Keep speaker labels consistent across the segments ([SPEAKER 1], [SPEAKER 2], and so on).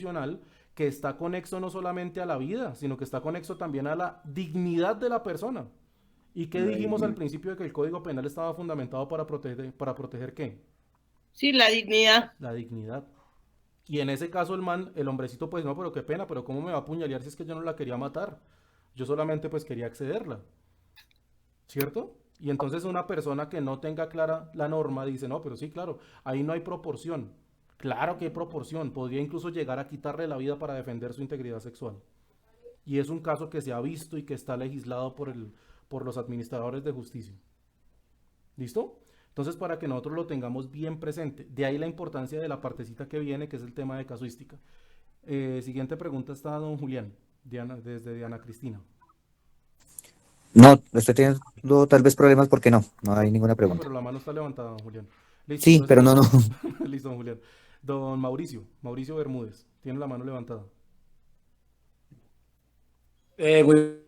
[SPEAKER 1] emocional que está conexo no solamente a la vida, sino que está conexo también a la dignidad de la persona. ¿Y qué dijimos al principio de que el Código Penal estaba fundamentado para proteger qué?
[SPEAKER 2] Sí, la dignidad.
[SPEAKER 1] La dignidad. Y en ese caso el hombrecito, pues no, pero qué pena, pero ¿cómo me va a apuñalear si es que yo no la quería matar? Yo solamente pues quería accederla, ¿cierto? Y entonces una persona que no tenga clara la norma dice, no, pero sí, claro, ahí no hay proporción. Claro que hay proporción, podría incluso llegar a quitarle la vida para defender su integridad sexual. Y es un caso que se ha visto y que está legislado por los administradores de justicia. ¿Listo? Entonces, para que nosotros lo tengamos bien presente, de ahí la importancia de la partecita que viene, que es el tema de casuística. Siguiente pregunta está don Julián, desde Diana Cristina.
[SPEAKER 3] No, estoy teniendo tal vez problemas porque no hay ninguna
[SPEAKER 1] No,
[SPEAKER 3] pregunta.
[SPEAKER 1] pero la mano está levantada, don Julián. Listo,
[SPEAKER 3] Sí,
[SPEAKER 1] entonces
[SPEAKER 3] pero no.
[SPEAKER 1] listo, don Julián. Don Mauricio Bermúdez, tiene la mano levantada.
[SPEAKER 4] Muy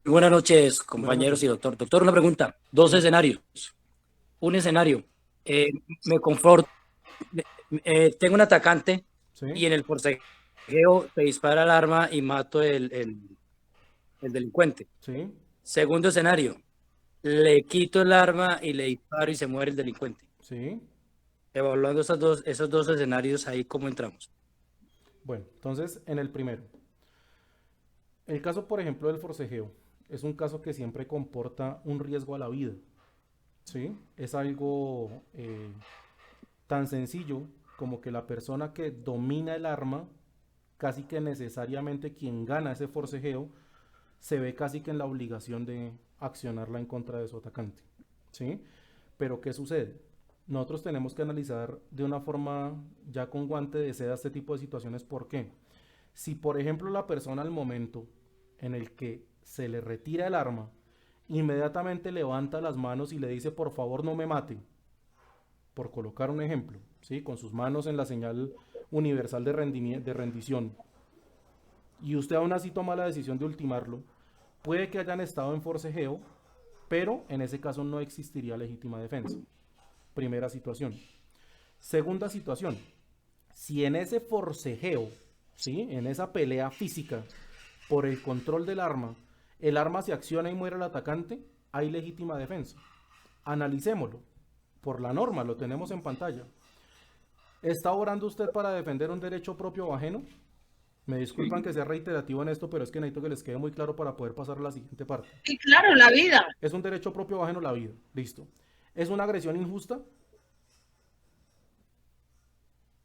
[SPEAKER 4] buenas noches,
[SPEAKER 1] Buenas
[SPEAKER 4] compañeros y
[SPEAKER 1] noches.
[SPEAKER 4] doctor. Doctor, una pregunta. Dos
[SPEAKER 1] Sí,
[SPEAKER 4] escenarios. Un escenario. eh, Me conforto. Tengo un atacante
[SPEAKER 1] sí,
[SPEAKER 4] y en el forcejeo se dispara el arma y mato el delincuente.
[SPEAKER 1] sí,
[SPEAKER 4] Segundo escenario. Le quito el arma y le disparo y se muere el delincuente.
[SPEAKER 1] sí.
[SPEAKER 4] Evaluando esos dos escenarios, ahí cómo entramos.
[SPEAKER 1] Bueno, entonces en el primero. El caso, por ejemplo, del forcejeo es un caso que siempre comporta un riesgo a la vida. ¿Sí? Es algo tan sencillo como que la persona que domina el arma, casi que necesariamente quien gana ese forcejeo, se ve casi que en la obligación de accionarla en contra de su atacante. ¿Sí? Pero ¿qué sucede? Nosotros tenemos que analizar de una forma ya con guante de seda este tipo de situaciones. ¿Por qué? Si por ejemplo la persona al momento en el que se le retira el arma, inmediatamente levanta las manos y le dice por favor no me mate, por colocar un ejemplo, ¿sí? Con sus manos en la señal universal de rendición, y usted aún así toma la decisión de ultimarlo, puede que hayan estado en forcejeo, pero en ese caso no existiría legítima defensa. Primera situación. Segunda situación, si en ese forcejeo, ¿sí? En esa pelea física por el control del arma, el arma se acciona y muere el atacante, hay legítima defensa. Analicémoslo. Por la norma, lo tenemos en pantalla. ¿Está obrando usted para defender un derecho propio o ajeno? Me disculpan que sea reiterativo en esto, pero es que necesito que les quede muy claro para poder pasar a la siguiente parte.
[SPEAKER 2] Sí, claro, la vida.
[SPEAKER 1] ¿Es un derecho propio o ajeno la vida? Listo. ¿Es una agresión injusta?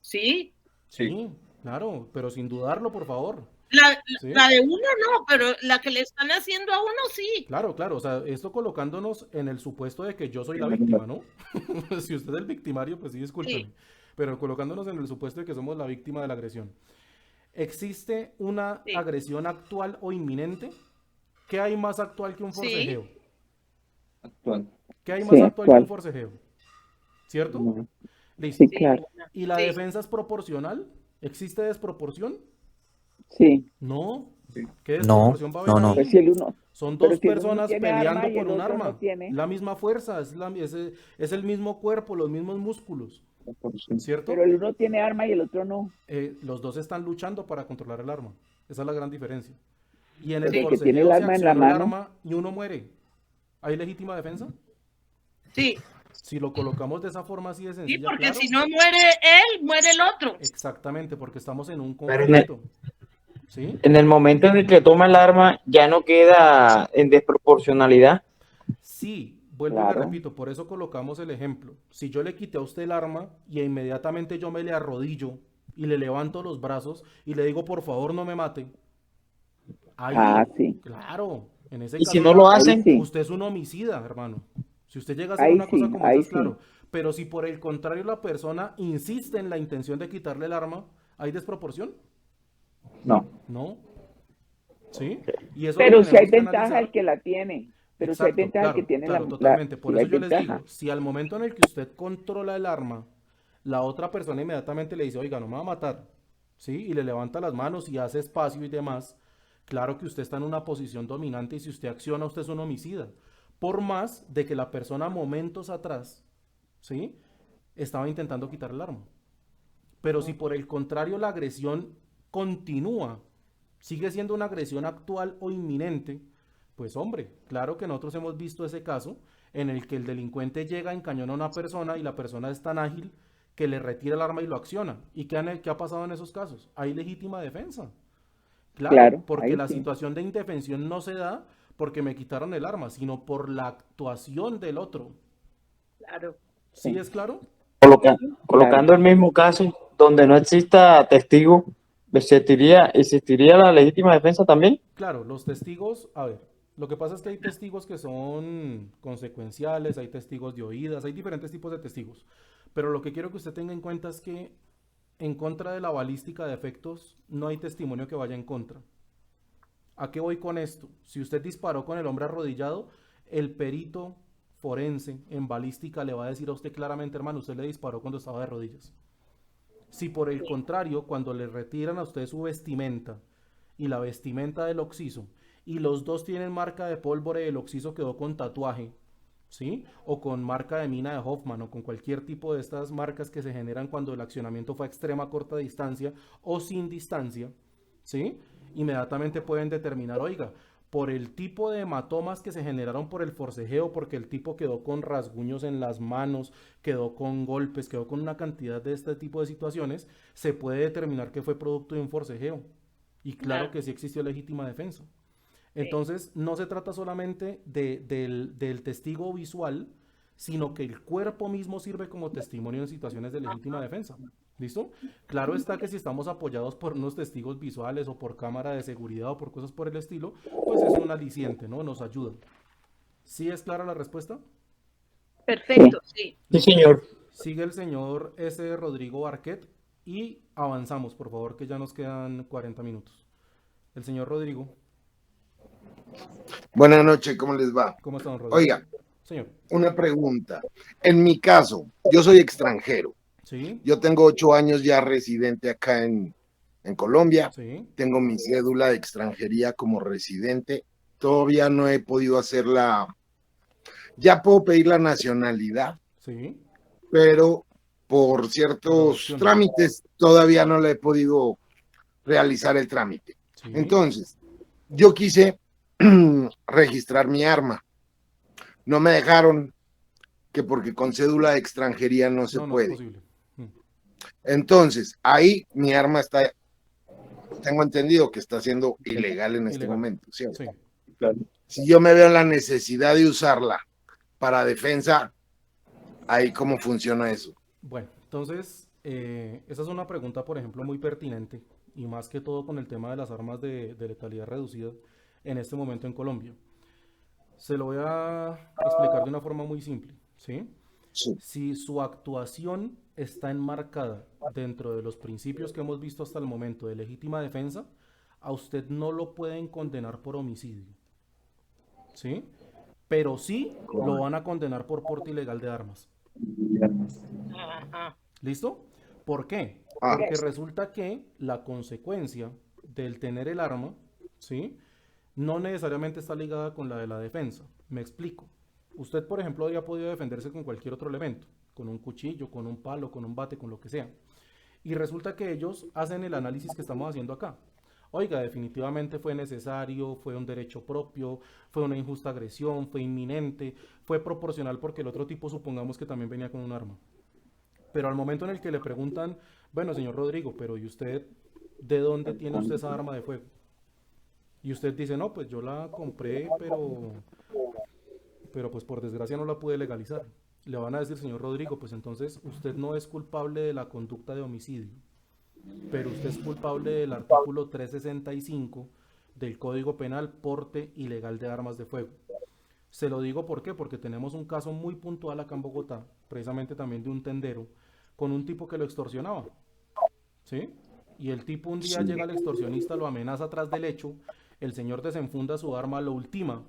[SPEAKER 2] Sí.
[SPEAKER 1] Sí, claro, pero sin dudarlo, por favor.
[SPEAKER 2] La,
[SPEAKER 1] ¿Sí?
[SPEAKER 2] la de uno no, pero la que le están haciendo a uno sí.
[SPEAKER 1] Claro, claro, o sea, esto colocándonos en el supuesto de que yo soy la víctima, ¿no? Si usted es el victimario, pues sí,
[SPEAKER 2] Sí,
[SPEAKER 1] discúlpeme, pero colocándonos en el supuesto de que somos la víctima de la agresión. ¿Existe una
[SPEAKER 2] sí,
[SPEAKER 1] agresión actual o inminente? ¿Qué hay más actual que un
[SPEAKER 2] sí,
[SPEAKER 1] forcejeo?
[SPEAKER 5] Actual.
[SPEAKER 1] ¿Qué hay más
[SPEAKER 6] Sí,
[SPEAKER 1] actual que un
[SPEAKER 6] actual.
[SPEAKER 1] forcejeo? ¿Cierto?
[SPEAKER 5] No.
[SPEAKER 6] Sí,
[SPEAKER 1] Listo.
[SPEAKER 2] sí,
[SPEAKER 6] claro.
[SPEAKER 1] ¿Y la
[SPEAKER 2] sí.
[SPEAKER 1] defensa es proporcional? ¿Existe desproporción?
[SPEAKER 6] Sí.
[SPEAKER 1] No.
[SPEAKER 5] Sí.
[SPEAKER 1] ¿Qué
[SPEAKER 3] No,
[SPEAKER 1] desproporción va a haber
[SPEAKER 3] no.
[SPEAKER 6] Pues
[SPEAKER 1] ahí?
[SPEAKER 6] si el uno,
[SPEAKER 1] Son
[SPEAKER 6] pero
[SPEAKER 1] dos
[SPEAKER 6] si el uno
[SPEAKER 1] personas
[SPEAKER 6] tiene arma
[SPEAKER 1] peleando
[SPEAKER 6] y
[SPEAKER 1] por
[SPEAKER 6] el
[SPEAKER 1] un
[SPEAKER 6] otro no
[SPEAKER 1] arma.
[SPEAKER 6] tiene,
[SPEAKER 1] La misma fuerza, es el mismo cuerpo, los mismos músculos.
[SPEAKER 6] pero
[SPEAKER 1] ¿Cierto?
[SPEAKER 6] el uno tiene arma y el otro no.
[SPEAKER 1] Los dos están luchando para controlar el arma. Esa es la gran diferencia. Y en el
[SPEAKER 6] Pero el
[SPEAKER 2] Sí,
[SPEAKER 6] que tiene el
[SPEAKER 1] forcejeo se
[SPEAKER 6] arma en la
[SPEAKER 1] accionó el
[SPEAKER 6] mano,
[SPEAKER 1] arma y uno muere. ¿Hay legítima defensa?
[SPEAKER 2] sí,
[SPEAKER 1] Si lo colocamos de esa forma así de
[SPEAKER 2] sí,
[SPEAKER 1] sencilla,
[SPEAKER 2] porque si
[SPEAKER 1] claro.
[SPEAKER 2] no muere él, muere el otro.
[SPEAKER 1] Exactamente, porque estamos en un
[SPEAKER 5] Pero
[SPEAKER 1] conflicto. ¿Sí?
[SPEAKER 5] en el momento en el que toma el arma, ya no queda en desproporcionalidad.
[SPEAKER 1] Sí, vuelvo y le
[SPEAKER 6] claro.
[SPEAKER 1] repito, por eso colocamos el ejemplo. Si yo le quité a usted el arma y inmediatamente yo me le arrodillo y le levanto los brazos y le digo, por favor, no me mate.
[SPEAKER 6] Ah,
[SPEAKER 1] Ahí,
[SPEAKER 6] sí.
[SPEAKER 1] claro, en ese
[SPEAKER 5] Y si
[SPEAKER 1] caso
[SPEAKER 5] no lo
[SPEAKER 1] ya
[SPEAKER 6] Ahí
[SPEAKER 5] hacen,
[SPEAKER 6] sí.
[SPEAKER 1] usted es un homicida, hermano. Si usted llega a hacer
[SPEAKER 6] Ahí
[SPEAKER 1] una cosa
[SPEAKER 6] sí.
[SPEAKER 1] como esa,
[SPEAKER 6] Ahí
[SPEAKER 1] es claro.
[SPEAKER 6] sí.
[SPEAKER 1] Pero si por el contrario la persona insiste en la intención de quitarle el arma, ¿hay desproporción?
[SPEAKER 5] no.
[SPEAKER 1] No. ¿Sí? Y eso lo
[SPEAKER 6] Pero si hay
[SPEAKER 1] tenemos que
[SPEAKER 6] ventaja
[SPEAKER 1] analizar.
[SPEAKER 6] el que la tiene. Pero si hay
[SPEAKER 1] Exacto,
[SPEAKER 6] ventaja el que
[SPEAKER 1] claro,
[SPEAKER 6] tiene
[SPEAKER 1] claro,
[SPEAKER 6] la
[SPEAKER 1] totalmente. Por
[SPEAKER 6] sí hay
[SPEAKER 1] eso yo les
[SPEAKER 6] ventaja.
[SPEAKER 1] digo, si al momento en el que usted controla el arma, la otra persona inmediatamente le dice, oiga, no me va a matar, ¿sí? Y le levanta las manos y hace espacio y demás, claro que usted está en una posición dominante y si usted acciona, usted es un homicida. Por más de que la persona momentos atrás, ¿sí? Estaba intentando quitar el arma. Pero si por el contrario la agresión continúa, sigue siendo una agresión actual o inminente, pues hombre, claro que nosotros hemos visto ese caso en el que el delincuente llega, encañona a una persona y la persona es tan ágil que le retira el arma y lo acciona. ¿Y qué ha pasado en esos casos? Hay legítima defensa. Claro,
[SPEAKER 6] Claro,
[SPEAKER 1] porque
[SPEAKER 6] ahí
[SPEAKER 1] la
[SPEAKER 6] sí.
[SPEAKER 1] situación de indefensión no se da porque me quitaron el arma, sino por la actuación del otro.
[SPEAKER 2] Claro.
[SPEAKER 1] ¿Sí
[SPEAKER 6] Sí,
[SPEAKER 1] es claro?
[SPEAKER 5] Colocando el mismo caso donde no exista testigo, ¿existiría la legítima defensa también?
[SPEAKER 1] Claro, los testigos, a ver, lo que pasa es que hay testigos que son consecuenciales, hay testigos de oídas, hay diferentes tipos de testigos. Pero lo que quiero que usted tenga en cuenta es que en contra de la balística de efectos no hay testimonio que vaya en contra. ¿A qué voy con esto? Si usted disparó con el hombre arrodillado, el perito forense en balística le va a decir a usted claramente, hermano, usted le disparó cuando estaba de rodillas. Si por el contrario, cuando le retiran a usted su vestimenta y la vestimenta del occiso, y los dos tienen marca de pólvora y el occiso quedó con tatuaje, ¿sí? O con marca de mina de Hoffman, o con cualquier tipo de estas marcas que se generan cuando el accionamiento fue a extrema corta distancia o sin distancia, ¿sí? Inmediatamente pueden determinar, oiga, por el tipo de hematomas que se generaron por el forcejeo, porque el tipo quedó con rasguños en las manos, quedó con golpes, quedó con una cantidad de este tipo de situaciones, se puede determinar que fue producto de un forcejeo. Y claro
[SPEAKER 2] Claro.
[SPEAKER 1] que sí existió legítima defensa.
[SPEAKER 2] Sí.
[SPEAKER 1] Entonces, no se trata solamente del testigo visual, sino que el cuerpo mismo sirve como testimonio en situaciones de legítima defensa. ¿Listo? Claro está que si estamos apoyados por unos testigos visuales o por cámara de seguridad o por cosas por el estilo, pues es un aliciente, ¿no? Nos ayuda. ¿Sí es clara la respuesta?
[SPEAKER 2] Perfecto, sí.
[SPEAKER 5] Sí, señor.
[SPEAKER 1] Sigue el señor S. Rodrigo Arquet y avanzamos, por favor, que ya nos quedan 40 minutos. El señor Rodrigo,
[SPEAKER 7] Buenas noches, ¿cómo les va?
[SPEAKER 1] ¿cómo está, don Rodrigo?
[SPEAKER 7] Oiga,
[SPEAKER 1] Señor,
[SPEAKER 7] una pregunta. En mi caso, yo soy extranjero.
[SPEAKER 1] ¿sí?
[SPEAKER 7] Yo tengo 8 años ya residente acá en Colombia.
[SPEAKER 1] ¿Sí?
[SPEAKER 7] Tengo mi cédula de extranjería como residente. Todavía no he podido hacerla. Ya puedo pedir la nacionalidad,
[SPEAKER 1] ¿Sí?
[SPEAKER 7] pero por
[SPEAKER 1] Por
[SPEAKER 7] ciertos
[SPEAKER 1] adopción.
[SPEAKER 7] trámites todavía no le he podido realizar el trámite.
[SPEAKER 1] ¿Sí?
[SPEAKER 7] Entonces, yo quise registrar mi arma. No me dejaron, que porque con cédula de extranjería no se
[SPEAKER 1] No, no es
[SPEAKER 7] puede.
[SPEAKER 1] posible. Mm.
[SPEAKER 7] Entonces, ahí mi arma está, tengo entendido que está siendo ilegal en este
[SPEAKER 1] Ilegal.
[SPEAKER 7] momento, ¿cierto?
[SPEAKER 1] Sí.
[SPEAKER 7] Si yo me veo en la necesidad de usarla para defensa, ahí cómo funciona eso.
[SPEAKER 1] Bueno, entonces, esa es una pregunta, por ejemplo, muy pertinente y más que todo con el tema de las armas de letalidad reducida en este momento en Colombia. Se lo voy a explicar de una forma muy simple, ¿sí?
[SPEAKER 7] Sí.
[SPEAKER 1] Si su actuación está enmarcada dentro de los principios que hemos visto hasta el momento de legítima defensa, a usted no lo pueden condenar por homicidio, ¿sí? Pero sí lo van a condenar por porte ilegal de armas.
[SPEAKER 2] Ajá.
[SPEAKER 1] ¿Listo? ¿Por qué?
[SPEAKER 7] Ah,
[SPEAKER 1] Porque resulta que la consecuencia del tener el arma, ¿sí? No necesariamente está ligada con la de la defensa. Me explico. Usted, por ejemplo, habría podido defenderse con cualquier otro elemento, con un cuchillo, con un palo, con un bate, con lo que sea. Y resulta que ellos hacen el análisis que estamos haciendo acá. Oiga, definitivamente fue necesario, fue un derecho propio, fue una injusta agresión, fue inminente, fue proporcional porque el otro tipo supongamos que también venía con un arma. Pero al momento en el que le preguntan, bueno, señor Rodrigo, pero ¿y usted de dónde tiene usted esa arma de fuego? Y usted dice, no, pues yo la compré, pero pues por desgracia no la pude legalizar. Le van a decir, señor Rodrigo, pues entonces usted no es culpable de la conducta de homicidio, pero usted es culpable del artículo 365 del Código Penal, porte ilegal de armas de fuego. Se lo digo ¿por qué? Porque tenemos un caso muy puntual acá en Bogotá, precisamente también de un tendero, con un tipo que lo extorsionaba, ¿sí? Y el tipo un día llega al extorsionista, lo amenaza atrás del hecho, el señor desenfunda su arma, lo ultima,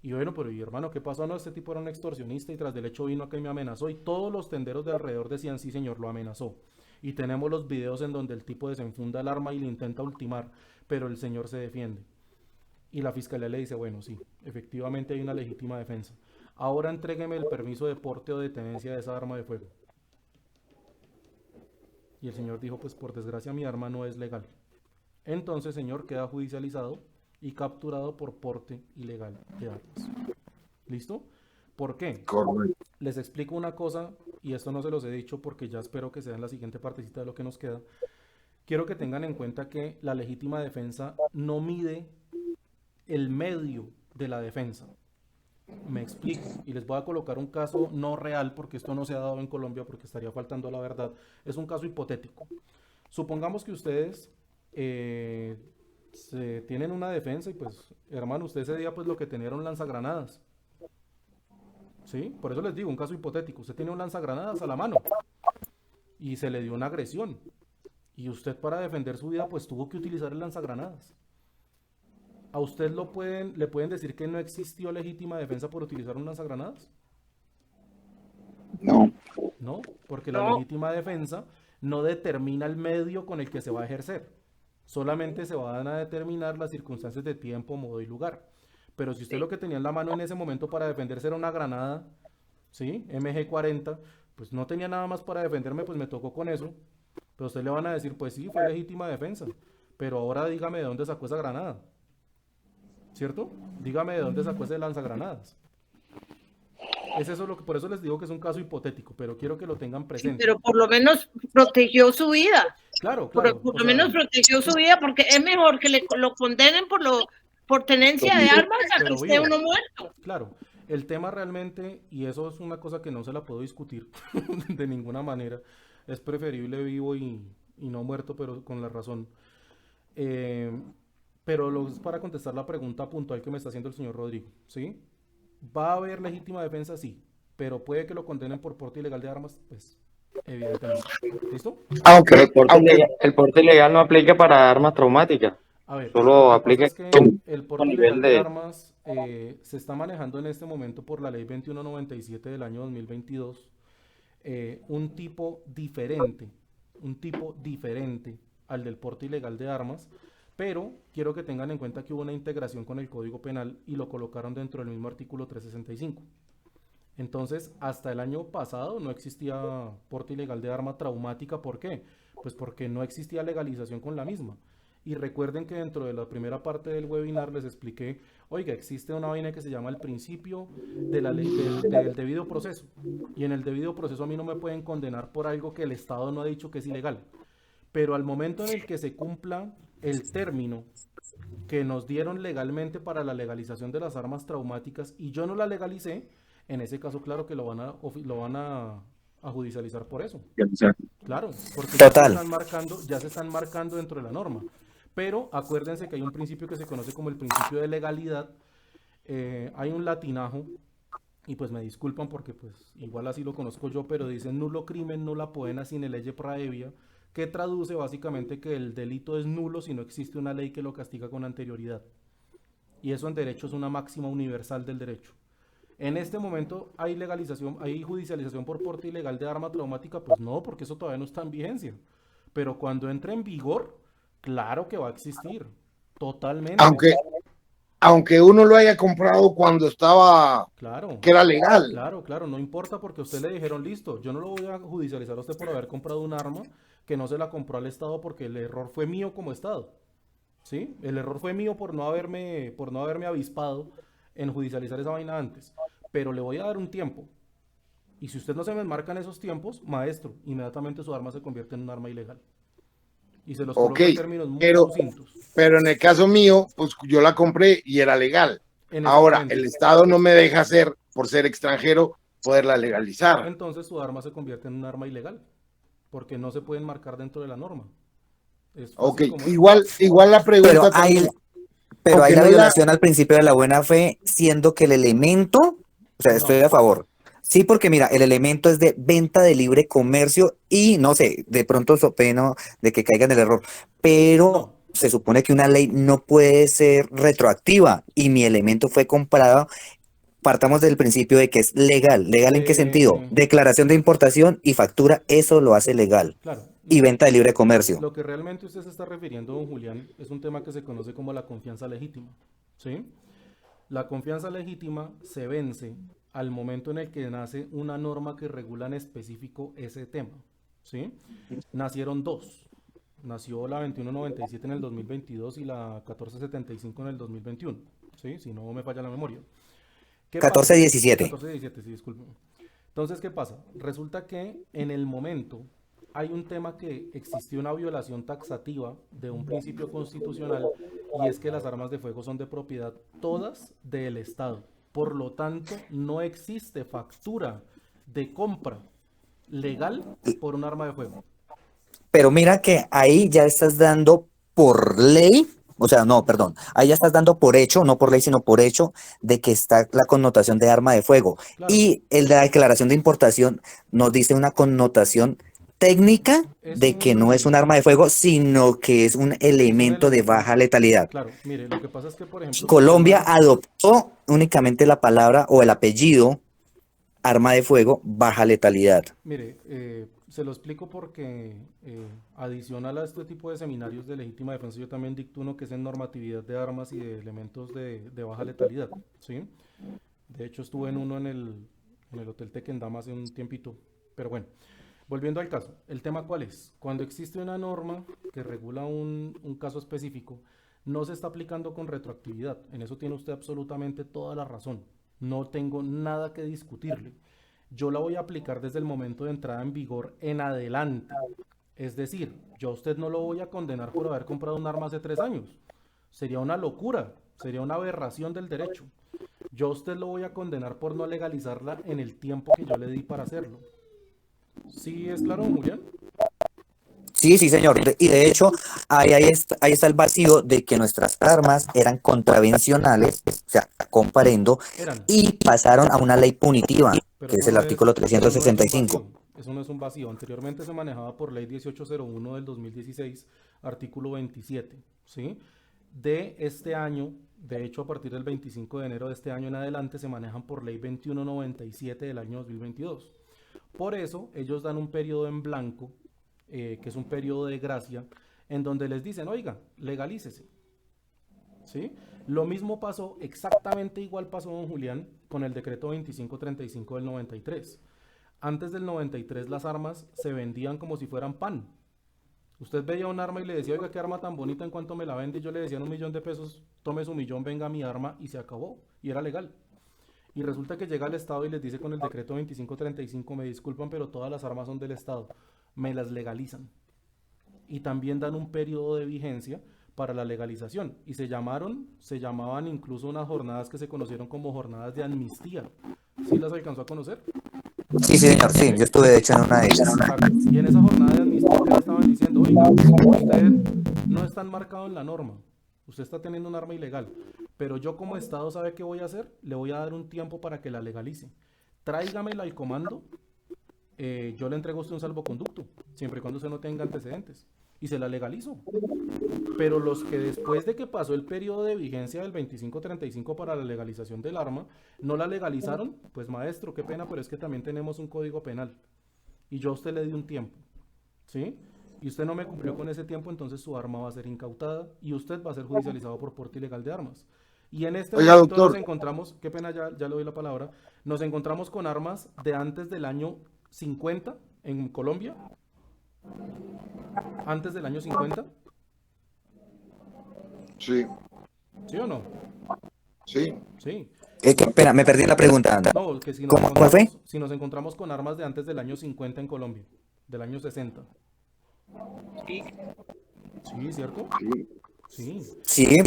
[SPEAKER 1] y bueno, pero y hermano, ¿qué pasó? No, este tipo era un extorsionista y tras del hecho vino acá y me amenazó, y todos los tenderos de alrededor decían, sí señor, lo amenazó. Y tenemos los videos en donde el tipo desenfunda el arma y le intenta ultimar, pero el señor se defiende. Y la fiscalía le dice, bueno, sí, efectivamente hay una legítima defensa. Ahora entrégueme el permiso de porte o de tenencia de esa arma de fuego. Y el señor dijo, pues por desgracia mi arma no es legal. Entonces, señor, queda judicializado y capturado por porte ilegal de armas. ¿Listo? ¿Por qué?
[SPEAKER 7] Correcto.
[SPEAKER 1] Les explico una cosa, y esto no se los he dicho porque ya espero que sea en la siguiente partecita de lo que nos queda. Quiero que tengan en cuenta que la legítima defensa no mide el medio de la defensa. Me explico, y les voy a colocar un caso no real, porque esto no se ha dado en Colombia, porque estaría faltando a la verdad. Es un caso hipotético. Supongamos que ustedes tienen una defensa y pues, hermano, usted ese día pues lo que tenía era un lanzagranadas. ¿Sí? Por eso les digo, un caso hipotético. Usted tiene un lanzagranadas a la mano y se le dio una agresión. Y usted para defender su vida pues tuvo que utilizar el lanzagranadas. ¿A usted le pueden decir que no existió legítima defensa por utilizar un lanzagranadas?
[SPEAKER 6] No.
[SPEAKER 1] No, porque la
[SPEAKER 2] No.
[SPEAKER 1] legítima defensa no determina el medio con el que se va a ejercer. Solamente se van a determinar las circunstancias de tiempo, modo y lugar. Pero si usted lo que tenía en la mano en ese momento para defenderse era una granada, ¿sí? MG40, pues no tenía nada más para defenderme, pues me tocó con eso. Pero a usted le van a decir, pues sí, fue legítima defensa. Pero ahora dígame de dónde sacó esa granada. ¿Cierto? Dígame de dónde sacó ese lanzagranadas. Es eso lo que, por eso les digo que es un caso hipotético, pero quiero que lo tengan
[SPEAKER 2] Sí,
[SPEAKER 1] presente.
[SPEAKER 2] pero por lo menos protegió su vida.
[SPEAKER 1] Claro,
[SPEAKER 2] Por,
[SPEAKER 1] claro.
[SPEAKER 2] por
[SPEAKER 1] o
[SPEAKER 2] lo
[SPEAKER 1] sea,
[SPEAKER 2] menos protegió su vida, porque es mejor que lo condenen por tenencia de armas a que
[SPEAKER 1] pero
[SPEAKER 2] esté
[SPEAKER 1] vivo.
[SPEAKER 2] uno muerto.
[SPEAKER 1] Claro, el tema realmente, y eso es una cosa que no se la puedo discutir de ninguna manera, es preferible vivo y no muerto, pero con la razón. Pero es para contestar la pregunta puntual que me está haciendo el señor Rodrigo, ¿sí? ¿Va a haber legítima defensa? Sí, pero puede que lo condenen por porte ilegal de armas, pues, evidentemente. ¿Listo?
[SPEAKER 5] Pero
[SPEAKER 7] Aunque,
[SPEAKER 5] el porte ilegal no aplica para armas traumáticas.
[SPEAKER 1] A ver,
[SPEAKER 5] Solo
[SPEAKER 1] lo que pasa
[SPEAKER 5] aplica
[SPEAKER 1] es que el
[SPEAKER 5] a
[SPEAKER 1] porte
[SPEAKER 5] nivel
[SPEAKER 1] ilegal de
[SPEAKER 5] de...
[SPEAKER 1] armas se está manejando en este momento por la ley 2197 del año 2022, un tipo diferente al del porte ilegal de armas, pero quiero que tengan en cuenta que hubo una integración con el Código Penal y lo colocaron dentro del mismo artículo 365. Entonces, hasta el año pasado no existía porte ilegal de arma traumática. ¿Por qué? Pues porque no existía legalización con la misma. Y recuerden que dentro de la primera parte del webinar les expliqué, oiga, existe una vaina que se llama el principio de la ley, del debido proceso. Y en el debido proceso a mí no me pueden condenar por algo que el Estado no ha dicho que es ilegal. Pero al momento en el que se cumpla el término que nos dieron legalmente para la legalización de las armas traumáticas y yo no la legalicé, en ese caso claro que lo van a judicializar por eso. Claro, porque
[SPEAKER 3] Total.
[SPEAKER 1] ya se están marcando dentro de la norma. Pero acuérdense que hay un principio que se conoce como el principio de legalidad. Hay un latinajo, y pues me disculpan porque pues igual así lo conozco yo, pero dice nulo crimen nulla poena sine lege praevia, que traduce básicamente que el delito es nulo si no existe una ley que lo castiga con anterioridad. Y eso en derecho es una máxima universal del derecho. En este momento hay legalización, hay judicialización por porte ilegal de arma traumática, pues no, porque eso todavía no está en vigencia. Pero cuando entre en vigor, claro que va a existir, totalmente.
[SPEAKER 7] aunque uno lo haya comprado cuando estaba,
[SPEAKER 1] Claro,
[SPEAKER 7] que era legal.
[SPEAKER 1] claro, no importa porque a usted le dijeron, listo, yo no lo voy a judicializar a usted por haber comprado un arma que no se la compró al Estado porque el error fue mío como Estado. ¿Sí? El error fue mío por no haberme avispado en judicializar esa vaina antes. Pero le voy a dar un tiempo. Y si usted no se me enmarca en esos tiempos, maestro, inmediatamente su arma se convierte en un arma ilegal. Y se los coloco en términos muy sucintos.
[SPEAKER 7] Pero en el caso mío, pues yo la compré y era legal. Ahora, el Estado no me deja hacer, por ser extranjero, poderla legalizar.
[SPEAKER 1] Entonces su arma se convierte en un arma ilegal. Porque no se puede enmarcar dentro de la norma.
[SPEAKER 7] Ok, igual la pregunta
[SPEAKER 3] pero hay la violación al principio de la buena fe, siendo que el elemento, o sea, estoy a favor. Sí, porque mira, el elemento es de venta de libre comercio y no sé, de pronto so pena de que caiga en el error, pero se supone que una ley no puede ser retroactiva y mi elemento fue comprado. Partamos del principio de que es legal. ¿Legal en qué sentido? Declaración de importación y factura, eso lo hace legal.
[SPEAKER 1] Claro.
[SPEAKER 3] Y venta de libre comercio.
[SPEAKER 1] Lo que realmente usted se está refiriendo, don Julián, es un tema que se conoce como la confianza legítima. ¿Sí? La confianza legítima se vence al momento en el que nace una norma que regula en específico ese tema. ¿sí? Nacieron dos. Nació la 2197 en el 2022 y la 1475 en el 2021, ¿sí? Si no me falla la memoria. ¿Qué pasa?
[SPEAKER 3] 1417.
[SPEAKER 1] 1417, sí, disculpen. Entonces, ¿qué pasa? Resulta que en el momento hay un tema que existió una violación taxativa de un principio constitucional y es que las armas de fuego son de propiedad todas del Estado. Por lo tanto, no existe factura de compra legal por un arma de fuego.
[SPEAKER 3] Pero mira que ahí ya estás dando por ley, o sea, no, perdón, ahí ya estás dando por hecho, no por ley, sino por hecho de que está la connotación de arma de fuego.
[SPEAKER 1] Claro.
[SPEAKER 3] Y la declaración de importación nos dice una connotación técnica
[SPEAKER 1] Es
[SPEAKER 3] de que no es un arma de fuego, sino que es un elemento de baja letalidad.
[SPEAKER 1] Claro, mire, lo que pasa es que, por ejemplo,
[SPEAKER 3] Colombia adoptó únicamente la palabra o el apellido arma de fuego baja letalidad.
[SPEAKER 1] mire, se lo explico porque adicional a este tipo de seminarios de legítima defensa, yo también dicto uno que es en normatividad de armas y de elementos de baja letalidad, ¿sí? De hecho, estuve en uno en el Hotel Tequendama hace un tiempito, pero bueno, volviendo al caso, ¿el tema cuál es? Cuando existe una norma que regula un caso específico, no se está aplicando con retroactividad, en eso tiene usted absolutamente toda la razón, no tengo nada que discutirle. Yo la voy a aplicar desde el momento de entrada en vigor en adelante. Es decir, yo a usted no lo voy a condenar por haber comprado un arma hace 3 años. Sería una locura, sería una aberración del derecho. Yo a usted lo voy a condenar por no legalizarla en el tiempo que yo le di para hacerlo. ¿Sí es claro, Julián?
[SPEAKER 3] Sí, sí, señor. Y de hecho, ahí está el vacío de que nuestras armas eran contravencionales, o sea, comparendo,
[SPEAKER 1] Eran.
[SPEAKER 3] y pasaron a una ley punitiva,
[SPEAKER 1] Pero
[SPEAKER 3] que es
[SPEAKER 1] eso
[SPEAKER 3] el
[SPEAKER 1] no
[SPEAKER 3] artículo
[SPEAKER 1] pero eso no es un
[SPEAKER 3] 365.
[SPEAKER 1] vacío, eso no es un vacío. Anteriormente se manejaba por ley 1801 del 2016, artículo 27, ¿sí? De este año, de hecho a partir del 25 de enero de este año en adelante se manejan por ley 2197 del año 2022. Por eso ellos dan un periodo en blanco, que es un periodo de gracia, en donde les dicen, oiga, legalícese, ¿sí? Lo mismo pasó, exactamente igual pasó, don Julián, con el decreto 2535 del 93. Antes del 93 las armas se vendían como si fueran pan. Usted veía un arma y le decía, oiga, qué arma tan bonita, ¿en cuánto me la vende? Y yo le decía, en 1.000.000 pesos, tome su millón, venga mi arma, y se acabó, y era legal. Y resulta que llega el Estado y les dice con el decreto 2535, me disculpan, pero todas las armas son del Estado, me las legalizan. Y también dan un periodo de vigencia para la legalización. Y se llamaban incluso unas jornadas que se conocieron como jornadas de amnistía. ¿Sí las alcanzó a conocer?
[SPEAKER 3] Sí, sí, señor, sí, yo estuve de hecho en una de ellas.
[SPEAKER 1] Exacto. Y en esa jornada de amnistía le estaban diciendo, oiga, usted no está enmarcado en la norma, usted está teniendo un arma ilegal, pero yo como Estado, ¿sabe qué voy a hacer? Le voy a dar un tiempo para que la legalice. Tráigamela al comando, yo le entrego a usted un salvoconducto, siempre y cuando usted no tenga antecedentes, y se la legalizo. Pero los que después de que pasó el periodo de vigencia del 2535 para la legalización del arma, no la legalizaron, pues maestro, qué pena, pero es que también tenemos un código penal. Y yo a usted le di un tiempo, ¿sí? Y usted no me cumplió con ese tiempo, entonces su arma va a ser incautada y usted va a ser judicializado por porte ilegal de armas. Y en este
[SPEAKER 7] Oiga,
[SPEAKER 1] momento
[SPEAKER 7] doctor.
[SPEAKER 1] nos encontramos, qué pena, ya le doy la palabra, nos encontramos con armas de antes del año 50 en Colombia. Antes del año 50.
[SPEAKER 7] Sí,
[SPEAKER 1] ¿Sí o no?
[SPEAKER 7] sí.
[SPEAKER 1] Sí.
[SPEAKER 3] Qué pena, me perdí la pregunta.
[SPEAKER 1] No, que si nos
[SPEAKER 3] ¿Cómo? ¿Cuál fue?
[SPEAKER 1] si nos encontramos con armas de antes del año 50 en Colombia, del año 60. Sí, ¿cierto?
[SPEAKER 7] Sí.
[SPEAKER 1] Sí.
[SPEAKER 3] Sí,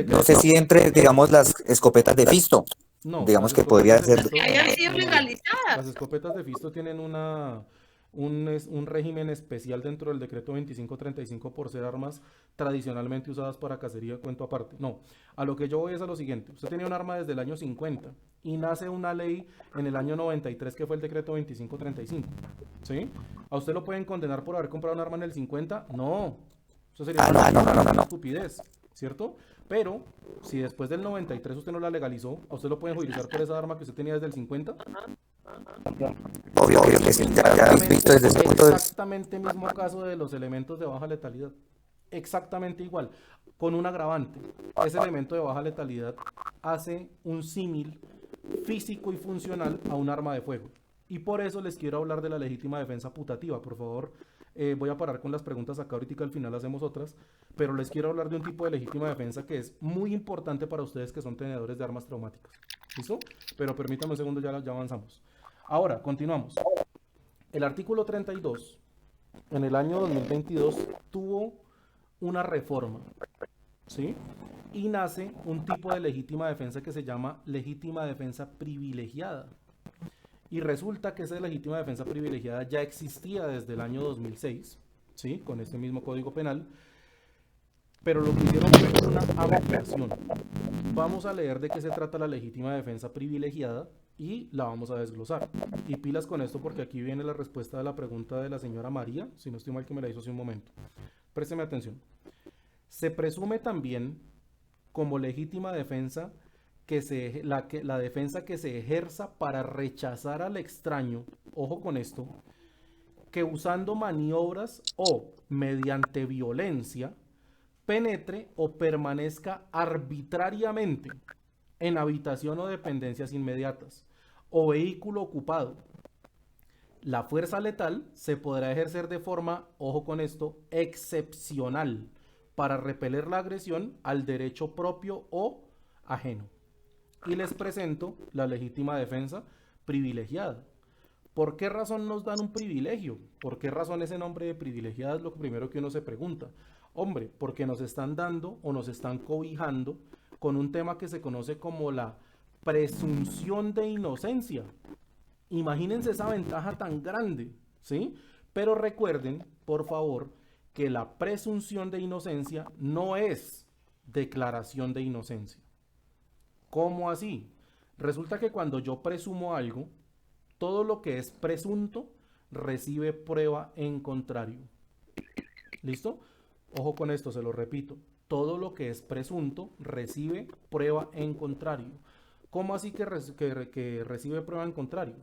[SPEAKER 3] no sé si entre, digamos, las escopetas de Fisto.
[SPEAKER 1] No,
[SPEAKER 3] Digamos
[SPEAKER 1] las
[SPEAKER 3] que podría
[SPEAKER 1] escopetas de
[SPEAKER 3] ser.
[SPEAKER 1] Fisto
[SPEAKER 2] Que hayan sido
[SPEAKER 1] no.
[SPEAKER 2] legalizadas.
[SPEAKER 1] Las escopetas de Fisto tienen un régimen especial dentro del decreto 2535 por ser armas tradicionalmente usadas para cacería, cuento aparte. No, a lo que yo voy es a lo siguiente. Usted tenía un arma desde el año 50 y nace una ley en el año 93 que fue el decreto 2535, ¿sí? ¿A usted lo pueden condenar por haber comprado un arma en el 50? No, eso sería una estupidez, ¿cierto? Pero si después del 93 usted no la legalizó, ¿a usted lo pueden judicializar por esa arma que usted tenía desde el 50?
[SPEAKER 3] Obvio que sí, ya habéis visto desde ese punto de vista.
[SPEAKER 1] Exactamente el mismo caso de los elementos de baja letalidad. Exactamente igual, con un agravante. Ese elemento de baja letalidad hace un símil físico y funcional a un arma de fuego. Y por eso les quiero hablar de la legítima defensa putativa. Por favor, voy a parar con las preguntas acá, ahorita al final hacemos otras, pero les quiero hablar de un tipo de legítima defensa que es muy importante para ustedes que son tenedores de armas traumáticas. ¿Listo? Pero permítanme un segundo, ya avanzamos. Ahora, continuamos. El artículo 32, en el año 2022, tuvo una reforma, ¿sí? Y nace un tipo de legítima defensa que se llama legítima defensa privilegiada. Y resulta que esa legítima defensa privilegiada ya existía desde el año 2006, ¿sí? Con este mismo Código Penal, pero lo que hicieron fue una ampliación. Vamos a leer de qué se trata la legítima defensa privilegiada y la vamos a desglosar. Y pilas con esto porque aquí viene la respuesta de la pregunta de la señora María, si no estoy mal que me la hizo hace un momento. Présteme atención. Se presume también como legítima defensa que la defensa que se ejerza para rechazar al extraño, ojo con esto, que usando maniobras o mediante violencia penetre o permanezca arbitrariamente en habitación o dependencias inmediatas o vehículo ocupado. La fuerza letal se podrá ejercer de forma, ojo con esto, excepcional para repeler la agresión al derecho propio o ajeno. Y les presento la legítima defensa privilegiada. ¿Por qué razón nos dan un privilegio? ¿Por qué razón ese nombre de privilegiada es lo primero que uno se pregunta? Hombre, porque nos están dando o nos están cobijando con un tema que se conoce como la presunción de inocencia. Imagínense esa ventaja tan grande, ¿sí? Pero recuerden, por favor, que la presunción de inocencia no es declaración de inocencia. ¿Cómo así? Resulta que cuando yo presumo algo, todo lo que es presunto recibe prueba en contrario. ¿Listo? Ojo con esto, se lo repito. Todo lo que es presunto recibe prueba en contrario. ¿Cómo así que recibe prueba en contrario?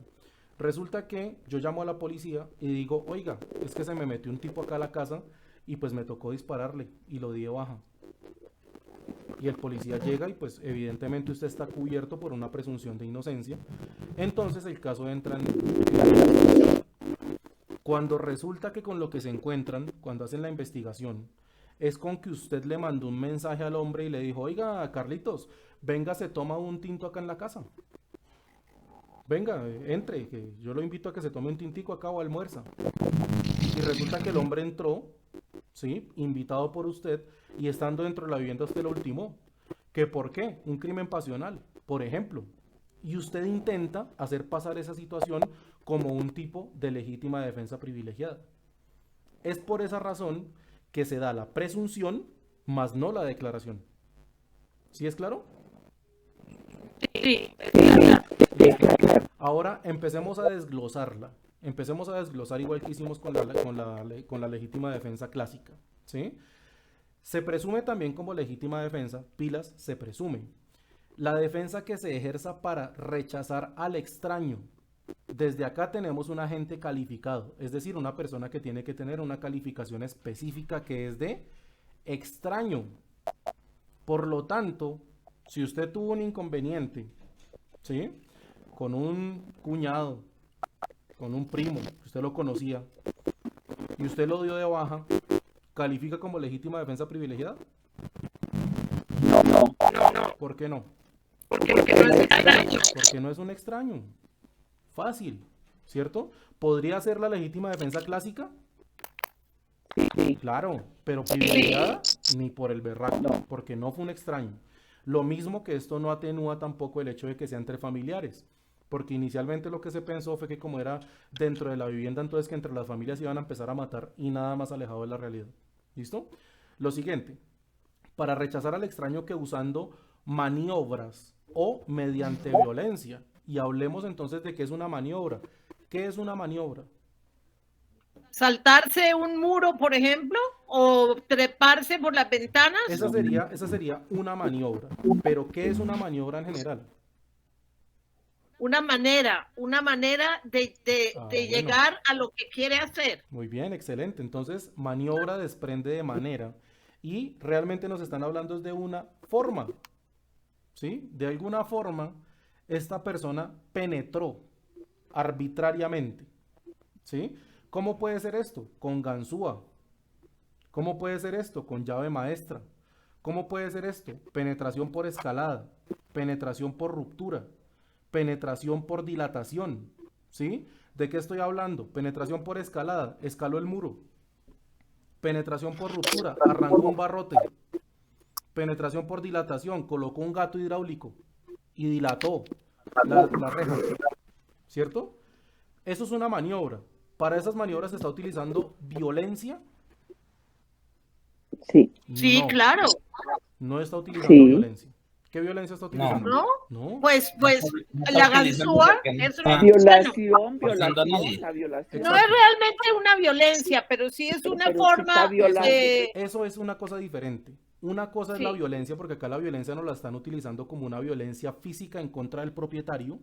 [SPEAKER 1] Resulta que yo llamo a la policía y digo, oiga, es que se me metió un tipo acá a la casa y pues me tocó dispararle y lo di de baja. Y el policía llega y pues evidentemente usted está cubierto por una presunción de inocencia. Entonces el caso entra en... Cuando resulta que con lo que se encuentran, cuando hacen la investigación, es con que usted le mandó un mensaje al hombre y le dijo, oiga, Carlitos, venga, se toma un tinto acá en la casa. Venga, entre, que yo lo invito a que se tome un tintico acá o almuerza. Y resulta que el hombre entró, ¿sí? Invitado por usted, y estando dentro de la vivienda usted lo ultimó. ¿Que por qué? Un crimen pasional, por ejemplo. Y usted intenta hacer pasar esa situación como un tipo de legítima defensa privilegiada. Es por esa razón que se da la presunción, más no la declaración. ¿Sí es claro?
[SPEAKER 2] Sí.
[SPEAKER 1] Ahora empecemos a desglosarla. Empecemos a desglosar igual que hicimos con la legítima defensa clásica, ¿sí? Se presume también como legítima defensa, pilas, se presume. La defensa que se ejerza para rechazar al extraño. Desde acá tenemos un agente calificado, es decir, una persona que tiene que tener una calificación específica que es de extraño. Por lo tanto, si usted tuvo un inconveniente, ¿sí? Con un cuñado, con un primo, que usted lo conocía, y usted lo dio de baja, ¿califica como legítima defensa privilegiada?
[SPEAKER 6] No.
[SPEAKER 1] ¿Por qué no?
[SPEAKER 2] Porque no es extraño.
[SPEAKER 1] Porque no es un extraño. Fácil, ¿cierto? ¿Podría ser la legítima defensa clásica?
[SPEAKER 6] Sí.
[SPEAKER 1] Claro, pero privilegiada ni por el berraco,
[SPEAKER 6] No.
[SPEAKER 1] porque no fue un extraño. Lo mismo que esto no atenúa tampoco el hecho de que sea entre familiares, porque inicialmente lo que se pensó fue que como era dentro de la vivienda, entonces que entre las familias iban a empezar a matar y nada más alejado de la realidad. ¿Listo? Lo siguiente, para rechazar al extraño que usando maniobras o mediante violencia. Y hablemos entonces de qué es una maniobra. ¿Qué es una maniobra?
[SPEAKER 2] Saltarse un muro, por ejemplo, o treparse por las ventanas.
[SPEAKER 1] Esa sería una maniobra. Pero ¿qué es una maniobra en general?
[SPEAKER 2] Una manera de
[SPEAKER 1] Bueno.
[SPEAKER 2] llegar a lo que quiere hacer.
[SPEAKER 1] Muy bien, excelente. Entonces, maniobra desprende de manera y realmente nos están hablando de una forma, ¿sí? De alguna forma, esta persona penetró arbitrariamente, ¿sí? ¿Cómo puede ser esto? Con ganzúa. ¿Cómo puede ser esto? Con llave maestra. ¿Cómo puede ser esto? Penetración por escalada, penetración por ruptura, penetración por dilatación, ¿sí? ¿De qué estoy hablando? Penetración por escalada, escaló el muro. Penetración por ruptura, arrancó un barrote. Penetración por dilatación, colocó un gato hidráulico y dilató la reja, ¿cierto? Eso es una maniobra. Para esas maniobras se está utilizando violencia.
[SPEAKER 6] Sí.
[SPEAKER 2] Sí,
[SPEAKER 1] No,
[SPEAKER 2] claro.
[SPEAKER 1] no está utilizando
[SPEAKER 6] Sí.
[SPEAKER 1] violencia. ¿Qué violencia está utilizando?
[SPEAKER 2] ¿No?
[SPEAKER 1] No.
[SPEAKER 2] Pues
[SPEAKER 8] No está
[SPEAKER 2] la
[SPEAKER 8] utilizando
[SPEAKER 2] ganzúa
[SPEAKER 8] porque no
[SPEAKER 2] es
[SPEAKER 8] está
[SPEAKER 6] Violación,
[SPEAKER 8] forzando a
[SPEAKER 6] violación,
[SPEAKER 8] nadie.
[SPEAKER 6] la violación.
[SPEAKER 2] no es realmente una violencia, pero sí es una
[SPEAKER 6] Pero sí está
[SPEAKER 2] forma
[SPEAKER 6] violando.
[SPEAKER 2] de...
[SPEAKER 1] Eso es una cosa diferente. Una cosa es la
[SPEAKER 2] Sí.
[SPEAKER 1] violencia, porque acá la violencia nos la están utilizando como una violencia física en contra del propietario.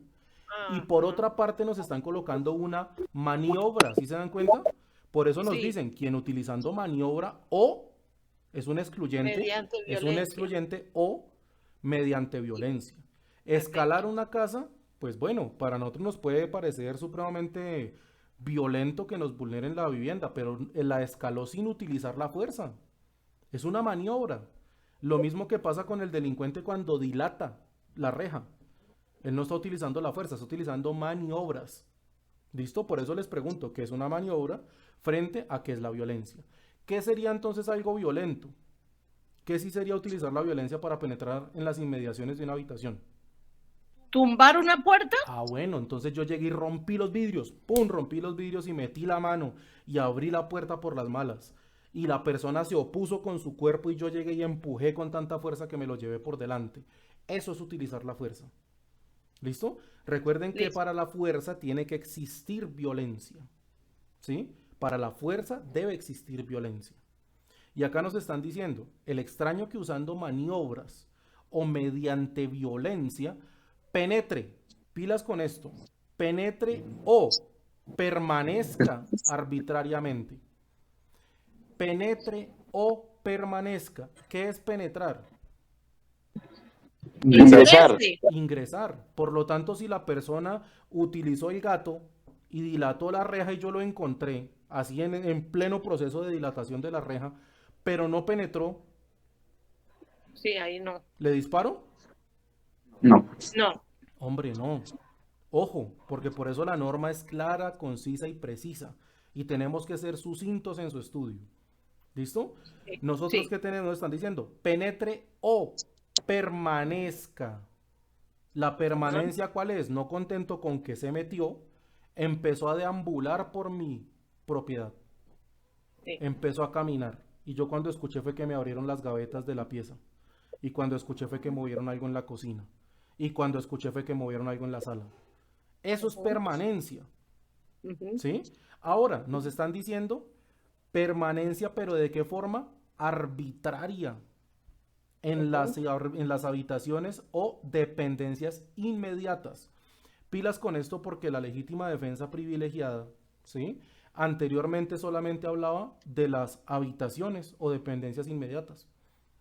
[SPEAKER 1] Y por otra parte nos están colocando una maniobra, ¿sí se dan cuenta? Por eso nos
[SPEAKER 2] Sí.
[SPEAKER 1] dicen, quien utilizando maniobra o es un excluyente,
[SPEAKER 2] Mediante
[SPEAKER 1] es un
[SPEAKER 2] violencia.
[SPEAKER 1] excluyente o mediante violencia. Escalar una casa, pues bueno, para nosotros nos puede parecer supremamente violento que nos vulneren la vivienda, pero la escaló sin utilizar la fuerza. Es una maniobra. Lo mismo que pasa con el delincuente cuando dilata la reja. Él no está utilizando la fuerza, está utilizando maniobras. ¿Listo? Por eso les pregunto, ¿qué es una maniobra frente a qué es la violencia? ¿Qué sería entonces algo violento? ¿Qué sí sería utilizar la violencia para penetrar en las inmediaciones de una habitación?
[SPEAKER 2] Tumbar una puerta.
[SPEAKER 1] Ah, bueno, entonces yo llegué y rompí los vidrios. ¡Pum! Rompí los vidrios y metí la mano y abrí la puerta por las malas. Y la persona se opuso con su cuerpo y yo llegué y empujé con tanta fuerza que me lo llevé por delante. Eso es utilizar la fuerza. ¿Listo? Recuerden que
[SPEAKER 2] Listo.
[SPEAKER 1] para la fuerza tiene que existir violencia. ¿Sí? Para la fuerza debe existir violencia. Y acá nos están diciendo, el extraño que usando maniobras o mediante violencia penetre, pilas con esto, penetre o permanezca arbitrariamente. Penetre o permanezca. ¿Qué es penetrar?
[SPEAKER 5] Ingresar.
[SPEAKER 2] Ingrese.
[SPEAKER 1] Ingresar. Por lo tanto, si la persona utilizó el gato y dilató la reja y yo lo encontré, así en pleno proceso de dilatación de la reja, pero no penetró,
[SPEAKER 2] Sí, ahí no.
[SPEAKER 1] ¿le disparo?
[SPEAKER 5] No.
[SPEAKER 2] No.
[SPEAKER 1] Hombre, no. Ojo, porque por eso la norma es clara, concisa y precisa. Y tenemos que ser sucintos en su estudio. ¿Listo?
[SPEAKER 2] Sí.
[SPEAKER 1] Nosotros
[SPEAKER 2] Sí.
[SPEAKER 1] que tenemos, están diciendo, penetre o permanezca. La permanencia, ¿cuál es? No contento con que se metió, empezó a deambular por mi propiedad.
[SPEAKER 2] Sí.
[SPEAKER 1] Empezó a caminar. Y yo cuando escuché fue que me abrieron las gavetas de la pieza. Y cuando escuché fue que movieron algo en la cocina. Y cuando escuché fue que movieron algo en la sala. Eso es permanencia.
[SPEAKER 2] Ujú.
[SPEAKER 1] ¿Sí? Ahora, nos están diciendo permanencia, pero ¿de qué forma? Arbitraria en las habitaciones o dependencias inmediatas. Pilas con esto porque la legítima defensa privilegiada, ¿sí? Anteriormente solamente hablaba de las habitaciones o dependencias inmediatas.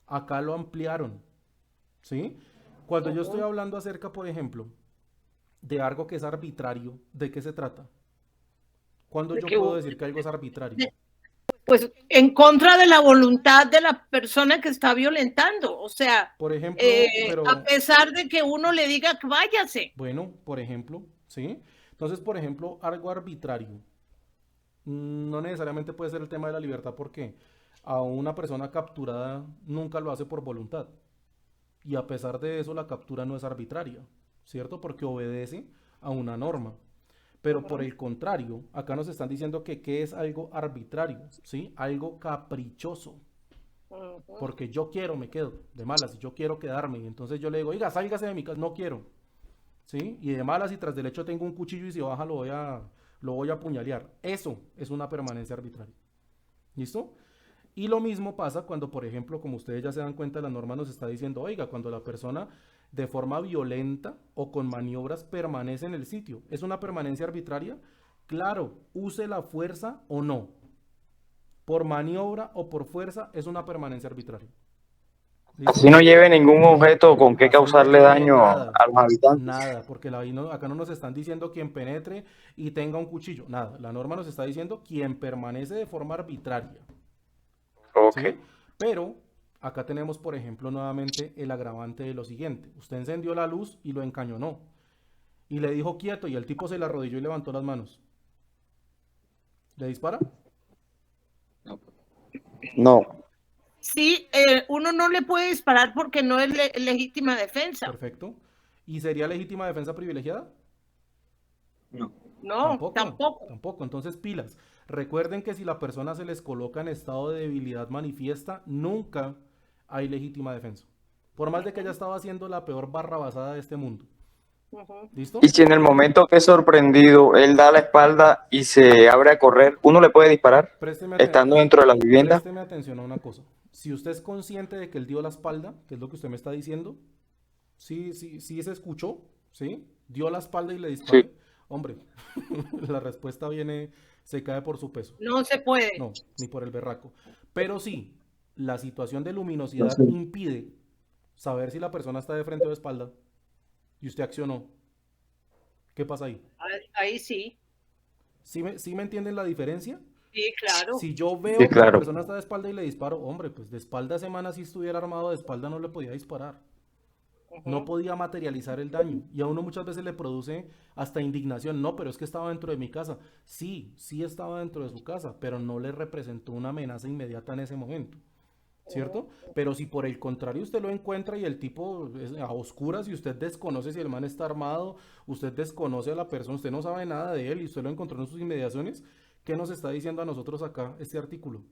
[SPEAKER 1] Acá lo ampliaron, ¿sí? Cuando yo estoy hablando acerca, por ejemplo, de algo que es arbitrario, ¿de qué se trata? ¿Cuándo
[SPEAKER 2] De
[SPEAKER 1] yo
[SPEAKER 2] que
[SPEAKER 1] puedo
[SPEAKER 2] u-
[SPEAKER 1] decir que algo es arbitrario?
[SPEAKER 2] Pues en contra de la voluntad de la persona que está violentando. O sea,
[SPEAKER 1] Por ejemplo, pero
[SPEAKER 2] a pesar de que uno le diga que váyase.
[SPEAKER 1] bueno, por ejemplo, ¿sí? Entonces, por ejemplo, algo arbitrario. No necesariamente puede ser el tema de la libertad porque a una persona capturada nunca lo hace por voluntad. Y a pesar de eso, la captura no es arbitraria, ¿cierto? Porque obedece a una norma. Pero por el contrario, acá nos están diciendo que ¿qué es algo arbitrario? ¿Sí? Algo caprichoso. Porque yo quiero, me quedo de malas y yo quiero quedarme. Y entonces yo le digo, oiga, sálgase de mi casa, no quiero. ¿Sí? Y de malas y tras del hecho tengo un cuchillo y si baja lo voy a apuñalear. Eso es una permanencia arbitraria. ¿Listo? Y lo mismo pasa cuando, por ejemplo, como ustedes ya se dan cuenta, la norma nos está diciendo, oiga, cuando la persona de forma violenta o con maniobras permanece en el sitio. ¿Es una permanencia arbitraria? Claro, use la fuerza o no. Por maniobra o por fuerza es una permanencia arbitraria. ¿Listo?
[SPEAKER 5] Así no lleve ningún objeto con que
[SPEAKER 1] Así no
[SPEAKER 5] causarle
[SPEAKER 1] lleve
[SPEAKER 5] daño
[SPEAKER 1] nada,
[SPEAKER 5] a los habitantes.
[SPEAKER 1] nada, porque acá no nos están diciendo quien penetre y tenga un cuchillo, nada. La norma nos está diciendo quien permanece de forma arbitraria,
[SPEAKER 5] Ok.
[SPEAKER 1] ¿sí? Pero acá tenemos, por ejemplo, nuevamente el agravante de lo siguiente. Usted encendió la luz y lo encañonó. Y le dijo quieto y el tipo se le arrodilló y levantó las manos. ¿Le dispara?
[SPEAKER 5] No.
[SPEAKER 2] Sí, uno no le puede disparar porque no es legítima defensa.
[SPEAKER 1] Perfecto. ¿Y sería legítima defensa privilegiada?
[SPEAKER 2] No, tampoco.
[SPEAKER 1] Tampoco. Entonces, pilas. Recuerden que si la persona se les coloca en estado de debilidad manifiesta, nunca hay legítima defensa. Por más de que haya estado haciendo la peor barrabasada de este mundo.
[SPEAKER 2] Ujú.
[SPEAKER 1] ¿Listo?
[SPEAKER 5] Y si en el momento que es sorprendido, él da la espalda y se abre a correr, ¿uno le puede disparar estando dentro de la vivienda?
[SPEAKER 1] Présteme atención a una cosa. Si usted es consciente de que él dio la espalda, que es lo que usted me está diciendo, sí se escuchó, ¿sí? Dio la espalda y le disparó.
[SPEAKER 5] Sí.
[SPEAKER 1] Hombre, la respuesta viene, se cae por su peso.
[SPEAKER 2] No se puede.
[SPEAKER 1] No, ni por el berraco. Pero sí, la situación de luminosidad impide saber si la persona está de frente o de espalda y usted accionó. ¿Qué pasa ahí?
[SPEAKER 2] Ahí sí.
[SPEAKER 1] ¿Sí me entienden la diferencia?
[SPEAKER 2] Sí, claro.
[SPEAKER 1] Si yo veo
[SPEAKER 5] Sí,
[SPEAKER 1] que la
[SPEAKER 5] claro.
[SPEAKER 1] persona está de espalda y le disparo, hombre, pues de espalda semana si estuviera armado, de espalda no le podía disparar. No podía materializar el daño. Y a uno muchas veces le produce hasta indignación. No, pero es que estaba dentro de mi casa. Sí estaba dentro de su casa, pero no le representó una amenaza inmediata en ese momento. ¿Cierto? Pero si por el contrario usted lo encuentra y el tipo es a oscuras y usted desconoce si el man está armado, usted desconoce a la persona, usted no sabe nada de él y usted lo encontró en sus inmediaciones, ¿qué nos está diciendo a nosotros acá este artículo?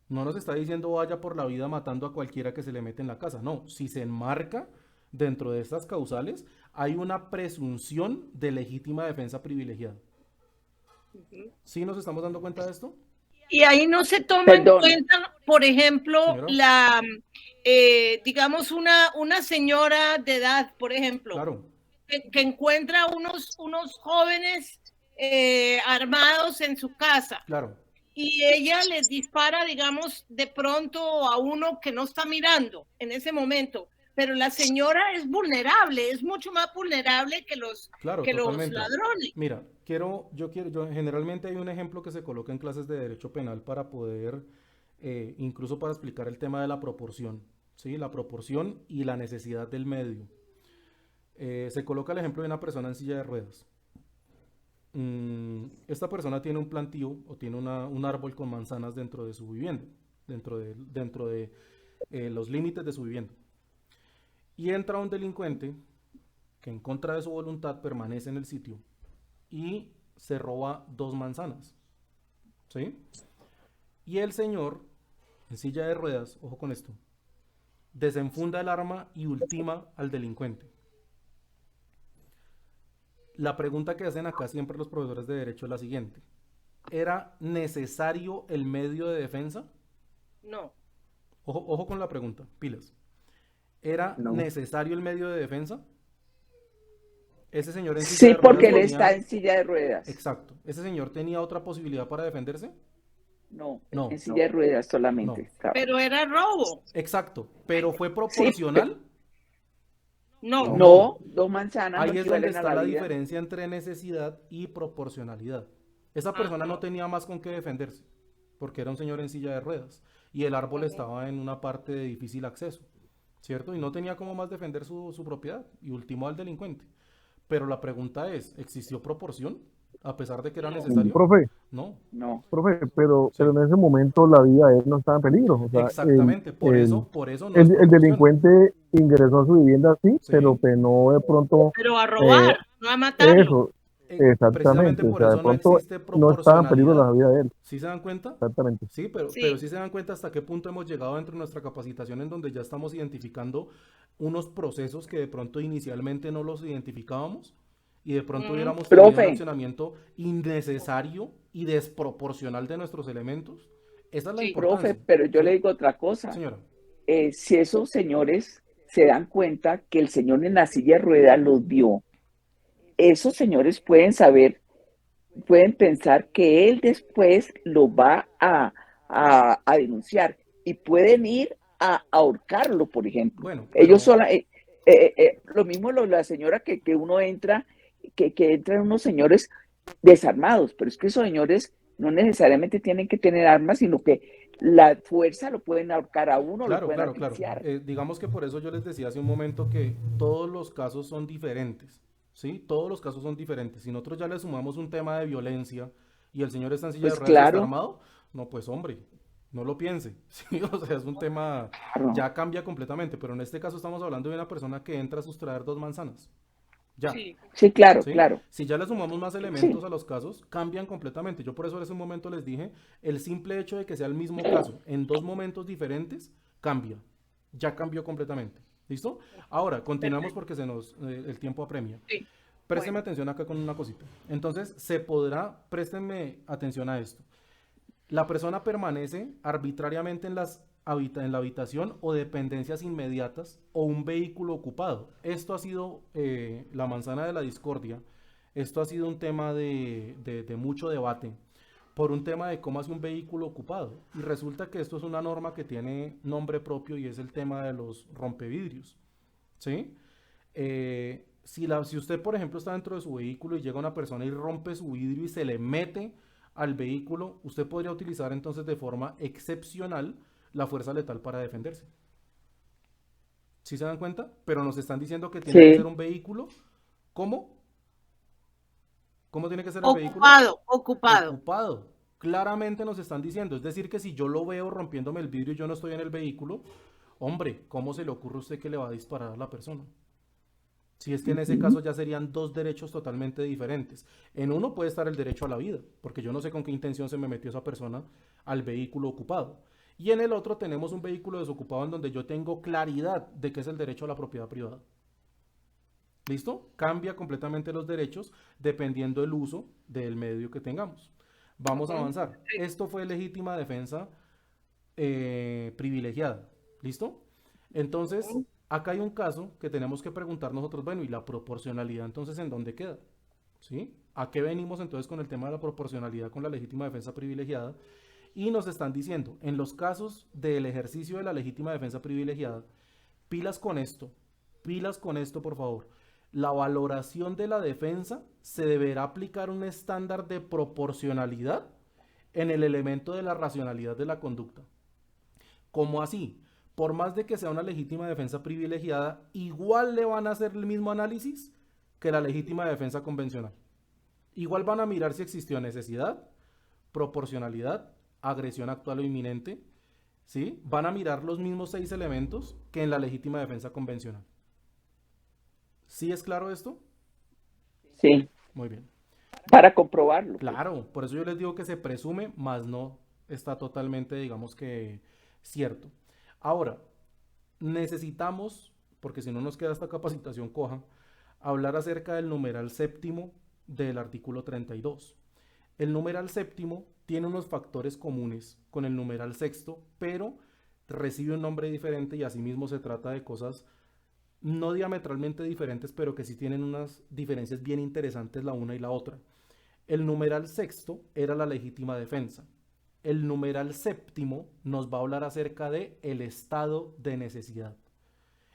[SPEAKER 1] No nos está diciendo vaya por la vida matando a cualquiera que se le mete en la casa. No, si se enmarca dentro de estas causales, hay una presunción de legítima defensa privilegiada. ¿Sí nos estamos dando cuenta de esto?
[SPEAKER 2] Y ahí no se toma
[SPEAKER 6] Perdón.
[SPEAKER 2] en cuenta, por ejemplo,
[SPEAKER 1] Señora.
[SPEAKER 2] digamos, una señora de edad, por ejemplo,
[SPEAKER 1] Claro,
[SPEAKER 2] que encuentra unos jóvenes armados en su casa
[SPEAKER 1] claro.
[SPEAKER 2] y ella les dispara, digamos, de pronto a uno que no está mirando en ese momento. Pero la señora es vulnerable, es mucho más vulnerable que los
[SPEAKER 1] Totalmente.
[SPEAKER 2] ladrones.
[SPEAKER 1] Mira, yo generalmente hay un ejemplo que se coloca en clases de derecho penal para poder, incluso para explicar el tema de la proporción, ¿sí? La proporción y la necesidad del medio. Se coloca el ejemplo de una persona en silla de ruedas. Esta persona tiene un plantío o tiene un árbol con manzanas dentro de su vivienda, dentro de los límites de su vivienda. Y entra un delincuente que en contra de su voluntad permanece en el sitio y se roba 2 manzanas, ¿sí? Y el señor, en silla de ruedas, ojo con esto, desenfunda el arma y ultima al delincuente. La pregunta que hacen acá siempre los profesores de derecho es la siguiente: ¿era necesario el medio de defensa?
[SPEAKER 2] No.
[SPEAKER 1] Ojo con la pregunta, pilas. ¿Era
[SPEAKER 3] No.
[SPEAKER 1] necesario el medio de defensa? Ese señor en silla
[SPEAKER 6] Sí,
[SPEAKER 1] de ruedas
[SPEAKER 6] porque él
[SPEAKER 1] tenía-
[SPEAKER 6] está en silla de ruedas.
[SPEAKER 1] Exacto. ¿Ese señor tenía otra posibilidad para defenderse?
[SPEAKER 6] No,
[SPEAKER 1] No.
[SPEAKER 6] en silla de ruedas solamente
[SPEAKER 1] No.
[SPEAKER 6] estaba.
[SPEAKER 2] Pero era robo.
[SPEAKER 1] Exacto. ¿Pero fue proporcional?
[SPEAKER 2] No.
[SPEAKER 6] No, 2 manzanas
[SPEAKER 1] Ahí
[SPEAKER 6] no
[SPEAKER 1] es donde
[SPEAKER 6] equivalen a
[SPEAKER 1] está
[SPEAKER 6] la
[SPEAKER 1] la
[SPEAKER 6] vida.
[SPEAKER 1] diferencia entre necesidad y proporcionalidad. Esa persona no tenía más con qué defenderse, porque era un señor en silla de ruedas y el árbol estaba en una parte de difícil acceso, ¿cierto? Y no tenía cómo más defender su propiedad y ultimó al delincuente. Pero la pregunta es, ¿existió proporción a pesar de que era necesario?
[SPEAKER 8] Profe,
[SPEAKER 1] No,
[SPEAKER 6] No.
[SPEAKER 8] pero
[SPEAKER 1] Sí.
[SPEAKER 8] en ese momento la vida de él no estaba en peligro. O sea,
[SPEAKER 1] exactamente. Por eso no es
[SPEAKER 8] el
[SPEAKER 1] proporción.
[SPEAKER 8] delincuente ingresó a su vivienda, sí,
[SPEAKER 1] Sí.
[SPEAKER 8] pero no de pronto
[SPEAKER 2] Pero a robar, no a matarlo.
[SPEAKER 8] eso,
[SPEAKER 1] Precisamente
[SPEAKER 8] exactamente. O
[SPEAKER 1] por
[SPEAKER 8] sea, de
[SPEAKER 1] eso no
[SPEAKER 8] pronto
[SPEAKER 1] existe
[SPEAKER 8] no estaba en peligro
[SPEAKER 1] proporcionalidad.
[SPEAKER 8] la vida de él.
[SPEAKER 1] ¿Sí se dan cuenta?
[SPEAKER 8] Exactamente.
[SPEAKER 1] Sí, pero
[SPEAKER 2] Sí.
[SPEAKER 1] sí se dan cuenta hasta qué punto hemos llegado dentro de nuestra capacitación en donde ya estamos identificando unos procesos que de pronto inicialmente no los identificábamos y de pronto hubiéramos tenido un
[SPEAKER 6] Profe.
[SPEAKER 1] accionamiento innecesario y desproporcional de nuestros elementos. Esa es la
[SPEAKER 2] Sí.
[SPEAKER 1] importancia.
[SPEAKER 6] Profe, pero yo
[SPEAKER 1] ¿Sí?
[SPEAKER 6] le digo otra cosa.
[SPEAKER 1] Señora,
[SPEAKER 6] Si esos señores se dan cuenta que el señor en la silla de ruedas los vio, esos señores pueden saber, pueden pensar que él después lo va a denunciar y pueden ir a ahorcarlo, por ejemplo.
[SPEAKER 1] Bueno,
[SPEAKER 6] Ellos
[SPEAKER 1] pero
[SPEAKER 6] lo mismo la señora que uno entra, que entran unos señores desarmados, pero es que esos señores no necesariamente tienen que tener armas, sino que la fuerza lo pueden ahorcar a uno, lo
[SPEAKER 1] claro,
[SPEAKER 6] pueden
[SPEAKER 1] claro, claro.
[SPEAKER 6] asfixiar.
[SPEAKER 1] Digamos que por eso yo les decía hace un momento que todos los casos son diferentes, ¿sí? Todos los casos son diferentes. Si nosotros ya le sumamos un tema de violencia y el señor está en silla de
[SPEAKER 6] Pues
[SPEAKER 1] ruedas y está
[SPEAKER 6] claro,
[SPEAKER 1] armado, no, pues hombre, no lo piense, ¿sí? O sea, es un tema,
[SPEAKER 6] claro.
[SPEAKER 1] ya cambia completamente, pero en este caso estamos hablando de una persona que entra a sustraer 2 manzanas, ya.
[SPEAKER 2] Sí.
[SPEAKER 6] Sí, claro,
[SPEAKER 1] ¿Sí?
[SPEAKER 6] claro.
[SPEAKER 1] Si ya le sumamos más elementos
[SPEAKER 6] Sí,
[SPEAKER 1] a los casos, cambian completamente. Yo por eso en ese momento les dije, el simple hecho de que sea el mismo caso en 2 momentos diferentes, cambia. Ya cambió completamente. ¿Listo? Ahora, continuamos
[SPEAKER 2] Perfecto.
[SPEAKER 1] porque el tiempo apremia.
[SPEAKER 2] Sí.
[SPEAKER 1] Présteme
[SPEAKER 2] Bueno,
[SPEAKER 1] atención acá con una cosita. Entonces, préstenme atención a esto. La persona permanece arbitrariamente en la habitación o dependencias inmediatas o un vehículo ocupado. Esto ha sido la manzana de la discordia. Esto ha sido un tema de mucho debate por un tema de cómo hace un vehículo ocupado. Y resulta que esto es una norma que tiene nombre propio y es el tema de los rompevidrios. ¿Sí? Si usted, por ejemplo, está dentro de su vehículo y llega una persona y rompe su vidrio y se le mete al vehículo, usted podría utilizar entonces de forma excepcional la fuerza letal para defenderse. ¿Sí se dan cuenta? Pero nos están diciendo que tiene que ser
[SPEAKER 6] sí,
[SPEAKER 1] un vehículo. ¿Cómo? ¿Cómo tiene que ser el vehículo?
[SPEAKER 2] ocupado.
[SPEAKER 1] Ocupado. Claramente nos están diciendo. Es decir, que si yo lo veo rompiéndome el vidrio y yo no estoy en el vehículo, hombre, ¿cómo se le ocurre a usted que le va a disparar a la persona? Si es que en ese caso ya serían 2 derechos totalmente diferentes. En uno puede estar el derecho a la vida, porque yo no sé con qué intención se me metió esa persona al vehículo ocupado. Y en el otro tenemos un vehículo desocupado en donde yo tengo claridad de que es el derecho a la propiedad privada. ¿Listo? Cambia completamente los derechos dependiendo del uso del medio que tengamos. Vamos a avanzar. Esto fue legítima defensa privilegiada. ¿Listo? Entonces, acá hay un caso que tenemos que preguntar nosotros, bueno, ¿y la proporcionalidad entonces en dónde queda? ¿Sí? ¿A qué venimos entonces con el tema de la proporcionalidad con la legítima defensa privilegiada? Y nos están diciendo, en los casos del ejercicio de la legítima defensa privilegiada, pilas con esto, por favor. La valoración de la defensa se deberá aplicar un estándar de proporcionalidad en el elemento de la racionalidad de la conducta. ¿Cómo así? Por más de que sea una legítima defensa privilegiada, igual le van a hacer el mismo análisis que la legítima defensa convencional. Igual van a mirar si existió necesidad, proporcionalidad, agresión actual o inminente, ¿sí? Van a mirar los mismos 6 elementos que en la legítima defensa convencional. ¿Sí es claro esto?
[SPEAKER 6] sí,
[SPEAKER 1] Muy bien.
[SPEAKER 6] para comprobarlo. Pues.
[SPEAKER 1] Claro, por eso yo les digo que se presume, más no está totalmente, digamos que, cierto. Ahora, necesitamos, porque si no nos queda esta capacitación coja, hablar acerca del numeral séptimo del artículo 32. El numeral séptimo tiene unos factores comunes con el numeral sexto, pero recibe un nombre diferente y asimismo se trata de cosas no diametralmente diferentes, pero que sí tienen unas diferencias bien interesantes la una y la otra. El numeral sexto era la legítima defensa. El numeral séptimo nos va a hablar acerca de el estado de necesidad.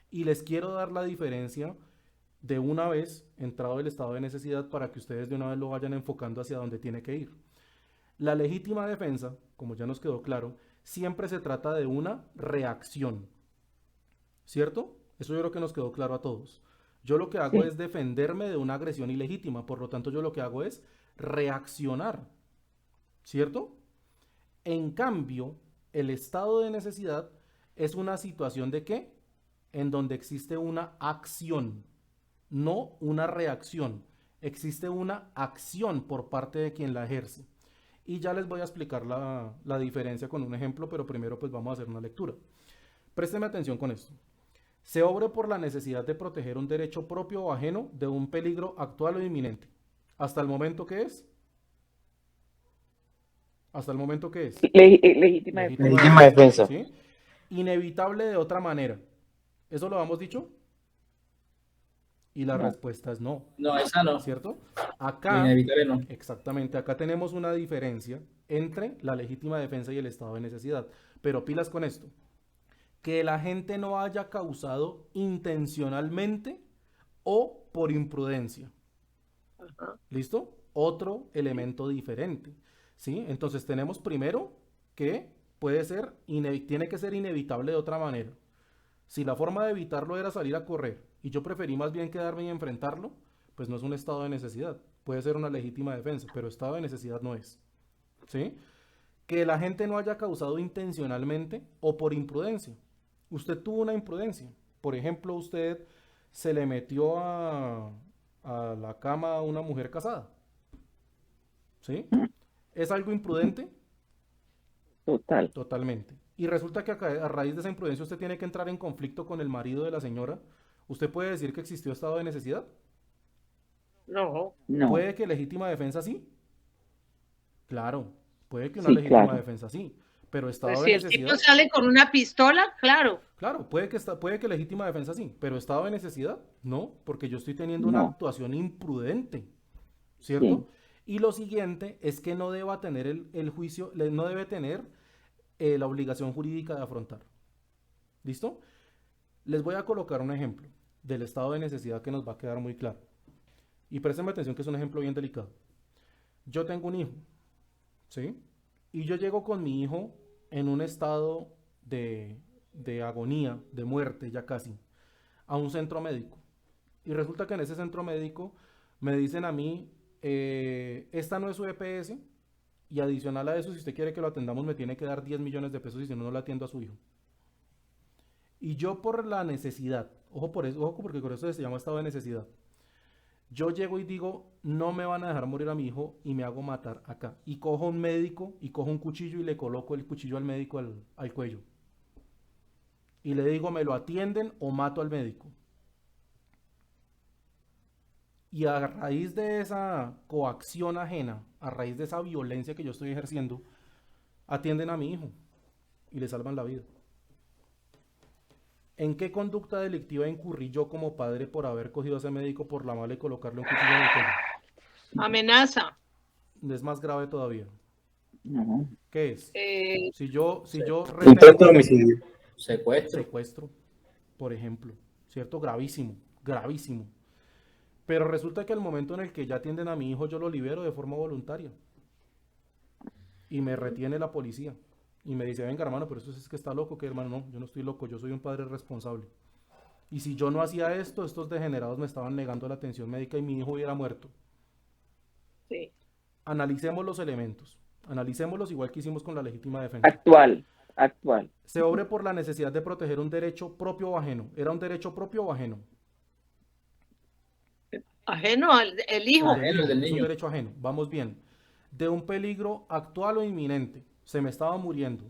[SPEAKER 1] Y les quiero dar la diferencia de una vez entrado el estado de necesidad para que ustedes de una vez lo vayan enfocando hacia donde tiene que ir. La legítima defensa, como ya nos quedó claro, siempre se trata de una reacción, ¿cierto? Eso yo creo que nos quedó claro a todos. Yo lo que hago
[SPEAKER 6] Sí,
[SPEAKER 1] es defenderme de una agresión ilegítima, por lo tanto yo lo que hago es reaccionar, ¿cierto? En cambio, el estado de necesidad es una situación de ¿qué? En donde existe una acción, no una reacción. Existe una acción por parte de quien la ejerce. Y ya les voy a explicar la diferencia con un ejemplo, pero primero pues vamos a hacer una lectura. Présteme atención con esto. Se obre por la necesidad de proteger un derecho propio o ajeno de un peligro actual o inminente. ¿Hasta el momento qué es? ¿Hasta el momento qué es?
[SPEAKER 6] legítima defensa.
[SPEAKER 5] Legítima defensa.
[SPEAKER 1] ¿Sí? Inevitable de otra manera. ¿Eso lo habíamos dicho? Y la
[SPEAKER 6] No,
[SPEAKER 1] respuesta es no,
[SPEAKER 4] No, esa no.
[SPEAKER 1] ¿cierto?
[SPEAKER 4] Lo
[SPEAKER 1] Acá,
[SPEAKER 4] inevitable no.
[SPEAKER 1] exactamente, acá tenemos una diferencia entre la legítima defensa y el estado de necesidad. Pero pilas con esto. que la gente no haya causado intencionalmente o por imprudencia. ¿Listo? Otro elemento diferente, ¿sí? Entonces tenemos primero que puede ser, tiene que ser inevitable de otra manera. Si la forma de evitarlo era salir a correr y yo preferí más bien quedarme y enfrentarlo, pues no es un estado de necesidad. Puede ser una legítima defensa, pero estado de necesidad no es, ¿sí? Que la gente no haya causado intencionalmente o por imprudencia. Usted tuvo una imprudencia. Por ejemplo, usted se le metió a la cama a una mujer casada. ¿Sí? ¿Es algo imprudente?
[SPEAKER 6] Total.
[SPEAKER 1] Totalmente. Y resulta que a raíz de esa imprudencia usted tiene que entrar en conflicto con el marido de la señora. ¿Usted puede decir que existió estado de necesidad?
[SPEAKER 2] No.
[SPEAKER 6] No.
[SPEAKER 1] ¿Puede que legítima defensa sí? Claro, puede que una
[SPEAKER 6] Sí,
[SPEAKER 1] legítima
[SPEAKER 6] claro.
[SPEAKER 1] defensa sí, pero estado
[SPEAKER 2] Pues
[SPEAKER 1] de
[SPEAKER 2] si el
[SPEAKER 1] necesidad.
[SPEAKER 2] tipo sale con una pistola, claro.
[SPEAKER 1] Claro, puede que legítima defensa sí, pero estado de necesidad, no, porque yo estoy teniendo una
[SPEAKER 6] No.
[SPEAKER 1] actuación imprudente, ¿cierto? Y lo siguiente es que no deba tener el juicio, no debe tener la obligación jurídica de afrontar. ¿Listo? Les voy a colocar un ejemplo del estado de necesidad que nos va a quedar muy claro. Y préstenme atención que es un ejemplo bien delicado. Yo tengo un hijo, ¿sí? Y yo llego con mi hijo en un estado de agonía, de muerte ya casi, a un centro médico. Y resulta que en ese centro médico me dicen a mí, esta no es su EPS, y adicional a eso, si usted quiere que lo atendamos, me tiene que dar 10 millones de pesos y si no, no le atiendo a su hijo. Y yo por la necesidad, ojo por eso, ojo porque por eso se llama estado de necesidad, yo llego y digo, no me van a dejar morir a mi hijo y me hago matar acá. Y cojo un médico y cojo un cuchillo y le coloco el cuchillo al médico al cuello. Y le digo, me lo atienden o mato al médico. Y a raíz de esa coacción ajena, a raíz de esa violencia que yo estoy ejerciendo, atienden a mi hijo y le salvan la vida. ¿En qué conducta delictiva incurrí yo como padre por haber cogido a ese médico por la mala y colocarle un cuchillo en el cuello?
[SPEAKER 2] Amenaza.
[SPEAKER 1] Es más grave todavía.
[SPEAKER 6] No.
[SPEAKER 1] ¿Qué es? Si yo
[SPEAKER 5] Intento
[SPEAKER 1] retengo
[SPEAKER 5] de homicidio.
[SPEAKER 1] secuestro, por ejemplo, ¿cierto? Gravísimo, gravísimo. Pero resulta que al momento en el que ya atienden a mi hijo, yo lo libero de forma voluntaria. Y me retiene la policía. Y me dice, venga hermano, pero eso es que está loco, que hermano, no, yo no estoy loco, yo soy un padre responsable. Y si yo no hacía esto, estos degenerados me estaban negando la atención médica y mi hijo hubiera muerto.
[SPEAKER 2] Sí.
[SPEAKER 1] Analicemos los elementos, analicémoslos igual que hicimos con la legítima defensa.
[SPEAKER 6] Actual.
[SPEAKER 1] Se obre por la necesidad de proteger un derecho propio o ajeno. ¿Era un derecho propio o ajeno?
[SPEAKER 2] Ajeno al el hijo.
[SPEAKER 1] El del niño. Es un derecho ajeno, vamos bien. De un peligro actual o inminente. Se me estaba muriendo.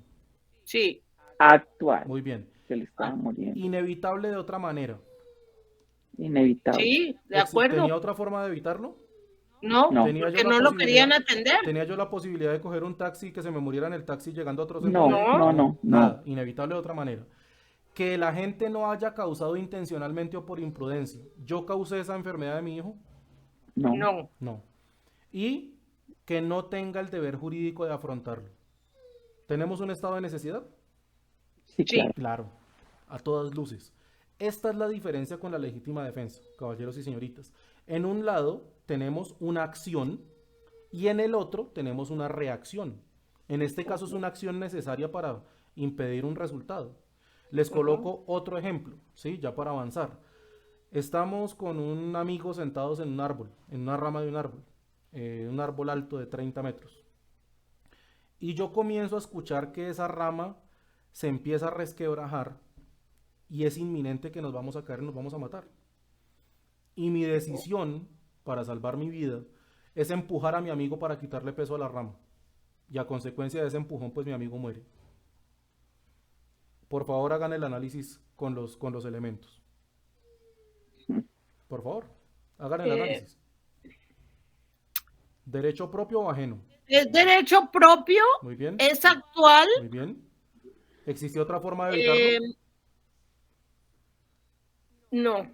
[SPEAKER 2] Sí.
[SPEAKER 6] Actual.
[SPEAKER 1] Muy bien.
[SPEAKER 6] Se le estaba muriendo.
[SPEAKER 1] Inevitable de otra manera.
[SPEAKER 6] Inevitable.
[SPEAKER 2] Sí, de acuerdo.
[SPEAKER 1] ¿Tenía otra forma de evitarlo?
[SPEAKER 2] No,
[SPEAKER 6] No.
[SPEAKER 1] ¿Tenía yo
[SPEAKER 2] porque
[SPEAKER 1] la
[SPEAKER 2] no lo
[SPEAKER 1] posibilidad-
[SPEAKER 2] querían atender.
[SPEAKER 1] ¿Tenía yo la posibilidad de coger un taxi y que se me muriera en el taxi llegando a otro
[SPEAKER 6] No,
[SPEAKER 1] médico?
[SPEAKER 6] no.
[SPEAKER 1] Nada, inevitable de otra manera. Que la gente no haya causado intencionalmente o por imprudencia. ¿Yo causé esa enfermedad de mi hijo?
[SPEAKER 6] No.
[SPEAKER 2] No.
[SPEAKER 1] No. Y que no tenga el deber jurídico de afrontarlo. ¿Tenemos un estado de necesidad?
[SPEAKER 6] Sí,
[SPEAKER 2] Sí.
[SPEAKER 6] claro.
[SPEAKER 1] Claro, a todas luces. Esta es la diferencia con la legítima defensa, caballeros y señoritas. En un lado tenemos una acción y en el otro tenemos una reacción. En este caso es una acción necesaria para impedir un resultado. Les coloco otro ejemplo, ¿sí? Ya para avanzar. Estamos con un amigo sentados en un árbol, en una rama de un árbol alto de 30 metros. Y yo comienzo a escuchar que esa rama se empieza a resquebrajar y es inminente que nos vamos a caer y nos vamos a matar. Y mi decisión para salvar mi vida es empujar a mi amigo para quitarle peso a la rama. Y a consecuencia de ese empujón, pues mi amigo muere. Por favor, hagan el análisis con los elementos. Por favor, hagan el análisis. ¿Derecho propio o ajeno?
[SPEAKER 2] Es derecho propio,
[SPEAKER 1] Muy bien.
[SPEAKER 2] es actual.
[SPEAKER 1] Muy bien. ¿Existió otra forma de evitarlo?
[SPEAKER 2] No.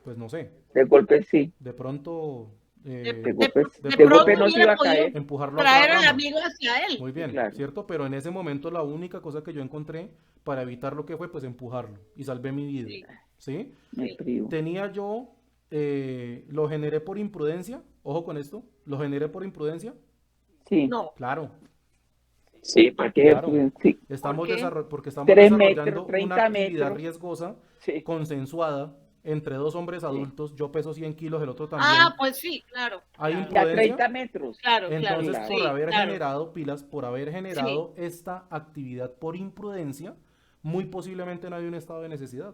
[SPEAKER 1] Pues no sé.
[SPEAKER 6] De golpe sí.
[SPEAKER 1] De pronto
[SPEAKER 6] De golpe,
[SPEAKER 1] de
[SPEAKER 6] de
[SPEAKER 1] pronto
[SPEAKER 6] golpe no se
[SPEAKER 2] hubiera
[SPEAKER 6] iba a
[SPEAKER 2] podido
[SPEAKER 6] caer.
[SPEAKER 1] empujarlo a
[SPEAKER 2] traer
[SPEAKER 1] otra
[SPEAKER 2] al
[SPEAKER 1] rama.
[SPEAKER 2] amigo hacia él.
[SPEAKER 1] Muy bien,
[SPEAKER 6] Claro.
[SPEAKER 1] ¿cierto? Pero en ese momento la única cosa que yo encontré para evitar lo que fue, pues empujarlo y salvé mi vida,
[SPEAKER 2] Sí.
[SPEAKER 1] ¿sí?
[SPEAKER 6] Me privo.
[SPEAKER 1] Tenía yo, lo generé por imprudencia, ojo con esto, lo generé por imprudencia,
[SPEAKER 6] Sí,
[SPEAKER 2] No,
[SPEAKER 1] claro,
[SPEAKER 6] sí, ¿para qué?
[SPEAKER 1] claro.
[SPEAKER 6] Sí,
[SPEAKER 1] Estamos
[SPEAKER 2] qué?
[SPEAKER 1] porque estamos
[SPEAKER 6] 3
[SPEAKER 1] desarrollando
[SPEAKER 6] metros,
[SPEAKER 1] una
[SPEAKER 6] 30
[SPEAKER 1] actividad
[SPEAKER 6] metros.
[SPEAKER 1] riesgosa,
[SPEAKER 6] Sí,
[SPEAKER 1] consensuada, entre dos hombres adultos, yo peso 100 kilos, el otro también.
[SPEAKER 2] ah, pues sí, claro.
[SPEAKER 1] Hay
[SPEAKER 2] Claro,
[SPEAKER 6] y a
[SPEAKER 1] imprudencia.
[SPEAKER 6] 30 metros.
[SPEAKER 2] claro,
[SPEAKER 1] Entonces,
[SPEAKER 6] claro.
[SPEAKER 1] por
[SPEAKER 2] Sí,
[SPEAKER 1] haber
[SPEAKER 2] claro.
[SPEAKER 1] generado pilas, por haber generado esta actividad por imprudencia, muy posiblemente no hay un estado de necesidad.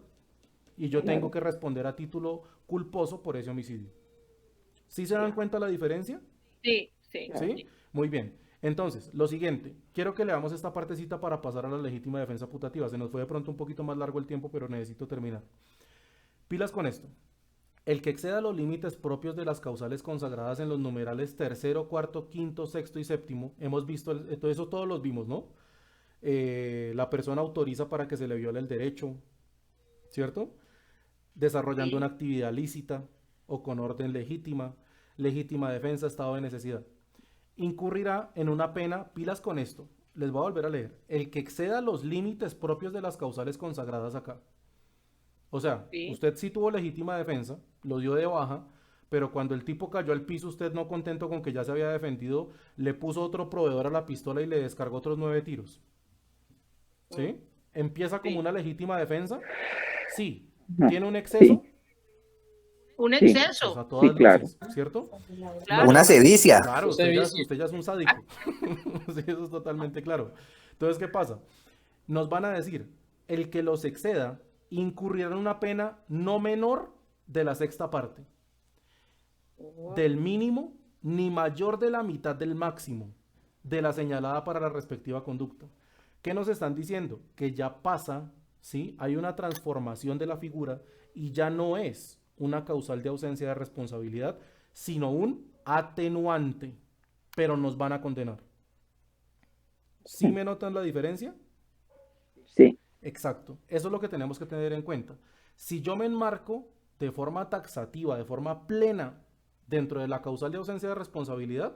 [SPEAKER 1] Y yo
[SPEAKER 6] Claro.
[SPEAKER 1] tengo que responder a título culposo por ese homicidio. ¿Sí se dan cuenta la diferencia?
[SPEAKER 2] Sí, sí.
[SPEAKER 1] ¿Sí? Muy bien. Entonces, lo siguiente, quiero que leamos esta partecita para pasar a la legítima defensa putativa. Se nos fue de pronto un poquito más largo el tiempo, pero necesito terminar. Pilas con esto. El que exceda los límites propios de las causales consagradas en los numerales tercero, cuarto, quinto, sexto y séptimo, hemos visto, todo eso todos los vimos, ¿no? La persona autoriza para que se le viole el derecho, ¿cierto? Desarrollando
[SPEAKER 2] Sí.
[SPEAKER 1] una actividad lícita o con orden legítima, legítima defensa, estado de necesidad. Incurrirá en una pena, pilas con esto, les voy a volver a leer, el que exceda los límites propios de las causales consagradas acá. O sea,
[SPEAKER 2] Sí.
[SPEAKER 1] usted sí tuvo legítima defensa, lo dio de baja, pero cuando el tipo cayó al piso, usted no contento con que ya se había defendido, le puso otro proveedor a la pistola y le descargó otros 9 tiros. ¿Sí? ¿Empieza como
[SPEAKER 2] Sí.
[SPEAKER 1] una legítima defensa? Sí.
[SPEAKER 6] No.
[SPEAKER 1] ¿Tiene un exceso?
[SPEAKER 6] Sí.
[SPEAKER 2] Un
[SPEAKER 6] Sí.
[SPEAKER 1] Pues
[SPEAKER 2] exceso.
[SPEAKER 1] a todas
[SPEAKER 6] Sí, claro.
[SPEAKER 1] luces, ¿cierto?
[SPEAKER 2] Claro.
[SPEAKER 3] Una sedicia.
[SPEAKER 1] Claro,
[SPEAKER 4] Usted
[SPEAKER 1] usted ya es un sádico. Sí, eso es totalmente claro. Entonces, ¿qué pasa? Nos van a decir, el que los exceda incurrirá en una pena no menor de la sexta parte, del mínimo, ni mayor de la mitad del máximo de la señalada para la respectiva conducta. ¿Qué nos están diciendo? Que ya pasa, ¿sí? Hay una transformación de la figura y ya no es una causal de ausencia de responsabilidad, sino un atenuante, pero nos van a condenar. ¿Sí me notan la diferencia?
[SPEAKER 6] Sí,
[SPEAKER 1] Exacto. Eso es lo que tenemos que tener en cuenta. Si yo me enmarco de forma taxativa, de forma plena, dentro de la causal de ausencia de responsabilidad,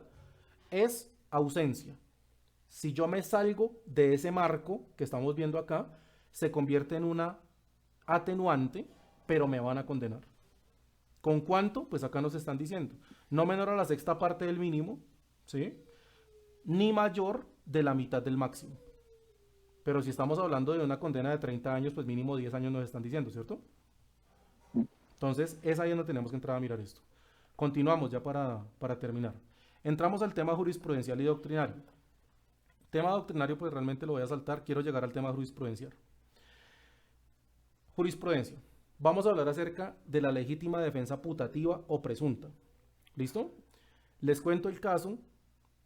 [SPEAKER 1] es ausencia. Si yo me salgo de ese marco que estamos viendo acá, se convierte en una atenuante, pero me van a condenar. ¿Con cuánto? Pues acá nos están diciendo. No menor a la sexta parte del mínimo, ¿sí? Ni mayor de la mitad del máximo. Pero si estamos hablando de una condena de 30 años, pues mínimo 10 años nos están diciendo, ¿cierto? Entonces, es ahí donde tenemos que entrar a mirar esto. Continuamos ya para terminar. Entramos al tema jurisprudencial y doctrinario. Tema doctrinario, pues realmente lo voy a saltar. Quiero llegar al tema jurisprudencial. Jurisprudencia. Vamos a hablar acerca de la legítima defensa putativa o presunta. ¿Listo? Les cuento el caso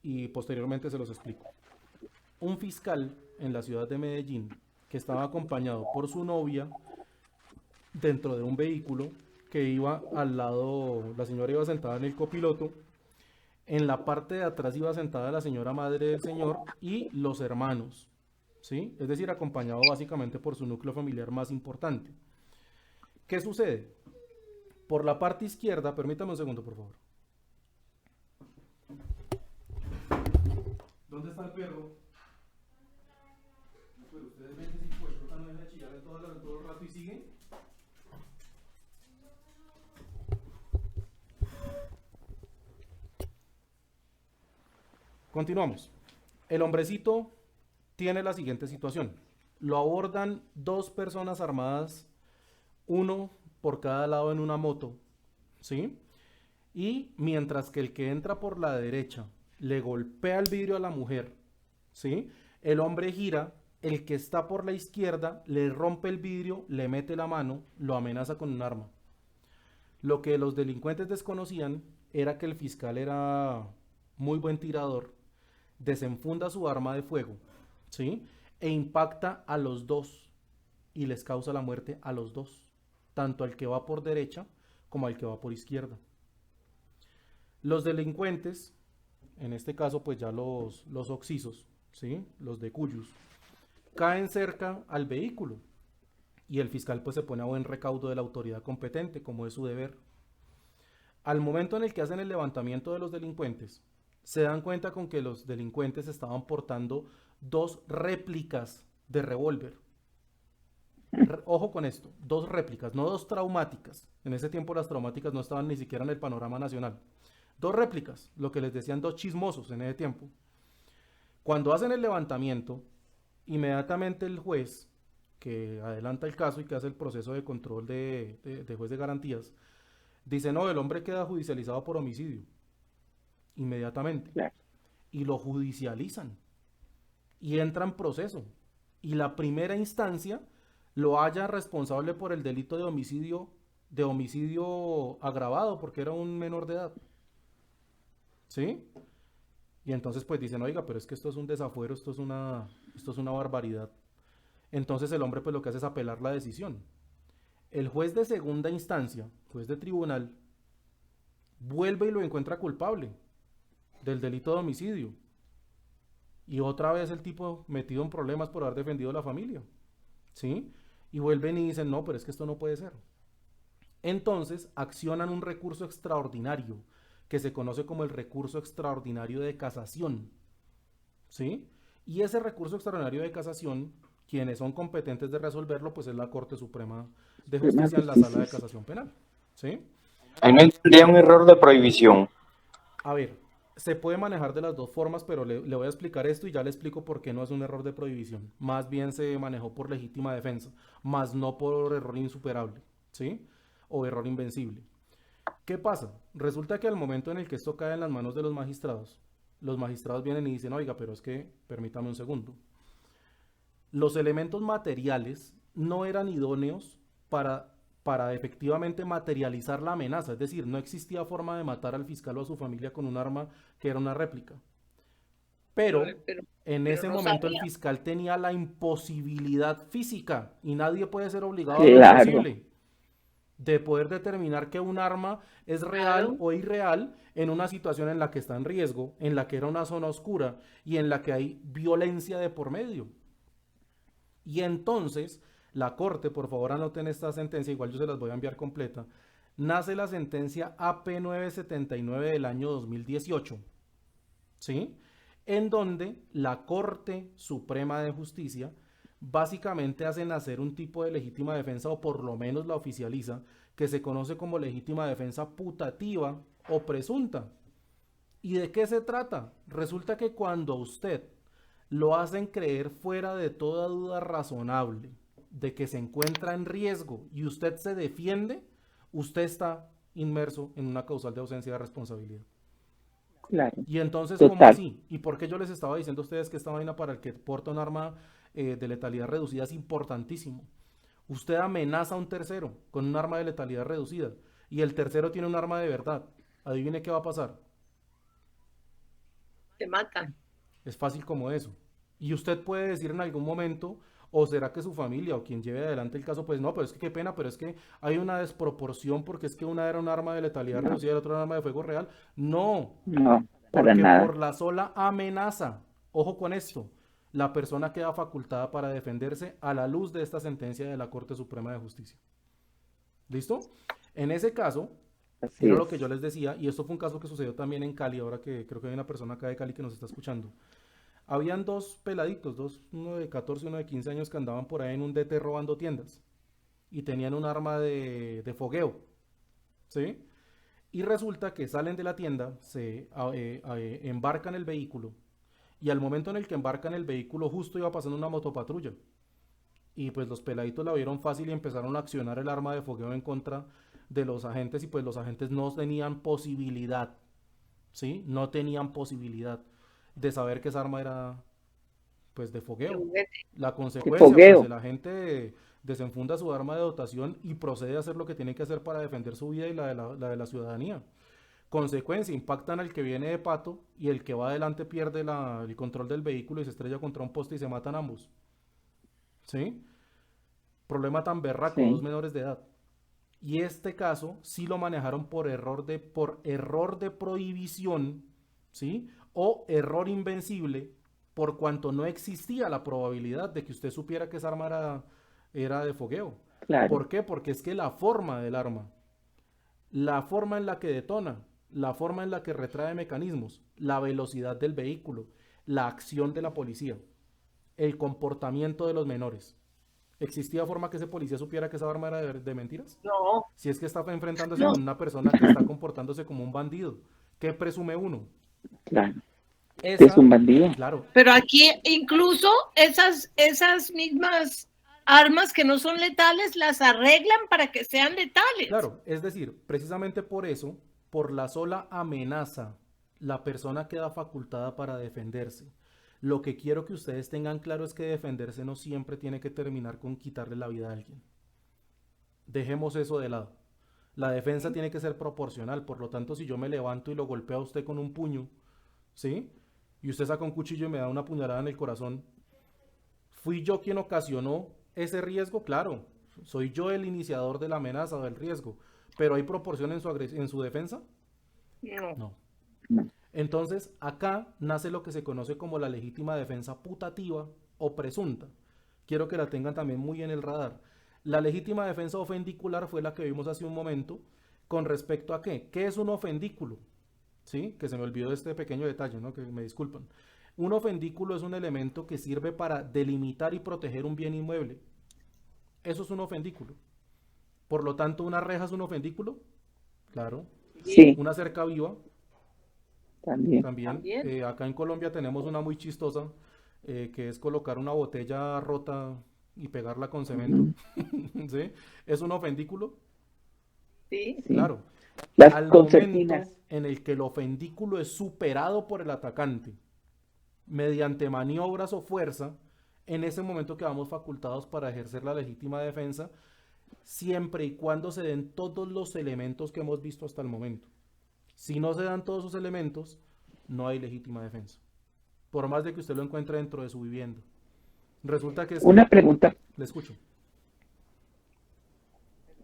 [SPEAKER 1] y posteriormente se los explico. Un fiscal en la ciudad de Medellín que estaba acompañado por su novia dentro de un vehículo que iba al lado, la señora iba sentada en el copiloto, en la parte de atrás iba sentada la señora madre del señor y los hermanos, ¿sí? Es decir, acompañado básicamente por su núcleo familiar más importante. ¿Qué sucede? Por la parte izquierda, permítame un segundo, por favor. ¿Dónde está el perro? Pero ustedes ven que si pues no dejan de chillar en todo el rato y siguen. Continuamos. El hombrecito tiene la siguiente situación. Lo abordan dos personas armadas, uno por cada lado en una moto, ¿sí? Y mientras que el que entra por la derecha le golpea el vidrio a la mujer, ¿sí? El hombre gira, el que está por la izquierda le rompe el vidrio, le mete la mano, lo amenaza con un arma. Lo que los delincuentes desconocían era que el fiscal era muy buen tirador, desenfunda su arma de fuego, ¿sí? E impacta a los dos y les causa la muerte a los dos, tanto al que va por derecha como al que va por izquierda. Los delincuentes, en este caso pues ya los occisos, ¿sí? Los de Cuyus, caen cerca al vehículo y el fiscal pues se pone a buen recaudo de la autoridad competente, como es su deber. Al momento en el que hacen el levantamiento de los delincuentes, se dan cuenta con que los delincuentes estaban portando 2 réplicas de revólver. Ojo con esto, 2 réplicas, no 2 traumáticas. En ese tiempo las traumáticas no estaban ni siquiera en el panorama nacional. 2 réplicas, lo que les decían 2 chismosos en ese tiempo. Cuando hacen el levantamiento, inmediatamente el juez que adelanta el caso y que hace el proceso de control de juez de garantías, dice, no, el hombre queda judicializado por homicidio. Inmediatamente.
[SPEAKER 6] Claro.
[SPEAKER 1] Y lo judicializan. Y entra en proceso. Y la primera instancia lo halla responsable por el delito de homicidio agravado, porque era un menor de edad. ¿Sí? Y entonces pues dicen, oiga, pero es que esto es un desafuero, esto es una barbaridad. Entonces el hombre pues lo que hace es apelar la decisión. El juez de segunda instancia, juez de tribunal, vuelve y lo encuentra culpable del delito de homicidio. Y otra vez el tipo metido en problemas por haber defendido a la familia. ¿Sí? Y vuelven y dicen, no, pero es que esto no puede ser. Entonces accionan un recurso extraordinario que se conoce como el recurso extraordinario de casación. ¿Sí? Y ese recurso extraordinario de casación, quienes son competentes de resolverlo, pues es la Corte Suprema de Justicia en la Sala de Casación Penal. ¿Sí?
[SPEAKER 5] Ahí no tendría un error de prohibición.
[SPEAKER 1] A ver, se puede manejar de las 2 formas, pero le voy a explicar esto y ya le explico por qué no es un error de prohibición. Más bien se manejó por legítima defensa, más no por error insuperable, ¿sí? O error invencible. ¿Qué pasa? Resulta que al momento en el que esto cae en las manos de los magistrados vienen y dicen, oiga, pero es que, permítame un segundo, los elementos materiales no eran idóneos para efectivamente materializar la amenaza, es decir, no existía forma de matar al fiscal o a su familia con un arma que era una réplica. Pero en ese
[SPEAKER 2] no
[SPEAKER 1] momento el
[SPEAKER 2] sabía.
[SPEAKER 1] fiscal tenía la imposibilidad física, y nadie puede ser obligado
[SPEAKER 6] Claro.
[SPEAKER 1] a lo imposible, de poder determinar que un arma es real
[SPEAKER 2] Claro.
[SPEAKER 1] o irreal en una situación en la que está en riesgo, en la que era una zona oscura y en la que hay violencia de por medio. Y entonces la Corte, por favor anoten esta sentencia, igual yo se las voy a enviar completa, nace la sentencia AP 979 del año 2018, ¿sí? En donde la Corte Suprema de Justicia básicamente hace nacer un tipo de legítima defensa, o por lo menos la oficializa, que se conoce como legítima defensa putativa o presunta. ¿Y de qué se trata? Resulta que cuando a usted lo hacen creer fuera de toda duda razonable de que se encuentra en riesgo y usted se defiende, usted está inmerso en una causal de ausencia de responsabilidad.
[SPEAKER 6] Claro.
[SPEAKER 1] Y entonces, ¿cómo
[SPEAKER 6] Total.
[SPEAKER 1] así? ¿Y por qué yo les estaba diciendo a ustedes que esta vaina para el que porta un arma de letalidad reducida es importantísimo? Usted amenaza a un tercero con un arma de letalidad reducida y el tercero tiene un arma de verdad. Adivine qué va a pasar.
[SPEAKER 2] Te matan.
[SPEAKER 1] Es fácil como eso. Y usted puede decir en algún momento, o será que su familia o quien lleve adelante el caso, pues no, pero es que qué pena, pero es que hay una desproporción porque es que una era un arma de letalidad reducida y la otra un arma de fuego real. No,
[SPEAKER 6] No, para
[SPEAKER 1] porque
[SPEAKER 6] nada.
[SPEAKER 1] por la sola amenaza, ojo con esto, la persona queda facultada para defenderse a la luz de esta sentencia de la Corte Suprema de Justicia. ¿Listo? En ese caso,
[SPEAKER 6] Así
[SPEAKER 1] era
[SPEAKER 6] es.
[SPEAKER 1] lo que yo les decía, y esto fue un caso que sucedió también en Cali, ahora que creo que hay una persona acá de Cali que nos está escuchando. Habían 2 peladitos, uno de 14 y uno de 15 años, que andaban por ahí en un DT robando tiendas y tenían un arma de fogueo, ¿sí? Y resulta que salen de la tienda, se embarcan el vehículo, y al momento en el que embarcan el vehículo justo iba pasando una motopatrulla. Y pues los peladitos la vieron fácil y empezaron a accionar el arma de fogueo en contra de los agentes, y pues los agentes no tenían posibilidad, ¿sí? No tenían posibilidad de saber que esa arma era pues de fogueo. La consecuencia,
[SPEAKER 6] fogueo.
[SPEAKER 1] pues el agente desenfunda su arma de dotación y procede a hacer lo que tiene que hacer para defender su vida y la de la ciudadanía. Consecuencia, impactan al que viene de pato y el que va adelante pierde el control del vehículo y se estrella contra un poste y se matan ambos. ¿Sí? Problema tan berraco,
[SPEAKER 6] Sí.
[SPEAKER 1] 2 menores de edad. Y este caso sí lo manejaron por error de prohibición, ¿sí? O error invencible, por cuanto no existía la probabilidad de que usted supiera que esa arma era de fogueo.
[SPEAKER 6] Claro.
[SPEAKER 1] ¿Por qué? Porque es que la forma del arma la forma en la que detona, la forma en la que retrae mecanismos, la velocidad del vehículo, la acción de la policía, el comportamiento de los menores. ¿Existía forma que ese policía supiera que esa arma era de mentiras?
[SPEAKER 2] No,
[SPEAKER 1] Si es que está enfrentándose
[SPEAKER 2] no.
[SPEAKER 1] con una persona que está comportándose como un bandido, ¿qué presume uno?
[SPEAKER 6] Claro, es
[SPEAKER 1] Esa,
[SPEAKER 6] un bandido.
[SPEAKER 1] claro,
[SPEAKER 2] Pero aquí incluso esas mismas armas que no son letales las arreglan para que sean letales.
[SPEAKER 1] claro, es decir, precisamente por eso, por la sola amenaza, la persona queda facultada para defenderse. Lo que quiero que ustedes tengan claro es que defenderse no siempre tiene que terminar con quitarle la vida a alguien. Dejemos eso de lado. La defensa tiene que ser proporcional, por lo tanto, si yo me levanto y lo golpeo a usted con un puño, ¿sí? Y usted saca un cuchillo y me da una puñalada en el corazón, ¿fui yo quien ocasionó ese riesgo? Claro, soy yo el iniciador de la amenaza o del riesgo, pero ¿hay proporción en su defensa?
[SPEAKER 2] No.
[SPEAKER 1] No.
[SPEAKER 6] No.
[SPEAKER 1] Entonces, acá nace lo que se conoce como la legítima defensa putativa o presunta. Quiero que la tengan también muy en el radar. La legítima defensa ofendicular fue la que vimos hace un momento con respecto a qué. ¿Qué es un ofendículo? ¿Sí? Que se me olvidó este pequeño detalle, ¿no? Que me disculpan. Un ofendículo es un elemento que sirve para delimitar y proteger un bien inmueble. Eso es un ofendículo. Por lo tanto, ¿una reja es un ofendículo? Claro.
[SPEAKER 6] Sí,
[SPEAKER 1] Una cerca viva
[SPEAKER 6] también.
[SPEAKER 1] también. Acá en Colombia tenemos una muy chistosa, que es colocar una botella rota y pegarla con cemento. ¿Sí? ¿Es un ofendículo?
[SPEAKER 2] Sí.
[SPEAKER 6] Sí.
[SPEAKER 1] Claro.
[SPEAKER 6] Las
[SPEAKER 1] Al momento
[SPEAKER 6] concertinas.
[SPEAKER 1] en el que el ofendículo es superado por el atacante mediante maniobras o fuerza, en ese momento quedamos facultados para ejercer la legítima defensa, siempre y cuando se den todos los elementos que hemos visto hasta el momento. Si no se dan todos esos elementos, no hay legítima defensa. Por más de que usted lo encuentre dentro de su vivienda. Resulta que es que...
[SPEAKER 6] Una pregunta,
[SPEAKER 1] Le escucho.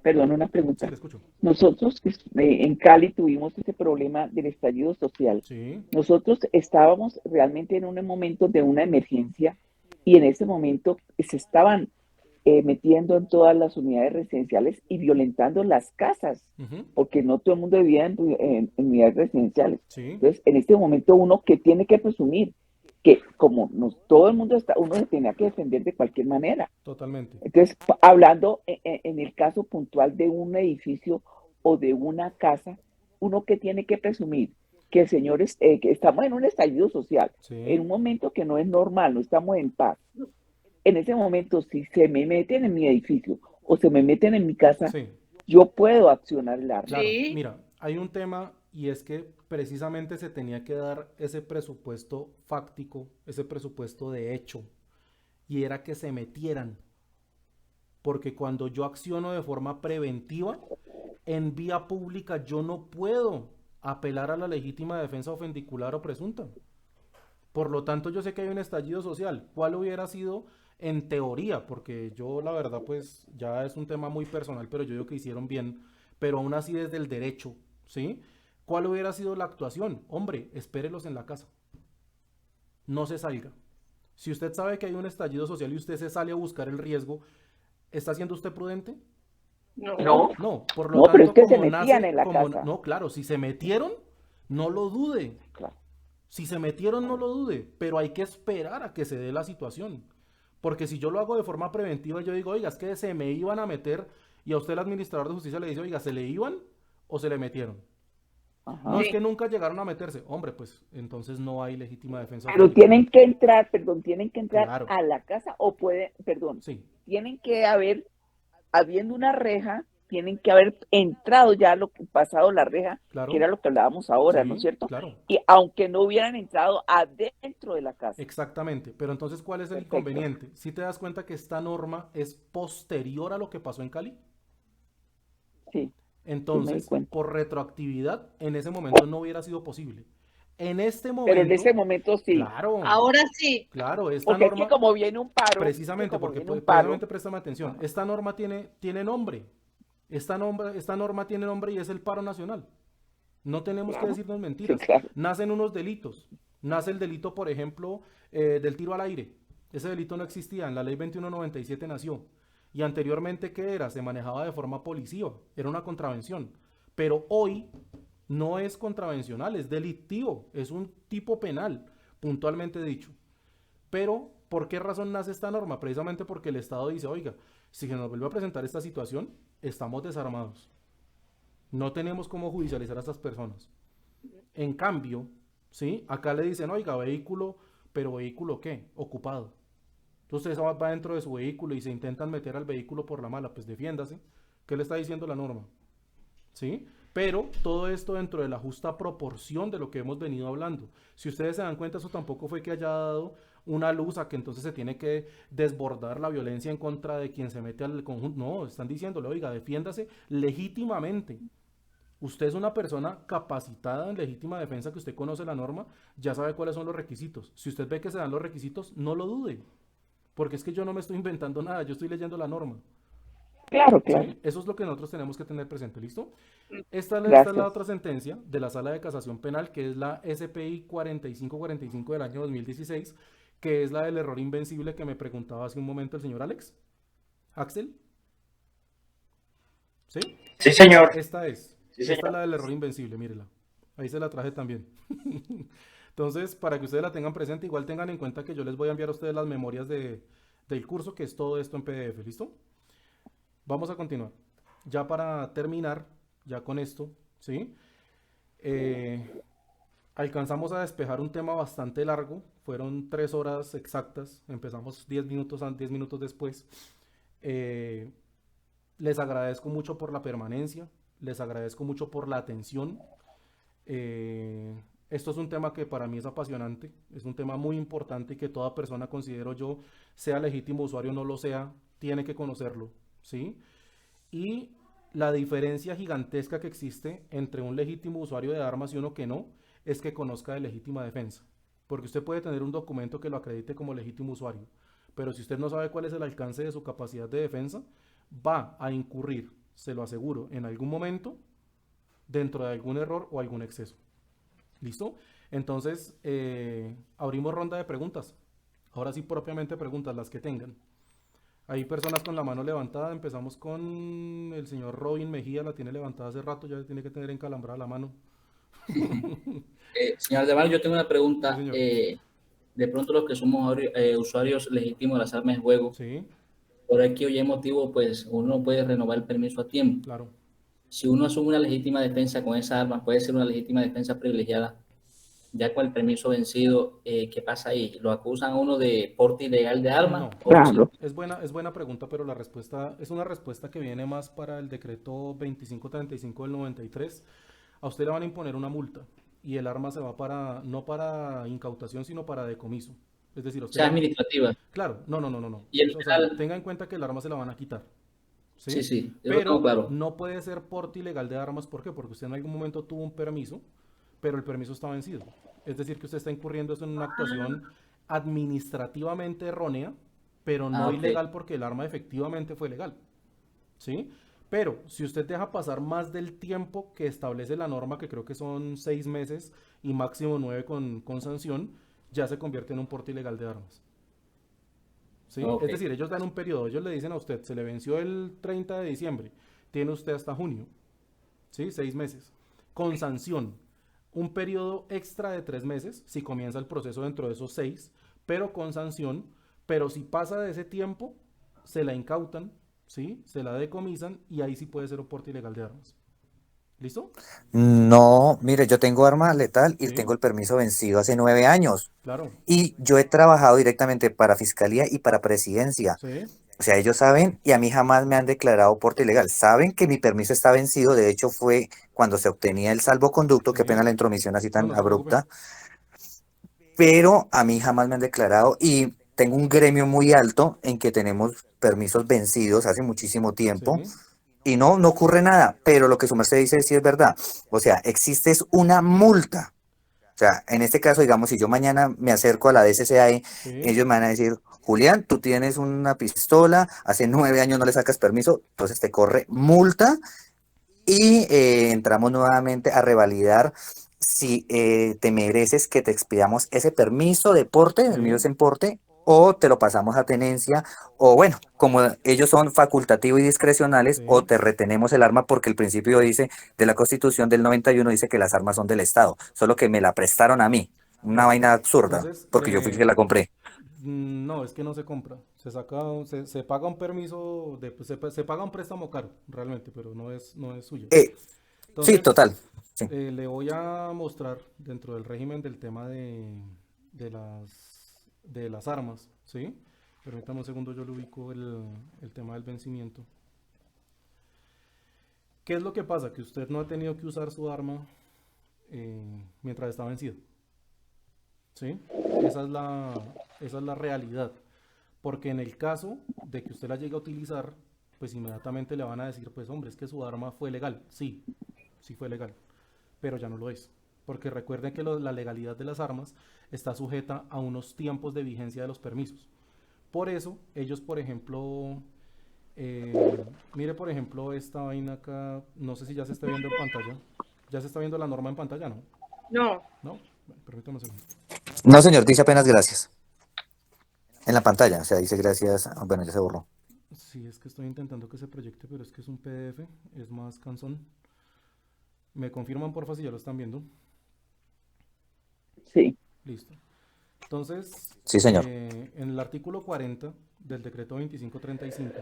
[SPEAKER 6] perdón, una
[SPEAKER 1] Sí,
[SPEAKER 6] pregunta.
[SPEAKER 1] le escucho.
[SPEAKER 6] Nosotros en Cali tuvimos ese problema del estallido social.
[SPEAKER 1] Sí,
[SPEAKER 6] Nosotros estábamos realmente en un momento de una emergencia y en ese momento se estaban metiendo en todas las unidades residenciales y violentando las casas,
[SPEAKER 1] ujú,
[SPEAKER 6] porque no todo el mundo vivía en unidades residenciales.
[SPEAKER 1] sí,
[SPEAKER 6] Entonces, en este momento uno que tiene que presumir que como todo el mundo está, uno se tenía que defender de cualquier manera.
[SPEAKER 1] totalmente.
[SPEAKER 6] Entonces, hablando en el caso puntual de un edificio o de una casa, uno que tiene que presumir que, señores, que estamos en un estallido social,
[SPEAKER 1] Sí,
[SPEAKER 6] en un momento que no es normal, no estamos en paz. En ese momento, si se me meten en mi edificio o se me meten en mi casa,
[SPEAKER 1] sí.
[SPEAKER 6] yo puedo accionar el arma.
[SPEAKER 1] Claro,
[SPEAKER 2] Sí.
[SPEAKER 1] mira, hay un tema y es que precisamente se tenía que dar ese presupuesto fáctico, ese presupuesto de hecho, y era que se metieran, porque cuando yo acciono de forma preventiva, en vía pública yo no puedo apelar a la legítima defensa ofendicular o presunta. Por lo tanto, yo sé que hay un estallido social. ¿Cuál hubiera sido en teoría? Porque yo la verdad pues ya es un tema muy personal, pero yo digo que hicieron bien, pero aún así desde el derecho, ¿sí? ¿Cuál hubiera sido la actuación? Hombre, espérelos en la casa. No se salga. Si usted sabe que hay un estallido social y usted se sale a buscar el riesgo, ¿está siendo usted prudente?
[SPEAKER 2] No.
[SPEAKER 1] No, por lo
[SPEAKER 6] No, pero es
[SPEAKER 1] tanto,
[SPEAKER 6] que se
[SPEAKER 1] como
[SPEAKER 6] metían
[SPEAKER 1] nace,
[SPEAKER 6] en la
[SPEAKER 1] como,
[SPEAKER 6] casa.
[SPEAKER 1] no, claro, si se metieron, no lo dude.
[SPEAKER 6] Claro.
[SPEAKER 1] Si se metieron, no lo dude, pero hay que esperar a que se dé la situación. Porque si yo lo hago de forma preventiva, yo digo, oiga, es que se me iban a meter, y a usted el administrador de justicia le dice, oiga, ¿se le iban o se le metieron?
[SPEAKER 6] Ajá.
[SPEAKER 1] No, es
[SPEAKER 2] Sí.
[SPEAKER 1] que nunca llegaron a meterse. Hombre, pues entonces no hay legítima defensa.
[SPEAKER 6] Pero
[SPEAKER 1] ofendicular.
[SPEAKER 6] tienen que entrar, perdón, tienen que entrar
[SPEAKER 1] Claro.
[SPEAKER 6] a la casa o pueden, perdón,
[SPEAKER 1] Sí,
[SPEAKER 6] tienen que haber, habiendo una reja, tienen que haber entrado ya lo que pasado la reja,
[SPEAKER 1] claro.
[SPEAKER 6] que era lo que hablábamos ahora, ¿no es
[SPEAKER 1] Sí,
[SPEAKER 6] cierto?
[SPEAKER 1] claro.
[SPEAKER 6] Y aunque no hubieran entrado adentro de la casa.
[SPEAKER 1] Exactamente. Pero entonces, ¿cuál es el
[SPEAKER 6] Perfecto.
[SPEAKER 1] inconveniente? Si te das cuenta que esta norma es posterior a lo que pasó en Cali.
[SPEAKER 6] Sí,
[SPEAKER 1] Entonces,
[SPEAKER 6] cuenta.
[SPEAKER 1] por retroactividad, en ese momento no hubiera sido posible. En este momento,
[SPEAKER 6] pero en ese momento sí.
[SPEAKER 1] claro,
[SPEAKER 2] Ahora sí.
[SPEAKER 1] claro, esta
[SPEAKER 6] Porque es
[SPEAKER 1] norma,
[SPEAKER 6] que como viene un paro,
[SPEAKER 1] precisamente, porque
[SPEAKER 6] viene un
[SPEAKER 1] precisamente
[SPEAKER 6] paro,
[SPEAKER 1] préstame atención,
[SPEAKER 6] ajá,
[SPEAKER 1] esta norma tiene nombre. Esta norma tiene nombre y es el paro nacional. No tenemos que
[SPEAKER 6] claro,
[SPEAKER 1] decirnos
[SPEAKER 6] sí,
[SPEAKER 1] mentiras.
[SPEAKER 6] claro.
[SPEAKER 1] Nacen unos delitos. Nace el delito, por ejemplo, del tiro al aire. Ese delito no existía, en la ley 2197 nació. Y anteriormente, ¿qué era? Se manejaba de forma policiva, era una contravención. pero hoy no es contravencional, es delictivo, es un tipo penal, puntualmente dicho. Pero, ¿por qué razón nace esta norma? Precisamente porque el Estado dice, oiga, si se nos vuelve a presentar esta situación, estamos desarmados. No tenemos cómo judicializar a estas personas. En cambio, ¿sí? Acá le dicen, oiga, vehículo, pero ¿vehículo qué? Ocupado. Entonces usted va dentro de su vehículo y se intentan meter al vehículo por la mala, pues defiéndase. ¿Qué le está diciendo la norma? ¿Sí? Pero todo esto dentro de la justa proporción de lo que hemos venido hablando. Si ustedes se dan cuenta, eso tampoco fue que haya dado una luz a que entonces se tiene que desbordar la violencia en contra de quien se mete al conjunto. No, están diciéndole, oiga, defiéndase legítimamente. Usted es una persona capacitada en legítima defensa, que usted conoce la norma, ya sabe cuáles son los requisitos. Si usted ve que se dan los requisitos, no lo dude, porque es que yo no me estoy inventando nada, yo estoy leyendo la norma.
[SPEAKER 6] Claro, claro.
[SPEAKER 1] ¿Sí? Eso es lo que nosotros tenemos que tener presente, ¿listo? Esta es la
[SPEAKER 6] Gracias.
[SPEAKER 1] otra sentencia de la Sala de Casación Penal, que es la SPI 4545 del año 2016, que es la del error invencible que me preguntaba hace un momento el señor Alex. ¿Axel? ¿Sí?
[SPEAKER 5] Sí, señor.
[SPEAKER 1] Esta es.
[SPEAKER 5] Sí,
[SPEAKER 1] Esta es
[SPEAKER 5] señor.
[SPEAKER 1] la del error invencible, mírela. Ahí se la traje también. Entonces, para que ustedes la tengan presente, igual tengan en cuenta que yo les voy a enviar a ustedes las memorias del curso, que es todo esto en PDF, ¿listo? Vamos a continuar. Ya para terminar, ya con esto, ¿sí? Alcanzamos a despejar un tema bastante largo. Fueron 3 horas exactas. Empezamos 10 minutos, 10 minutos después. Les agradezco mucho por la permanencia. Les agradezco mucho por la atención. Esto es un tema que para mí es apasionante. Es un tema muy importante y que toda persona, considero yo, sea legítimo usuario o no lo sea, tiene que conocerlo, ¿sí? Y la diferencia gigantesca que existe entre un legítimo usuario de armas y uno que no, es que conozca de legítima defensa. Porque usted puede tener un documento que lo acredite como legítimo usuario, pero si usted no sabe cuál es el alcance de su capacidad de defensa, va a incurrir, se lo aseguro, en algún momento dentro de algún error o algún exceso. ¿Listo? Entonces, abrimos ronda de preguntas. Ahora sí, propiamente preguntas, las que tengan. Hay personas con la mano levantada. Empezamos con el señor Robin Mejía, la tiene levantada hace rato, ya tiene que tener encalambrada la mano.
[SPEAKER 4] Señor Aldemar, yo tengo una
[SPEAKER 1] Sí,
[SPEAKER 4] pregunta.
[SPEAKER 1] señor.
[SPEAKER 4] De pronto los que somos usuarios legítimos de las armas de juego,
[SPEAKER 1] Sí,
[SPEAKER 4] por aquí oye motivo, pues uno puede renovar el permiso a tiempo.
[SPEAKER 1] claro.
[SPEAKER 4] Si uno asume una legítima defensa con esa arma, puede ser una legítima defensa privilegiada. Ya con el permiso vencido, ¿qué pasa ahí? ¿Lo acusan a uno de porte ilegal de arma?
[SPEAKER 1] No.
[SPEAKER 4] ¿O
[SPEAKER 6] Claro.
[SPEAKER 4] sí?
[SPEAKER 1] Es buena pregunta, pero la respuesta es una respuesta que viene más para el decreto 2535 del 93. A usted le van a imponer una multa y el arma se va para, no para incautación, sino para decomiso. Es decir, a
[SPEAKER 4] O
[SPEAKER 1] usted
[SPEAKER 4] sea,
[SPEAKER 1] le van-
[SPEAKER 4] administrativa.
[SPEAKER 1] Claro, no.
[SPEAKER 4] Y el
[SPEAKER 1] O sea,
[SPEAKER 4] penal,
[SPEAKER 1] tenga en cuenta que el arma se la van a quitar,
[SPEAKER 4] sí,
[SPEAKER 1] ¿sí?
[SPEAKER 4] yo lo tengo
[SPEAKER 1] Pero
[SPEAKER 4] claro.
[SPEAKER 1] no puede ser porte ilegal de armas. ¿Por qué? Porque usted en algún momento tuvo un permiso, pero el permiso está vencido. Es decir, que usted está incurriendo en una actuación administrativamente errónea, pero no
[SPEAKER 4] Ok.
[SPEAKER 1] ilegal, porque el arma efectivamente fue legal, ¿sí? Pero si usted deja pasar más del tiempo que establece la norma, que creo que son 6 meses y máximo 9 con sanción, ya se convierte en un porte ilegal de armas. ¿Sí?
[SPEAKER 4] Ok.
[SPEAKER 1] Es decir, ellos dan un periodo, ellos le dicen a usted, se le venció el 30 de diciembre, tiene usted hasta junio, ¿sí? 6 meses. Con sanción, un periodo extra de 3 meses, si comienza el proceso dentro de esos 6, pero con sanción, pero si pasa de ese tiempo, se la incautan, ¿sí? Se la decomisan y ahí sí puede ser un porte ilegal de armas. ¿Listo?
[SPEAKER 3] No, mire, yo tengo arma letal y
[SPEAKER 1] Sí,
[SPEAKER 3] tengo el permiso vencido hace 9 años.
[SPEAKER 1] claro.
[SPEAKER 3] Y yo he trabajado directamente para Fiscalía y para Presidencia.
[SPEAKER 1] Sí,
[SPEAKER 3] O sea, ellos saben y a mí jamás me han declarado porte ilegal. Saben que mi permiso está vencido. De hecho, fue cuando se obtenía el salvoconducto, qué pena
[SPEAKER 1] sí.
[SPEAKER 3] la intromisión así
[SPEAKER 1] No,
[SPEAKER 3] tan
[SPEAKER 1] no se preocupe.
[SPEAKER 3] abrupta, pero a mí jamás me han declarado y tengo un gremio muy alto en que tenemos permisos vencidos hace muchísimo tiempo
[SPEAKER 1] Sí,
[SPEAKER 3] y no ocurre nada. Pero lo que su merced dice sí es verdad. O sea, existe es una multa. O sea, en este caso, digamos, si yo mañana me acerco a la DCCAE,
[SPEAKER 1] sí.
[SPEAKER 3] ellos me van a decir, Julián, tú tienes una pistola, hace 9 años no le sacas permiso, entonces te corre multa y entramos nuevamente a revalidar si te mereces que te expidamos ese permiso de porte, el mío es
[SPEAKER 1] Sí.
[SPEAKER 3] en porte, o te lo pasamos a tenencia, o bueno, como ellos son facultativos y discrecionales,
[SPEAKER 1] Sí.
[SPEAKER 3] o te retenemos el arma porque el principio dice de la Constitución del 91 dice que las armas son del Estado, solo que me la prestaron a mí. Una
[SPEAKER 1] Bueno,
[SPEAKER 3] vaina absurda,
[SPEAKER 1] entonces,
[SPEAKER 3] porque yo fui el que la compré.
[SPEAKER 1] no, es que no se compra. Se paga un permiso, se paga un préstamo caro, realmente, pero no es suyo.
[SPEAKER 3] Sí,
[SPEAKER 1] Entonces,
[SPEAKER 3] total. Sí.
[SPEAKER 1] le voy a mostrar dentro del régimen del tema de las armas, ¿sí? Permítame un segundo, yo le ubico el tema del vencimiento. ¿Qué es lo que pasa? Que usted no ha tenido que usar su arma mientras está vencido. ¿Sí? Esa es la realidad. Porque en el caso de que usted la llegue a utilizar, pues inmediatamente le van a decir, pues hombre, es que su arma fue legal. Sí, sí fue legal, pero ya no lo es. Porque recuerden que la legalidad de las armas está sujeta a unos tiempos de vigencia de los permisos. Por eso, ellos, por ejemplo, mire, por ejemplo, esta vaina acá, no sé si ya se está viendo en pantalla. ¿Ya se está viendo la norma en pantalla? ¿No?
[SPEAKER 2] No.
[SPEAKER 1] ¿No? Bueno, permítame un segundo.
[SPEAKER 3] No, señor, dice apenas gracias. En la pantalla, o sea, dice gracias. Bueno, ya se borró.
[SPEAKER 1] Sí, es que estoy intentando que se proyecte, pero es que es un PDF, es más cansón. ¿Me confirman, porfa, si ya lo están viendo?
[SPEAKER 6] Sí.
[SPEAKER 1] Listo. Entonces,
[SPEAKER 3] Sí, señor.
[SPEAKER 1] en el artículo 40 del decreto 2535,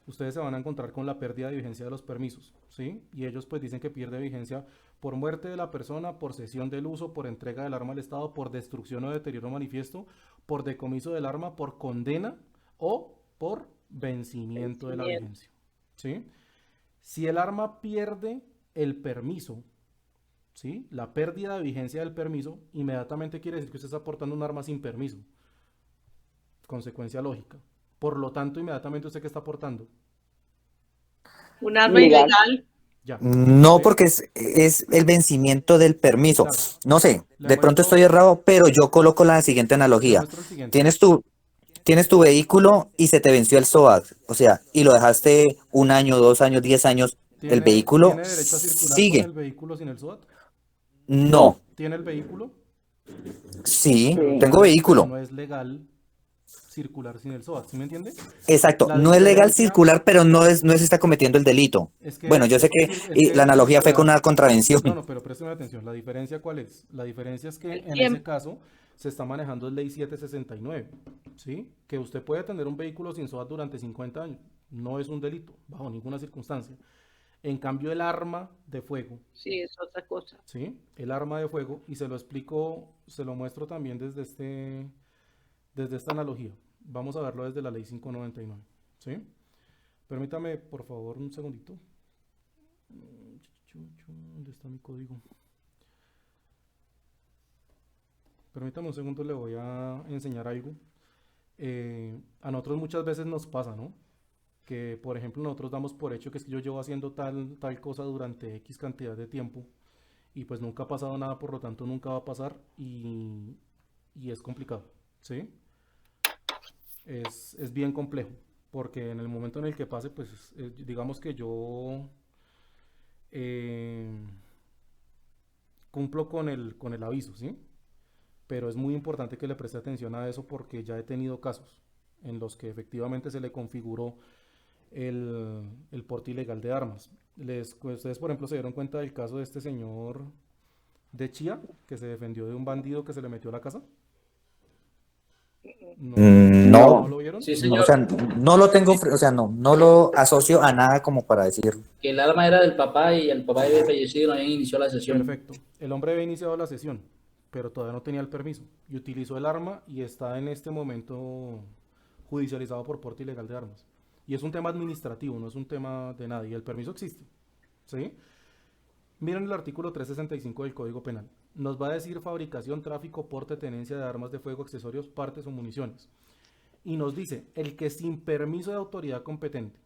[SPEAKER 1] ustedes se van a encontrar con la pérdida de vigencia de los permisos, ¿sí? Y ellos pues dicen que pierde vigencia por muerte de la persona, por cesión del uso, por entrega del arma al Estado, por destrucción o deterioro manifiesto, por decomiso del arma, por condena o por vencimiento de la vigencia, ¿sí? Si el arma pierde el permiso, ¿sí? La pérdida de vigencia del permiso inmediatamente quiere decir que usted está aportando un arma sin permiso. Consecuencia lógica. Por lo tanto, inmediatamente usted, ¿qué está aportando?
[SPEAKER 2] Un arma
[SPEAKER 6] Ilegal.
[SPEAKER 2] ilegal.
[SPEAKER 1] Ya.
[SPEAKER 3] No,
[SPEAKER 1] Usted-
[SPEAKER 3] porque es el vencimiento del permiso.
[SPEAKER 1] Claro.
[SPEAKER 3] No sé,
[SPEAKER 1] Le
[SPEAKER 3] de pronto
[SPEAKER 1] muestro-
[SPEAKER 3] estoy errado, pero yo coloco la siguiente
[SPEAKER 1] le
[SPEAKER 3] analogía.
[SPEAKER 1] muestro el siguiente.
[SPEAKER 3] Tienes tu vehículo y se te venció el SOAT, o sea, y lo dejaste 1 año, 2 años, 10 años, el vehículo
[SPEAKER 1] ¿Tiene derecho a circular con
[SPEAKER 3] sigue.
[SPEAKER 1] el vehículo sin el SOAT?
[SPEAKER 3] No,
[SPEAKER 1] ¿Tiene el vehículo?
[SPEAKER 3] sí,
[SPEAKER 6] Sí.
[SPEAKER 3] tengo
[SPEAKER 1] Pero
[SPEAKER 3] vehículo.
[SPEAKER 1] no es legal circular sin el SOAT, ¿sí me entiende?
[SPEAKER 3] Exacto,
[SPEAKER 1] La
[SPEAKER 3] no es legal
[SPEAKER 1] diferencia-
[SPEAKER 3] circular, pero no se está cometiendo el delito.
[SPEAKER 1] Es que-
[SPEAKER 3] Bueno, yo sé
[SPEAKER 1] es que
[SPEAKER 3] que
[SPEAKER 1] cir- es que
[SPEAKER 3] la analogía fue con
[SPEAKER 1] circular-
[SPEAKER 3] una contravención.
[SPEAKER 1] No, pero présteme atención. ¿La diferencia cuál es? La diferencia es que en
[SPEAKER 2] tiempo.
[SPEAKER 1] ese caso se está manejando ley 769, ¿sí? Que usted puede tener un vehículo sin SOAT durante 50 años. No es un delito, bajo ninguna circunstancia. En cambio, el arma de fuego,
[SPEAKER 2] Sí, es otra cosa.
[SPEAKER 1] ¿sí? El arma de fuego, y se lo explico, se lo muestro también desde esta analogía. Vamos a verlo desde la ley 599, ¿sí? Permítame, por favor, un segundito. ¿Dónde está mi código? Permítame un segundo, le voy a enseñar algo. A nosotros muchas veces nos pasa, ¿no? Que, por ejemplo, nosotros damos por hecho que es que yo llevo haciendo tal cosa durante X cantidad de tiempo y pues nunca ha pasado nada, por lo tanto nunca va a pasar y es complicado, ¿sí? Es bien complejo, porque en el momento en el que pase, pues digamos que yo cumplo con el aviso, ¿sí? Pero es muy importante que le preste atención a eso porque ya he tenido casos en los que efectivamente se le configuró el porte ilegal de armas. Ustedes, por ejemplo, se dieron cuenta del caso de este señor de Chía, que se defendió de un bandido que se le metió a la casa.
[SPEAKER 3] No.
[SPEAKER 1] ¿No lo vieron?
[SPEAKER 4] Sí,
[SPEAKER 3] No,
[SPEAKER 4] señor.
[SPEAKER 3] o sea, no lo tengo, o sea, no lo asocio a nada como para decir.
[SPEAKER 4] Que el arma era del papá y el papá había fallecido, no habían iniciado la sesión.
[SPEAKER 1] Perfecto. El hombre había iniciado la sesión, pero todavía no tenía el permiso y utilizó el arma y está en este momento judicializado por porte ilegal de armas. Y es un tema administrativo, no es un tema de nadie. El permiso existe, ¿sí? Miren el artículo 365 del Código Penal. Nos va a decir fabricación, tráfico, porte, tenencia de armas de fuego, accesorios, partes o municiones. Y nos dice, el que sin permiso de autoridad competente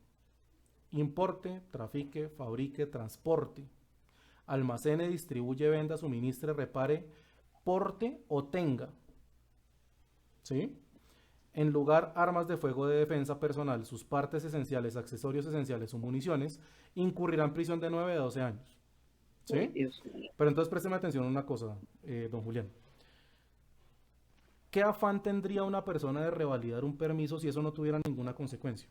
[SPEAKER 1] importe, trafique, fabrique, transporte, almacene, distribuye, venda, suministre, repare, porte o tenga, ¿sí? En lugar armas de fuego de defensa personal, sus partes esenciales, accesorios esenciales o municiones, incurrirá en prisión de 9 a 12 años. ¿Sí?
[SPEAKER 2] Dios mío.
[SPEAKER 1] Pero entonces présteme atención a una cosa, don Julián. ¿qué afán tendría una persona de revalidar un permiso si eso no tuviera ninguna consecuencia?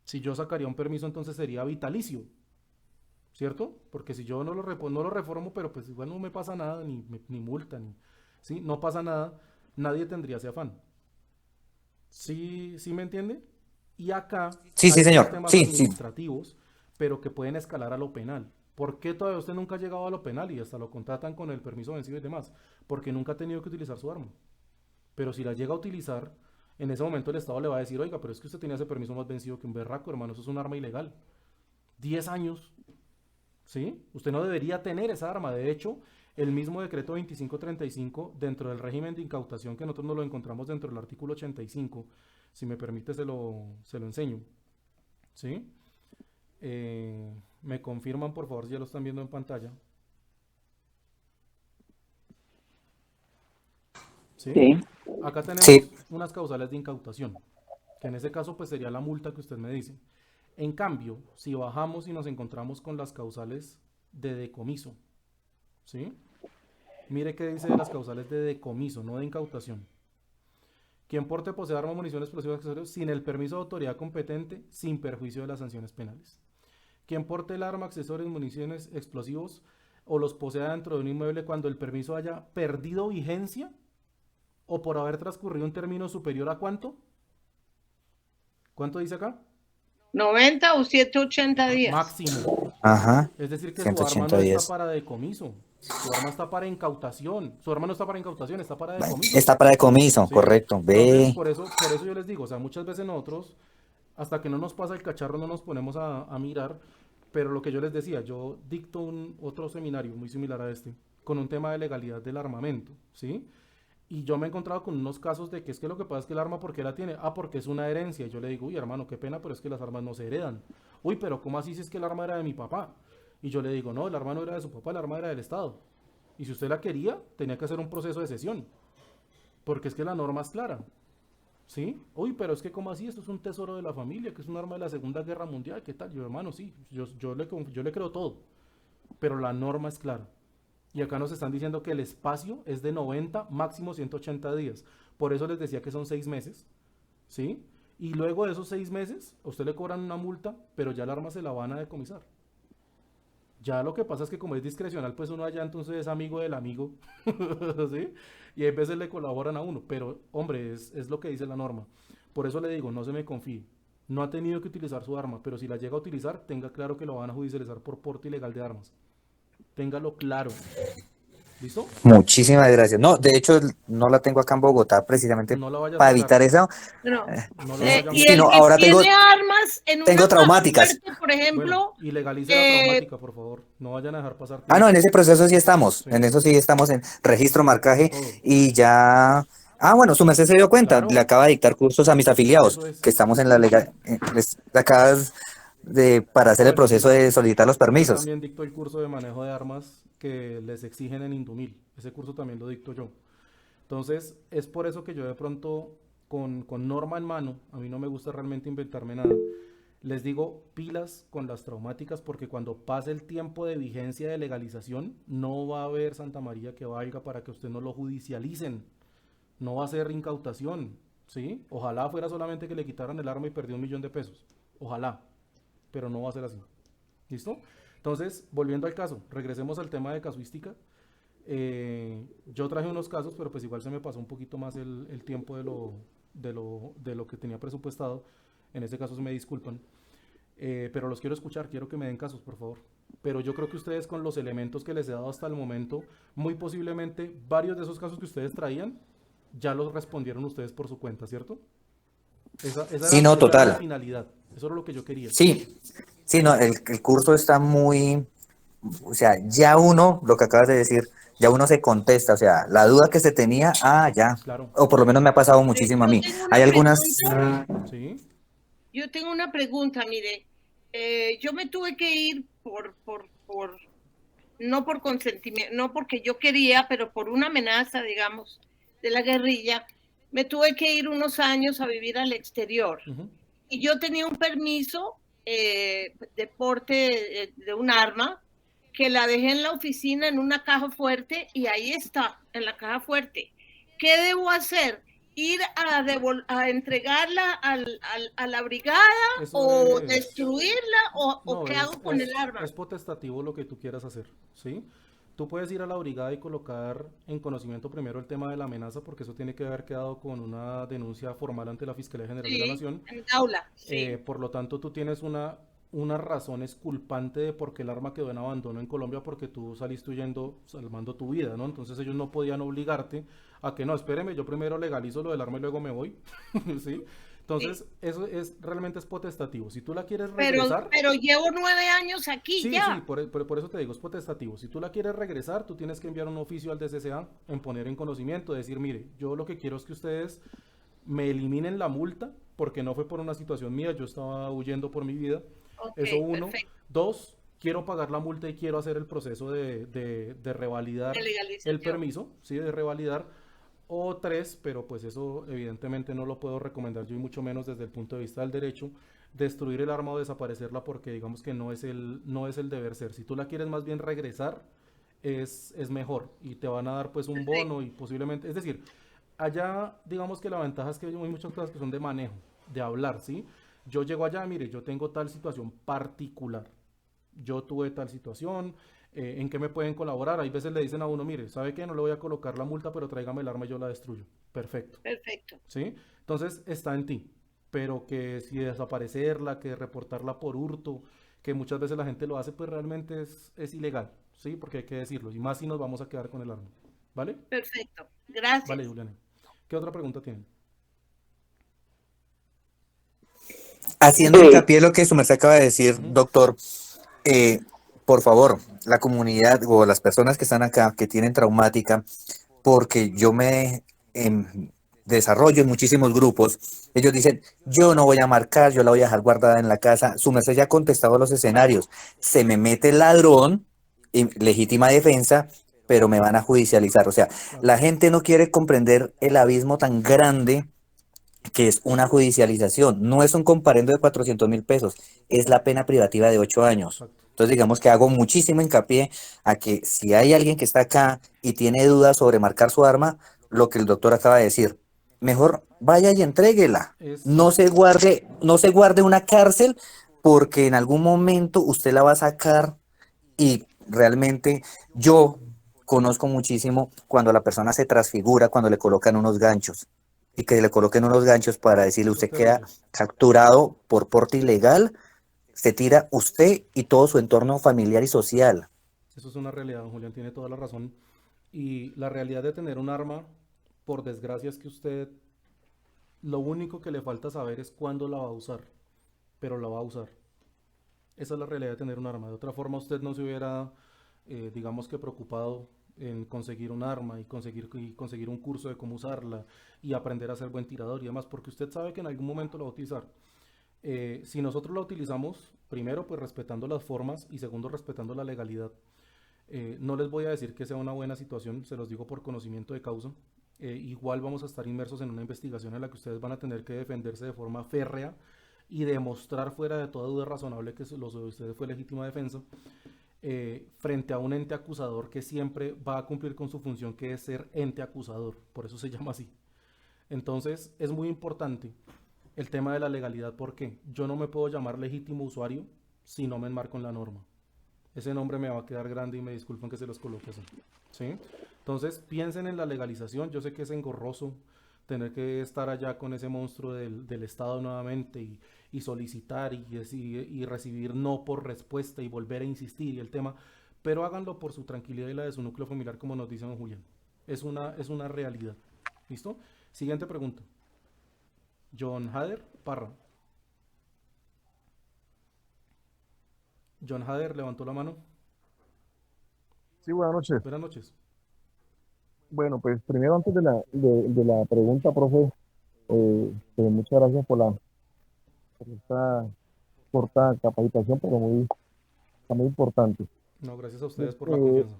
[SPEAKER 1] Si yo sacaría un permiso, entonces sería vitalicio, ¿cierto? Porque si yo no lo reformo, pero pues igual no me pasa nada, ni multa, ¿sí? No pasa nada, nadie tendría ese afán. ¿Sí me entiende? Y acá
[SPEAKER 3] Sí,
[SPEAKER 1] hay
[SPEAKER 3] sí,
[SPEAKER 1] unos
[SPEAKER 3] señor.
[SPEAKER 1] temas
[SPEAKER 3] Sí, sí.
[SPEAKER 1] administrativos, pero que pueden escalar a lo penal. ¿Por qué todavía usted nunca ha llegado a lo penal y hasta lo contratan con el permiso vencido y demás? Porque nunca ha tenido que utilizar su arma. Pero si la llega a utilizar, en ese momento el Estado le va a decir, oiga, pero es que usted tenía ese permiso más vencido que un berraco, hermano, eso es un arma ilegal. 10 años, ¿sí? Usted no debería tener esa arma. De hecho, el mismo decreto 2535, dentro del régimen de incautación, que nosotros nos lo encontramos dentro del artículo 85, si me permite se lo enseño, ¿sí? Me confirman, por favor, si ya lo están viendo en pantalla. ¿Sí?
[SPEAKER 6] Sí.
[SPEAKER 1] Acá tenemos
[SPEAKER 3] Sí.
[SPEAKER 1] unas causales de incautación, que en ese caso pues sería la multa que usted me dice. En cambio, si bajamos y nos encontramos con las causales de decomiso, ¿sí? Mire qué dice de las causales de decomiso, no de incautación. Quien porte, posea arma, munición, explosivos, accesorios sin el permiso de autoridad competente, sin perjuicio de las sanciones penales. Quien porte el arma, accesorios, municiones, explosivos o los posea dentro de un inmueble cuando el permiso haya perdido vigencia o por haber transcurrido un término superior a ¿cuánto? ¿Cuánto dice acá?
[SPEAKER 2] 90 o 180 días.
[SPEAKER 1] Máximo.
[SPEAKER 3] Ajá.
[SPEAKER 1] Es decir, que su
[SPEAKER 3] 180
[SPEAKER 1] arma no está
[SPEAKER 3] días.
[SPEAKER 1] para decomiso. Su arma está para incautación. Su arma no está para incautación, está para decomiso.
[SPEAKER 3] Está para decomiso,
[SPEAKER 1] ¿Sí?
[SPEAKER 3] correcto.
[SPEAKER 1] Entonces,
[SPEAKER 3] Ve.
[SPEAKER 1] por eso yo les digo, o sea, muchas veces nosotros, hasta que no nos pasa el cacharro, no nos ponemos a mirar, pero lo que yo les decía, yo dicto otro seminario muy similar a este, con un tema de legalidad del armamento, ¿sí? Y yo me he encontrado con unos casos de que es que lo que pasa es que el arma, ¿por qué la tiene? Ah, porque es una herencia. Y yo le digo, uy, hermano, qué pena, pero es que las armas no se heredan. Uy, pero ¿cómo así si es que el arma era de mi papá? Y yo le digo, no, el arma no era de su papá, el arma era del Estado. Y si usted la quería, tenía que hacer un proceso de cesión. Porque es que la norma es clara. ¿Sí? Uy, pero es que ¿cómo así? Esto es un tesoro de la familia, que es un arma de la Segunda Guerra Mundial. ¿Qué tal? Yo, hermano, sí, yo le creo todo. Pero la norma es clara. Y acá nos están diciendo que el espacio es de 90, máximo 180 días. Por eso les decía que son 6 meses, ¿sí? Y luego de esos 6 meses, a usted le cobran una multa, pero ya el arma se la van a decomisar. Ya lo que pasa es que como es discrecional, pues uno allá entonces es amigo del amigo, ¿sí? Y a veces le colaboran a uno, pero hombre, es lo que dice la norma. Por eso le digo, no se me confíe. No ha tenido que utilizar su arma, pero si la llega a utilizar, tenga claro que lo van a judicializar por porte ilegal de armas. Téngalo claro. ¿Listo?
[SPEAKER 3] Muchísimas gracias. No, de hecho, no la tengo acá en Bogotá precisamente
[SPEAKER 1] No la vaya a
[SPEAKER 3] para
[SPEAKER 1] sacar.
[SPEAKER 3] evitar eso.
[SPEAKER 2] No.
[SPEAKER 1] No la vaya a
[SPEAKER 2] Y
[SPEAKER 3] Sí,
[SPEAKER 2] el
[SPEAKER 3] no,
[SPEAKER 2] que
[SPEAKER 3] ahora
[SPEAKER 2] tiene
[SPEAKER 3] tengo
[SPEAKER 2] armas en
[SPEAKER 3] tengo
[SPEAKER 2] una
[SPEAKER 3] traumáticas.
[SPEAKER 2] muerte, por ejemplo,
[SPEAKER 1] Bueno, y legalice la traumática, por favor. No vayan a dejar pasar
[SPEAKER 3] Ah, no, en
[SPEAKER 1] tiempo.
[SPEAKER 3] ese proceso sí estamos.
[SPEAKER 1] Sí.
[SPEAKER 3] En eso sí estamos en registro, marcaje
[SPEAKER 1] Todo.
[SPEAKER 3] y ya. Ah, bueno, su merced se dio cuenta.
[SPEAKER 1] Claro.
[SPEAKER 3] Le acaba de dictar cursos a mis afiliados,
[SPEAKER 1] Eso es.
[SPEAKER 3] que estamos en la legal. Les acabas para hacer el
[SPEAKER 1] Bueno,
[SPEAKER 3] proceso de solicitar los
[SPEAKER 1] yo
[SPEAKER 3] permisos.
[SPEAKER 1] también dicto el curso de manejo de armas que les exigen en Indumil. Ese curso también lo dicto yo. Entonces, es por eso que yo de pronto, con norma en mano, a mí no me gusta realmente inventarme nada. Les digo pilas con las traumáticas porque cuando pase el tiempo de vigencia de legalización, no va a haber Santa María que valga para que usted no lo judicialicen. No va a ser incautación, ¿sí? Ojalá fuera solamente que le quitaran el arma y perdió 1 millón de pesos. Ojalá, pero no va a ser así. ¿Listo? Entonces, volviendo al caso, regresemos al tema de casuística. Yo traje unos casos, pero pues igual se me pasó un poquito más el tiempo de lo que tenía presupuestado. En este caso se me disculpan. Pero los quiero escuchar, quiero que me den casos, por favor. Pero yo creo que ustedes con los elementos que les he dado hasta el momento, muy posiblemente varios de esos casos que ustedes traían, ya los respondieron ustedes por su cuenta, ¿cierto? Esa
[SPEAKER 3] Sí, no,
[SPEAKER 1] era
[SPEAKER 3] total.
[SPEAKER 1] la finalidad. Eso era lo que yo quería.
[SPEAKER 3] Sí, no, el curso está muy, o sea, ya uno, lo que acabas de decir, ya uno se contesta, o sea, la duda que se tenía, ya,
[SPEAKER 1] Claro.
[SPEAKER 3] o por lo menos me ha pasado muchísimo a
[SPEAKER 2] Yo
[SPEAKER 3] mí.
[SPEAKER 2] tengo una
[SPEAKER 3] Hay algunas,
[SPEAKER 2] pregunta.
[SPEAKER 1] ¿Sí?
[SPEAKER 2] Yo tengo una pregunta, mire. Yo me tuve que ir no por consentimiento, no porque yo quería, pero por una amenaza, digamos, de la guerrilla. Me tuve que ir unos años a vivir al exterior.
[SPEAKER 1] Ujú.
[SPEAKER 2] Y yo tenía un permiso de porte de un arma, que la dejé en la oficina en una caja fuerte y ahí está, en la caja fuerte. ¿Qué debo hacer? ¿Ir a entregarla a la brigada
[SPEAKER 1] Eso
[SPEAKER 2] o
[SPEAKER 1] es...
[SPEAKER 2] destruirla o
[SPEAKER 1] No,
[SPEAKER 2] qué hago con el arma?
[SPEAKER 1] es potestativo lo que tú quieras hacer, ¿sí? Tú puedes ir a la brigada y colocar en conocimiento primero el tema de la amenaza, porque eso tiene que haber quedado con una denuncia formal ante la Fiscalía General de la
[SPEAKER 2] Sí,
[SPEAKER 1] Nación.
[SPEAKER 2] en aula, sí.
[SPEAKER 1] Por lo tanto, tú tienes una razón exculpante de por qué el arma quedó en abandono en Colombia, porque tú saliste huyendo, salvando tu vida, ¿no? Entonces ellos no podían obligarte a que no, espéreme, yo primero legalizo lo del arma y luego me voy, ¿sí? Entonces, eso realmente es potestativo. Si tú la quieres regresar...
[SPEAKER 2] Pero llevo 9 años aquí
[SPEAKER 1] Sí,
[SPEAKER 2] ya.
[SPEAKER 1] sí, por eso te digo, es potestativo. Si tú la quieres regresar, tú tienes que enviar un oficio al DCCA en poner en conocimiento, decir, mire, yo lo que quiero es que ustedes me eliminen la multa, porque no fue por una situación mía, yo estaba huyendo por mi vida.
[SPEAKER 2] Okay,
[SPEAKER 1] Eso uno.
[SPEAKER 2] perfecto.
[SPEAKER 1] Dos, quiero pagar la multa y quiero hacer el proceso de revalidar el permiso, ¿sí? De revalidar. O tres, pero pues eso evidentemente no lo puedo recomendar yo y mucho menos desde el punto de vista del derecho, destruir el arma o desaparecerla porque digamos que no es el deber ser. Si tú la quieres más bien regresar, es mejor y te van a dar pues un bono y posiblemente, es decir, allá digamos que la ventaja es que hay muchas cosas que son de manejo, de hablar, ¿sí? Yo llego allá, mire, yo tengo tal situación particular, yo tuve tal situación, ¿en qué me pueden colaborar? Hay veces le dicen a uno, mire, ¿sabe qué? No le voy a colocar la multa, pero tráigame el arma y yo la destruyo. Perfecto.
[SPEAKER 2] Perfecto.
[SPEAKER 1] ¿Sí? Entonces está en ti, pero que si desaparecerla, que reportarla por hurto, que muchas veces la gente lo hace, pues realmente es ilegal, ¿sí? Porque hay que decirlo, y más si nos vamos a quedar con el arma, ¿vale?
[SPEAKER 2] Perfecto, gracias.
[SPEAKER 1] Vale, Juliana. ¿Qué otra pregunta tienen?
[SPEAKER 3] Haciendo hincapié en lo que su merced acaba de decir, doctor, por favor, la comunidad o las personas que están acá, que tienen traumática, porque yo me desarrollo en muchísimos grupos, ellos dicen, yo no voy a marcar, yo la voy a dejar guardada en la casa. Su merced ya ha contestado los escenarios. Se me mete el ladrón, legítima defensa, pero me van a judicializar. O sea, la gente no quiere comprender el abismo tan grande que es una judicialización. No es un comparendo de 400.000 pesos, es la pena privativa de 8 años. Entonces digamos que hago muchísimo hincapié a que si hay alguien que está acá y tiene dudas sobre marcar su arma, lo que el doctor acaba de decir, mejor vaya y entréguela. No se guarde una cárcel porque en algún momento usted la va a sacar y realmente yo conozco muchísimo cuando la persona se transfigura, cuando le colocan unos ganchos. Y que le coloquen unos ganchos para decirle usted queda capturado por porte ilegal, se tira usted y todo su entorno familiar y social.
[SPEAKER 1] Eso es una realidad, don Julián, tiene toda la razón. Y la realidad de tener un arma, por desgracia, es que usted lo único que le falta saber es cuándo la va a usar, pero la va a usar. Esa es la realidad de tener un arma. De otra forma, usted no se hubiera, digamos que preocupado en conseguir un arma y conseguir un curso de cómo usarla y aprender a ser buen tirador y demás, porque usted sabe que en algún momento la va a utilizar. Si nosotros la utilizamos, primero pues respetando las formas y segundo respetando la legalidad. No les voy a decir que sea una buena situación, se los digo por conocimiento de causa. Igual vamos a estar inmersos en una investigación en la que ustedes van a tener que defenderse de forma férrea y demostrar fuera de toda duda razonable que lo de ustedes fue legítima defensa. Frente a un ente acusador que siempre va a cumplir con su función, que es ser ente acusador, por eso se llama así. Entonces es muy importante el tema de la legalidad, porque yo no me puedo llamar legítimo usuario si no me enmarco en la norma. Ese nombre me va a quedar grande y me disculpen que se los coloque así, ¿sí? Entonces piensen en la legalización. Yo sé que es engorroso tener que estar allá con ese monstruo del Estado nuevamente y solicitar y recibir no por respuesta y volver a insistir y el tema, pero háganlo por su tranquilidad y la de su núcleo familiar, como nos dice don Julián. Es una realidad. ¿Listo? Siguiente pregunta. John Hader Parra. John Hader levantó la mano.
[SPEAKER 8] Sí, buenas noches.
[SPEAKER 1] Buenas noches.
[SPEAKER 8] Bueno, pues primero antes de la pregunta, profe, pues muchas gracias por esta corta capacitación, pero muy importante.
[SPEAKER 1] No, gracias a ustedes por la confianza.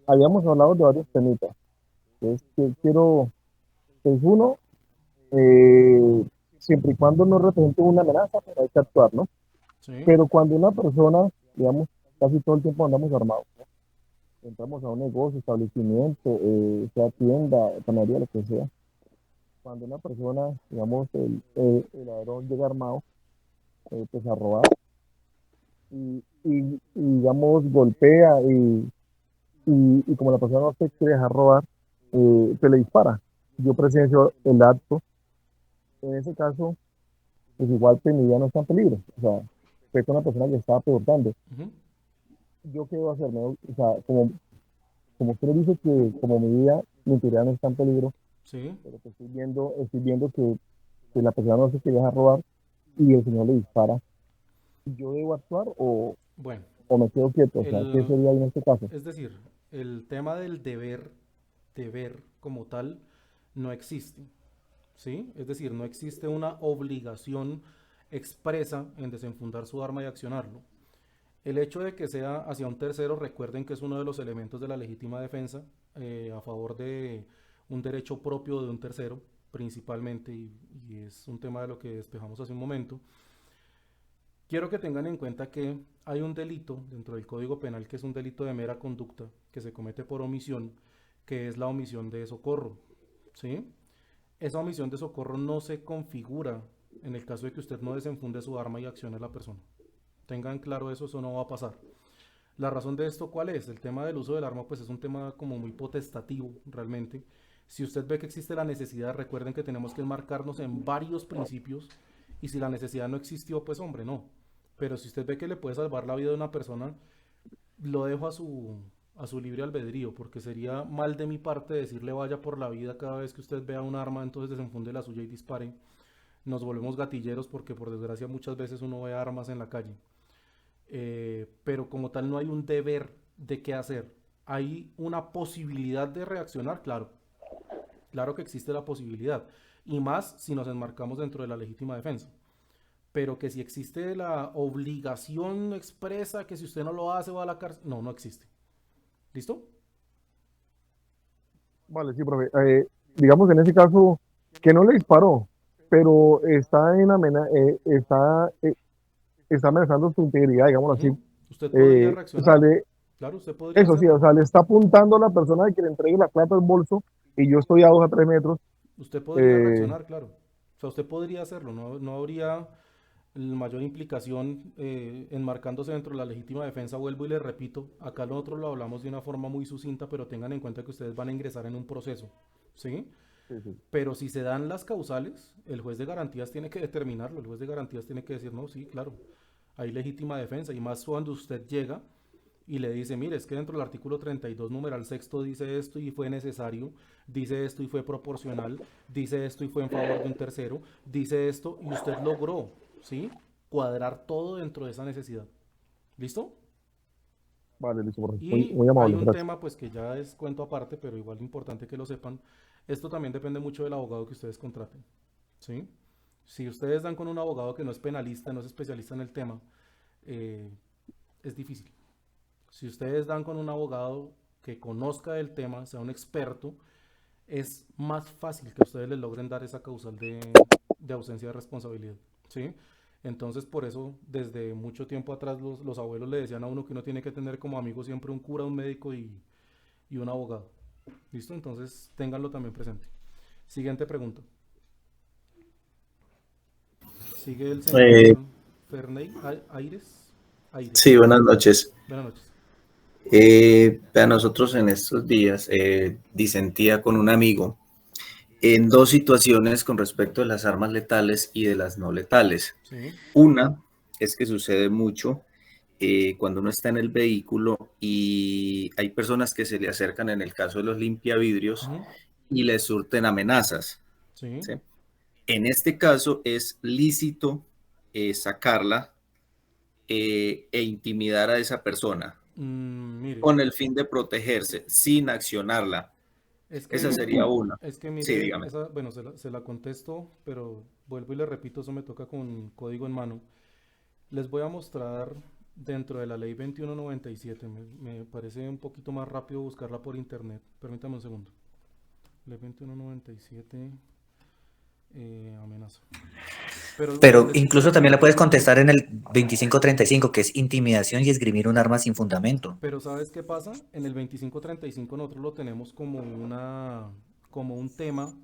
[SPEAKER 8] Habíamos hablado de varios temitas. Entonces, quiero, pues uno, siempre y cuando no represente una amenaza, pues hay que actuar, ¿no?
[SPEAKER 1] Sí.
[SPEAKER 8] Pero cuando una persona, digamos, casi todo el tiempo andamos armados, ¿no? Entramos a un negocio, establecimiento, sea tienda, panadería, lo que sea. Cuando una persona, digamos, el ladrón llega armado, pues a robar y, digamos, golpea y como la persona no se quiere dejar robar, se le dispara. Yo presencio el acto. En ese caso, pues igual pues, mi vida no está en peligro. O sea, fue con una persona que estaba preguntando.
[SPEAKER 1] Ujú.
[SPEAKER 8] ¿Yo qué debo hacer? ¿No? O sea, como usted dice que como mi vida, mi integridad no está en peligro,
[SPEAKER 1] Sí,
[SPEAKER 8] pero que estoy viendo que la persona no se quiere dejar robar y el señor le dispara, ¿yo debo actuar
[SPEAKER 1] bueno,
[SPEAKER 8] o me quedo quieto? O sea, ¿qué
[SPEAKER 1] el,
[SPEAKER 8] sería ahí en este caso?
[SPEAKER 1] es decir, el tema del deber como tal, no existe, ¿sí? Es decir, no existe una obligación expresa en desenfundar su arma y accionarlo. El hecho de que sea hacia un tercero, recuerden que es uno de los elementos de la legítima defensa a favor de un derecho propio de un tercero, principalmente, y es un tema de lo que despejamos hace un momento. Quiero que tengan en cuenta que hay un delito dentro del Código Penal que es un delito de mera conducta que se comete por omisión, que es la omisión de socorro, ¿sí? Esa omisión de socorro no se configura en el caso de que usted no desenfunde su arma y accione a la persona. Tengan claro eso, eso no va a pasar. La razón de esto, ¿cuál es? El tema del uso del arma, pues es un tema como muy potestativo, realmente. Si usted ve que existe la necesidad, recuerden que tenemos que enmarcarnos en varios principios y si la necesidad no existió, pues hombre, no. Pero si usted ve que le puede salvar la vida de una persona, lo dejo a su libre albedrío, porque sería mal de mi parte decirle vaya por la vida cada vez que usted vea un arma, entonces desenfunde la suya y dispare. Nos volvemos gatilleros porque por desgracia muchas veces uno ve armas en la calle. Pero como tal no hay un deber de qué hacer. Hay una posibilidad de reaccionar, claro. Claro que existe la posibilidad. Y más si nos enmarcamos dentro de la legítima defensa. Pero que si existe la obligación expresa que si usted no lo hace va a la cárcel. No, no existe. ¿Listo?
[SPEAKER 8] Vale, sí, profe. Digamos en ese caso que no le disparó, pero está amenazando su integridad, digámoslo así.
[SPEAKER 1] Ujú. Usted podría
[SPEAKER 8] O sea,
[SPEAKER 1] reaccionar. Claro, usted podría
[SPEAKER 8] eso sí, o
[SPEAKER 1] hacerlo.
[SPEAKER 8] sea, le está apuntando a la persona de que le entregue la plata al bolso y yo estoy a 2 a 3 metros.
[SPEAKER 1] Usted podría
[SPEAKER 8] eh,
[SPEAKER 1] reaccionar, claro. O sea, usted podría hacerlo. No, no habría mayor implicación enmarcándose dentro de la legítima defensa. Vuelvo y le repito, acá nosotros lo hablamos de una forma muy sucinta, pero tengan en cuenta que ustedes van a ingresar en un proceso, ¿sí?
[SPEAKER 8] sí, sí.
[SPEAKER 1] Pero si se dan las causales, el juez de garantías tiene que determinarlo, el juez de garantías tiene que decir, no, sí, claro, hay legítima defensa, y más cuando usted llega y le dice, mire, es que dentro del artículo 32, numeral sexto, dice esto y fue necesario, dice esto y fue proporcional, dice esto y fue en favor de un tercero, dice esto y usted logró, ¿sí? Cuadrar todo dentro de esa necesidad. ¿Listo?
[SPEAKER 8] Vale, listo, profe. Muy,
[SPEAKER 1] Y
[SPEAKER 8] muy
[SPEAKER 1] hay
[SPEAKER 8] amable,
[SPEAKER 1] un
[SPEAKER 8] gracias.
[SPEAKER 1] tema pues que ya es cuento aparte, pero igual importante que lo sepan. Esto también depende mucho del abogado que ustedes contraten, ¿sí? Si ustedes dan con un abogado que no es penalista, no es especialista en el tema, eh, es difícil. Si ustedes dan con un abogado que conozca del tema, sea un experto, es más fácil que ustedes les logren dar esa causal de ausencia de responsabilidad, ¿sí? Entonces, por eso, desde mucho tiempo atrás, los abuelos le decían a uno que uno tiene que tener como amigo siempre un cura, un médico y un abogado. ¿Listo? Entonces, ténganlo también presente. Siguiente pregunta. Sigue el
[SPEAKER 9] Eh,
[SPEAKER 1] señor Ferney Aires.
[SPEAKER 9] sí,
[SPEAKER 1] Aires.
[SPEAKER 9] buenas noches.
[SPEAKER 1] Buenas noches.
[SPEAKER 9] A nosotros en estos días disentía con un amigo en dos situaciones con respecto de las armas letales y de las no letales.
[SPEAKER 1] Sí.
[SPEAKER 9] Una es que sucede mucho cuando uno está en el vehículo y hay personas que se le acercan en el caso de los limpiavidrios
[SPEAKER 1] Ujú.
[SPEAKER 9] y le surten amenazas,
[SPEAKER 1] Sí.
[SPEAKER 9] ¿sí? En este caso es lícito sacarla e intimidar a esa persona
[SPEAKER 1] Mire,
[SPEAKER 9] con el fin de protegerse sin accionarla.
[SPEAKER 1] es
[SPEAKER 9] Esa
[SPEAKER 1] que,
[SPEAKER 9] sería una. Sí,
[SPEAKER 1] mire,
[SPEAKER 9] dígame.
[SPEAKER 1] esa, bueno, se la contesto, pero vuelvo y le repito, eso me toca con código en mano. Les voy a mostrar dentro de la ley 2197, me parece un poquito más rápido buscarla por internet. Permítame un segundo. Ley 2197, amenaza. Pero es
[SPEAKER 3] Pero
[SPEAKER 1] bueno,
[SPEAKER 3] incluso también la puedes contestar en el 2535, que es intimidación y esgrimir un arma sin fundamento.
[SPEAKER 1] pero ¿sabes qué pasa? En el 2535 nosotros lo tenemos como un tema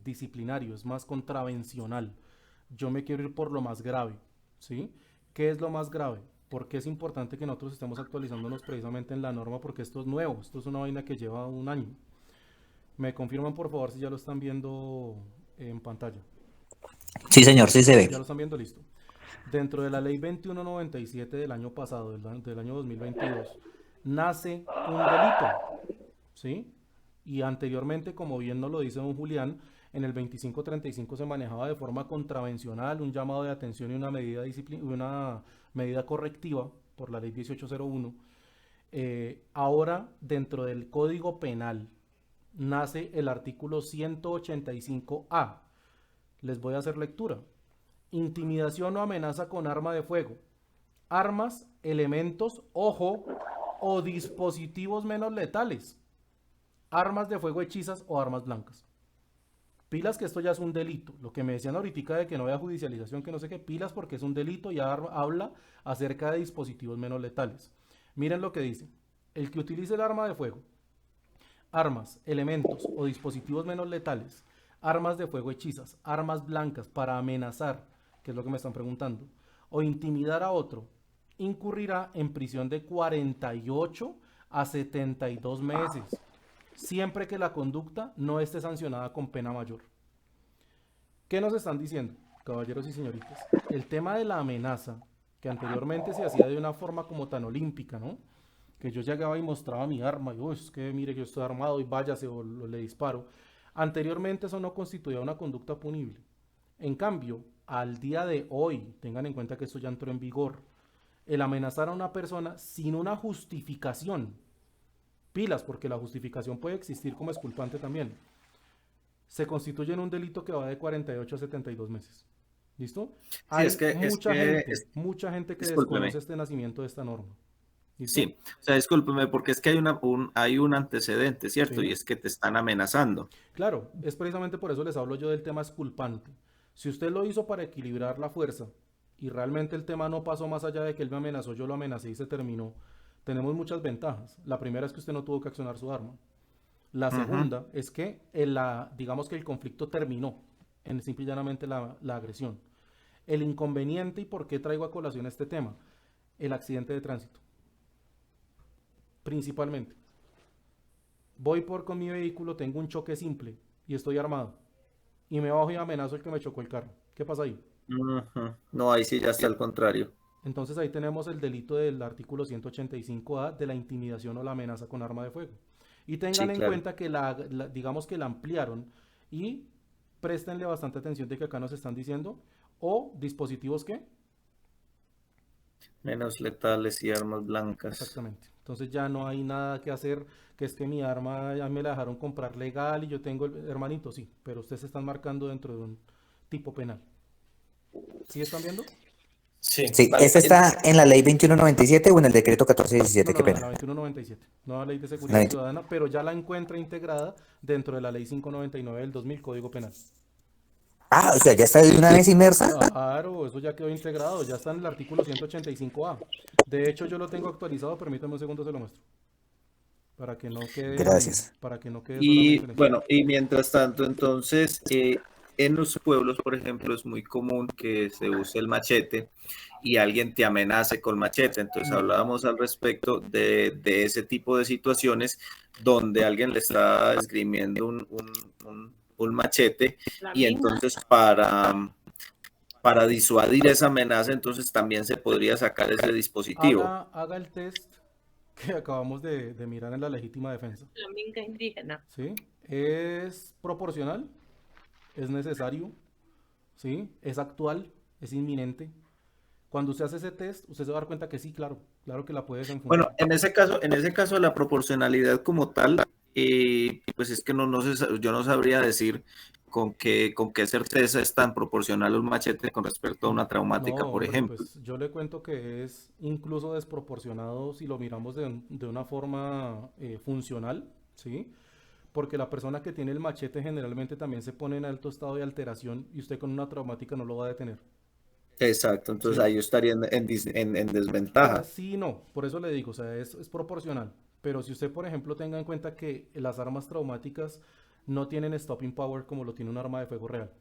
[SPEAKER 1] disciplinario, es más contravencional. Yo me quiero ir por lo más grave, ¿sí? ¿Qué es lo más grave? Porque es importante que nosotros estemos actualizándonos precisamente en la norma, porque esto es nuevo, esto es una vaina que lleva un año. ¿Me confirman por favor si ya lo están viendo en pantalla?
[SPEAKER 3] Sí, señor, sí se
[SPEAKER 1] Ya
[SPEAKER 3] ve.
[SPEAKER 1] lo están viendo, listo. Dentro de la ley 2197 del año pasado, del año 2022, nace un delito, ¿sí? Y anteriormente, como bien nos lo dice don Julián, en el 2535 se manejaba de forma contravencional, un llamado de atención y una medida correctiva por la ley 1801. Ahora, dentro del Código Penal, nace el artículo 185A. Les voy a hacer lectura. Intimidación o amenaza con arma de fuego. Armas, elementos, ojo, o dispositivos menos letales. Armas de fuego hechizas o armas blancas. Pilas que esto ya es un delito. Lo que me decían ahorita de que no haya judicialización, que no sé qué, pilas porque es un delito y habla acerca de dispositivos menos letales. Miren lo que dice. El que utilice el arma de fuego, armas, elementos o dispositivos menos letales, armas de fuego hechizas, armas blancas para amenazar, que es lo que me están preguntando, o intimidar a otro, incurrirá en prisión de 48 a 72 meses, siempre que la conducta no esté sancionada con pena mayor. ¿Qué nos están diciendo, caballeros y señoritas? El tema de la amenaza, que anteriormente se hacía de una forma como tan olímpica, ¿no? Que yo llegaba y mostraba mi arma, y es que mire que yo estoy armado y váyase o le disparo. Anteriormente eso no constituía una conducta punible. En cambio, al día de hoy, tengan en cuenta que esto ya entró en vigor, el amenazar a una persona sin una justificación, pilas, porque la justificación puede existir como exculpante también, se constituye en un delito que va de 48 a 72 meses. ¿Listo?
[SPEAKER 9] Sí,
[SPEAKER 1] Hay mucha gente que
[SPEAKER 9] discúlpeme.
[SPEAKER 1] desconoce este nacimiento de esta norma. ¿Listo?
[SPEAKER 9] Sí, o sea, discúlpeme, porque es que hay un antecedente, ¿cierto?
[SPEAKER 1] Sí.
[SPEAKER 9] Y es que te están amenazando.
[SPEAKER 1] Claro, es precisamente por eso les hablo yo del tema exculpante. Si usted lo hizo para equilibrar la fuerza y realmente el tema no pasó más allá de que él me amenazó, yo lo amenacé y se terminó, tenemos muchas ventajas. La primera es que usted no tuvo que accionar su arma. La segunda es que digamos que el conflicto terminó en simple y llanamente la agresión. El inconveniente y por qué traigo a colación este tema, el accidente de tránsito. Principalmente. Voy con mi vehículo, tengo un choque simple y estoy armado. Y me bajo y amenazo el que me chocó el carro. ¿Qué pasa ahí?
[SPEAKER 9] No, ahí sí ya está al contrario.
[SPEAKER 1] Entonces ahí tenemos el delito del artículo 185A de la intimidación o la amenaza con arma de fuego. Y tengan en cuenta que digamos que la ampliaron y préstenle bastante atención de que acá nos están diciendo o dispositivos ¿qué?
[SPEAKER 9] Menos letales y armas blancas.
[SPEAKER 1] Exactamente. Entonces ya no hay nada que hacer, que es que mi arma ya me la dejaron comprar legal y yo tengo hermanito, sí, pero ustedes se están marcando dentro de un tipo penal. ¿Sí están viendo?
[SPEAKER 3] Sí, ¿esta está en la ley 2197 o en el decreto 1417?
[SPEAKER 1] No,
[SPEAKER 3] Qué
[SPEAKER 1] no,
[SPEAKER 3] pena.
[SPEAKER 1] la 2197, nueva ley de seguridad ciudadana, pero ya la encuentra integrada dentro de la ley 599 del 2000, Código Penal.
[SPEAKER 3] Ah, o sea, ya está de una vez inmersa.
[SPEAKER 1] Claro, eso ya quedó integrado, ya está en el artículo 185A. De hecho, yo lo tengo actualizado, permítame un segundo, se lo muestro. Para que no quede.
[SPEAKER 3] Gracias.
[SPEAKER 1] Para que no quede
[SPEAKER 9] Y
[SPEAKER 1] solamente en
[SPEAKER 9] bueno, y mientras tanto, entonces, en los pueblos, por ejemplo, es muy común que se use el machete y alguien te amenace con machete. Entonces hablábamos al respecto de ese tipo de situaciones donde alguien le está esgrimiendo un machete y entonces para disuadir esa amenaza, entonces también se podría sacar ese dispositivo.
[SPEAKER 1] Haga el test que acabamos de mirar en la legítima defensa.
[SPEAKER 2] La minga indígena.
[SPEAKER 1] ¿Sí? ¿Es proporcional? ¿Es necesario? ¿Sí? ¿Es actual? ¿Es inminente? Cuando usted hace ese test, usted se va a dar cuenta que sí, claro que la puede desenfundar.
[SPEAKER 9] Bueno, en ese caso la proporcionalidad como tal, pues es que yo no sabría decir con qué certeza es tan proporcional un machete con respecto a una traumática, por ejemplo.
[SPEAKER 1] Pues yo le cuento que es incluso desproporcionado si lo miramos de una forma funcional, ¿sí? porque la persona que tiene el machete generalmente también se pone en alto estado de alteración y usted con una traumática no lo va a detener.
[SPEAKER 9] Exacto, entonces
[SPEAKER 1] ¿Sí?
[SPEAKER 9] ahí yo estaría en desventaja.
[SPEAKER 1] Sí, no, por eso le digo, o sea, es proporcional. Pero si usted, por ejemplo, tenga en cuenta que las armas traumáticas no tienen stopping power como lo tiene un arma de fuego real.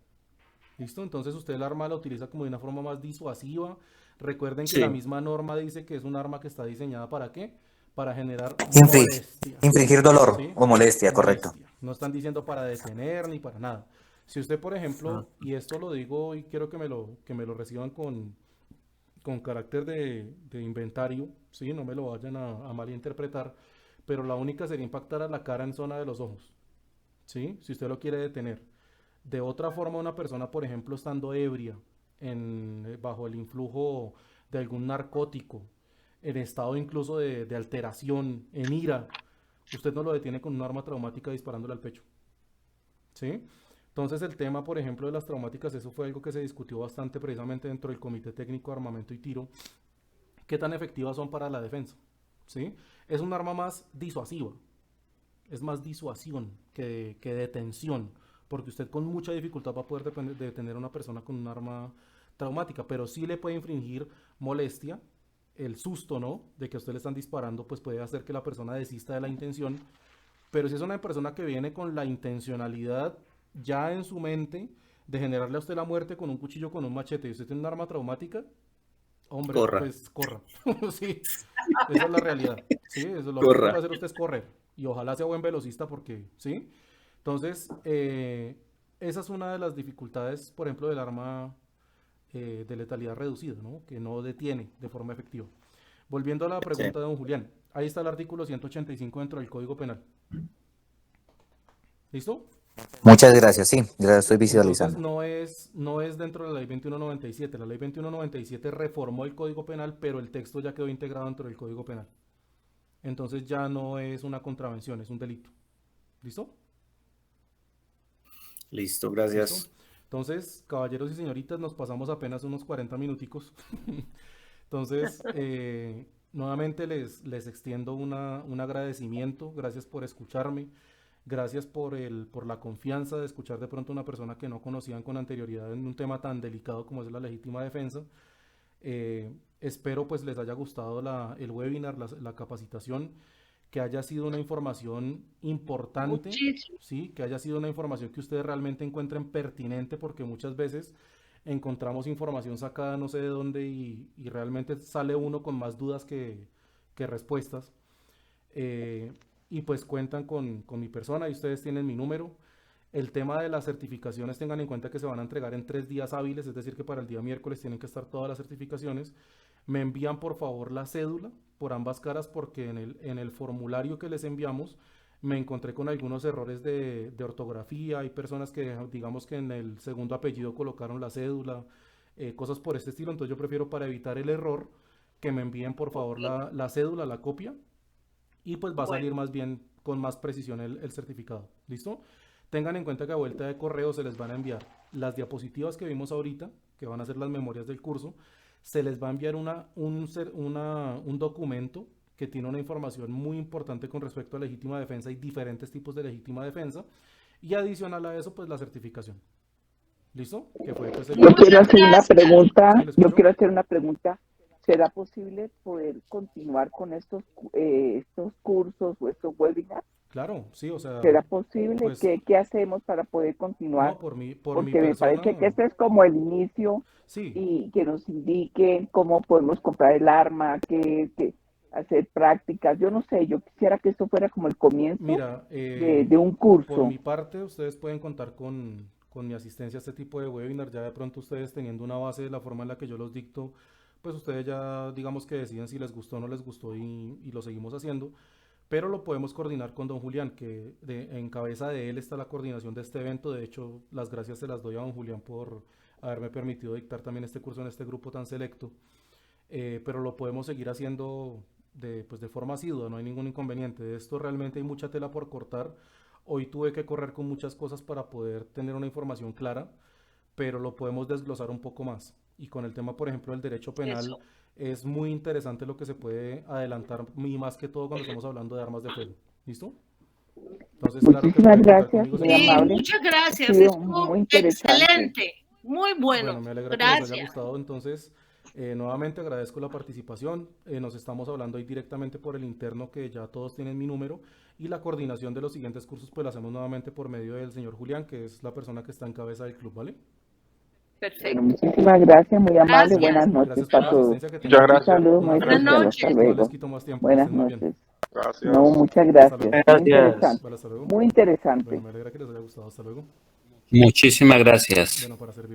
[SPEAKER 1] ¿Listo? Entonces usted el arma la utiliza como de una forma más disuasiva. Recuerden que la
[SPEAKER 9] Sí,
[SPEAKER 1] misma norma dice que es un arma que está diseñada ¿para qué? Para generar
[SPEAKER 3] Infringir,
[SPEAKER 1] molestia.
[SPEAKER 3] infringir dolor
[SPEAKER 1] ¿Sí?
[SPEAKER 3] o molestia, correcto.
[SPEAKER 1] Molestia. No están diciendo para detener ni para nada. Si usted, por ejemplo, y esto lo digo y quiero que me lo reciban con carácter de inventario, ¿sí? No me lo vayan a malinterpretar, pero la única sería impactar a la cara en zona de los ojos, ¿sí? Si usted lo quiere detener. De otra forma, una persona, por ejemplo, estando ebria, bajo el influjo de algún narcótico, en estado incluso de alteración, en ira, usted no lo detiene con un arma traumática disparándole al pecho, ¿sí? Entonces el tema, por ejemplo, de las traumáticas, eso fue algo que se discutió bastante precisamente dentro del Comité Técnico de Armamento y Tiro, qué tan efectivas son para la defensa, ¿sí? Es un arma más disuasiva, es más disuasión que detención, porque usted con mucha dificultad va a poder detener a una persona con un arma traumática, pero sí le puede infringir molestia, el susto, ¿no? De que a usted le están disparando, pues puede hacer que la persona desista de la intención, pero si es una persona que viene con la intencionalidad ya en su mente de generarle a usted la muerte con un cuchillo, con un machete, y usted tiene un arma traumática, hombre,
[SPEAKER 9] corra,
[SPEAKER 1] pues corra. Sí, esa es la realidad. Sí, eso es lo único que
[SPEAKER 9] corra.
[SPEAKER 1] puede hacer usted es correr. Y ojalá sea buen velocista porque, ¿sí? Entonces, esa es una de las dificultades, por ejemplo, del arma de letalidad reducida, ¿no? Que no detiene de forma efectiva. Volviendo a la
[SPEAKER 9] Sí.
[SPEAKER 1] pregunta de don Julián, ahí está el artículo 185 dentro del Código Penal. ¿Listo?
[SPEAKER 3] Muchas gracias, sí, ya lo estoy
[SPEAKER 1] Entonces
[SPEAKER 3] visualizando.
[SPEAKER 1] no es dentro de la ley 2197. La ley 2197 reformó el Código Penal, pero el texto ya quedó integrado dentro del Código Penal. Entonces ya no es una contravención, es un delito. ¿Listo?
[SPEAKER 9] Listo,
[SPEAKER 1] ¿Listo?
[SPEAKER 9] gracias.
[SPEAKER 1] Entonces, caballeros y señoritas, nos pasamos apenas unos 40 minuticos. Entonces, nuevamente les extiendo un agradecimiento. Gracias por escucharme. Gracias por la confianza de escuchar de pronto a una persona que no conocían con anterioridad en un tema tan delicado como es la legítima defensa. Espero pues les haya gustado el webinar, la capacitación, que haya sido una información importante,
[SPEAKER 2] Muchísimo.
[SPEAKER 1] ¿sí? Que haya sido una información que ustedes realmente encuentren pertinente, porque muchas veces encontramos información sacada no sé de dónde y realmente sale uno con más dudas que respuestas. Y pues cuentan con mi persona y ustedes tienen mi número. El tema de las certificaciones, tengan en cuenta que se van a entregar en 3 días hábiles, es decir, que para el día miércoles tienen que estar todas las certificaciones. Me envían por favor la cédula por ambas caras porque en el formulario que les enviamos me encontré con algunos errores de ortografía. Hay personas que digamos que en el segundo apellido colocaron la cédula, cosas por este estilo. Entonces yo prefiero, para evitar el error, que me envíen por favor la cédula, la copia, y pues va a salir
[SPEAKER 2] Bueno,
[SPEAKER 1] más bien con más precisión el certificado. ¿Listo? Tengan en cuenta que a vuelta de correo se les van a enviar las diapositivas que vimos ahorita, que van a ser las memorias del curso. Se les va a enviar un documento que tiene una información muy importante con respecto a legítima defensa y diferentes tipos de legítima defensa. Y adicional a eso, pues la certificación. ¿Listo? Que fue pues
[SPEAKER 6] Yo quiero hacer una
[SPEAKER 2] gracias.
[SPEAKER 6] pregunta,
[SPEAKER 1] ¿Sí, lo escucho?
[SPEAKER 6] ¿será posible poder continuar con estos cursos o estos webinars?
[SPEAKER 1] Claro, sí, o sea,
[SPEAKER 6] ¿Será posible?
[SPEAKER 1] pues
[SPEAKER 6] ¿Qué hacemos para poder
[SPEAKER 1] no,
[SPEAKER 6] continuar?
[SPEAKER 1] por mi
[SPEAKER 6] Porque me
[SPEAKER 1] persona,
[SPEAKER 6] parece que este es como el inicio
[SPEAKER 1] sí,
[SPEAKER 6] y que nos indiquen cómo podemos comprar el arma, hacer prácticas. Yo no sé, yo quisiera que esto fuera como el comienzo
[SPEAKER 1] mira,
[SPEAKER 6] de un
[SPEAKER 1] por
[SPEAKER 6] curso.
[SPEAKER 1] mi parte, ustedes pueden contar con mi asistencia a este tipo de webinar. Ya de pronto ustedes teniendo una base de la forma en la que yo los dicto, pues ustedes ya digamos que deciden si les gustó o no les gustó y lo seguimos haciendo. Pero lo podemos coordinar con don Julián, que en cabeza de él está la coordinación de este evento. De hecho, las gracias se las doy a don Julián por haberme permitido dictar también este curso en este grupo tan selecto. Pero lo podemos seguir haciendo pues de forma asidua, no hay ningún inconveniente. De esto realmente hay mucha tela por cortar. Hoy tuve que correr con muchas cosas para poder tener una información clara, pero lo podemos desglosar un poco más. Y con el tema, por ejemplo, del derecho penal,
[SPEAKER 2] Eso.
[SPEAKER 1] es muy interesante lo que se puede adelantar, y más que todo cuando estamos hablando de armas de fuego. ¿Listo? Entonces, claro que
[SPEAKER 6] Muchísimas
[SPEAKER 1] pueden contar
[SPEAKER 6] gracias,
[SPEAKER 1] conmigo
[SPEAKER 6] muy
[SPEAKER 1] siempre.
[SPEAKER 2] Sí,
[SPEAKER 6] amable.
[SPEAKER 2] muchas gracias.
[SPEAKER 6] Ha sido
[SPEAKER 2] Estuvo
[SPEAKER 6] muy interesante.
[SPEAKER 2] excelente. Muy bueno.
[SPEAKER 1] Bueno, me alegra que les haya
[SPEAKER 2] Gracias.
[SPEAKER 1] gustado. Entonces, nuevamente agradezco la participación. Nos estamos hablando ahí directamente por el interno, que ya todos tienen mi número. Y la coordinación de los siguientes cursos, pues la hacemos nuevamente por medio del señor Julián, que es la persona que está en cabeza del club, ¿vale?
[SPEAKER 2] Perfecto.
[SPEAKER 6] Muchísimas gracias, muy amable.
[SPEAKER 2] Gracias.
[SPEAKER 6] Buenas noches
[SPEAKER 1] Gracias por
[SPEAKER 6] para
[SPEAKER 1] la
[SPEAKER 6] todos.
[SPEAKER 1] asistencia, que
[SPEAKER 5] Muchas
[SPEAKER 1] tengan
[SPEAKER 5] gracias.
[SPEAKER 6] Un saludo
[SPEAKER 1] una
[SPEAKER 6] muy
[SPEAKER 1] feliz
[SPEAKER 2] Buenas
[SPEAKER 6] especial.
[SPEAKER 1] noche.
[SPEAKER 6] Hasta
[SPEAKER 2] noches.
[SPEAKER 1] No les
[SPEAKER 6] luego.
[SPEAKER 1] quito más tiempo, que
[SPEAKER 6] Buenas
[SPEAKER 1] estén muy bien.
[SPEAKER 6] noches.
[SPEAKER 5] Gracias.
[SPEAKER 6] No, muchas
[SPEAKER 1] Hasta
[SPEAKER 6] gracias.
[SPEAKER 1] luego.
[SPEAKER 6] Muy
[SPEAKER 5] Gracias.
[SPEAKER 6] interesante.
[SPEAKER 1] Vale, hasta luego.
[SPEAKER 6] Muy interesante.
[SPEAKER 1] Bueno, me alegra que les haya gustado. Hasta luego.
[SPEAKER 10] Muchísimas gracias.
[SPEAKER 1] Bueno, para servir.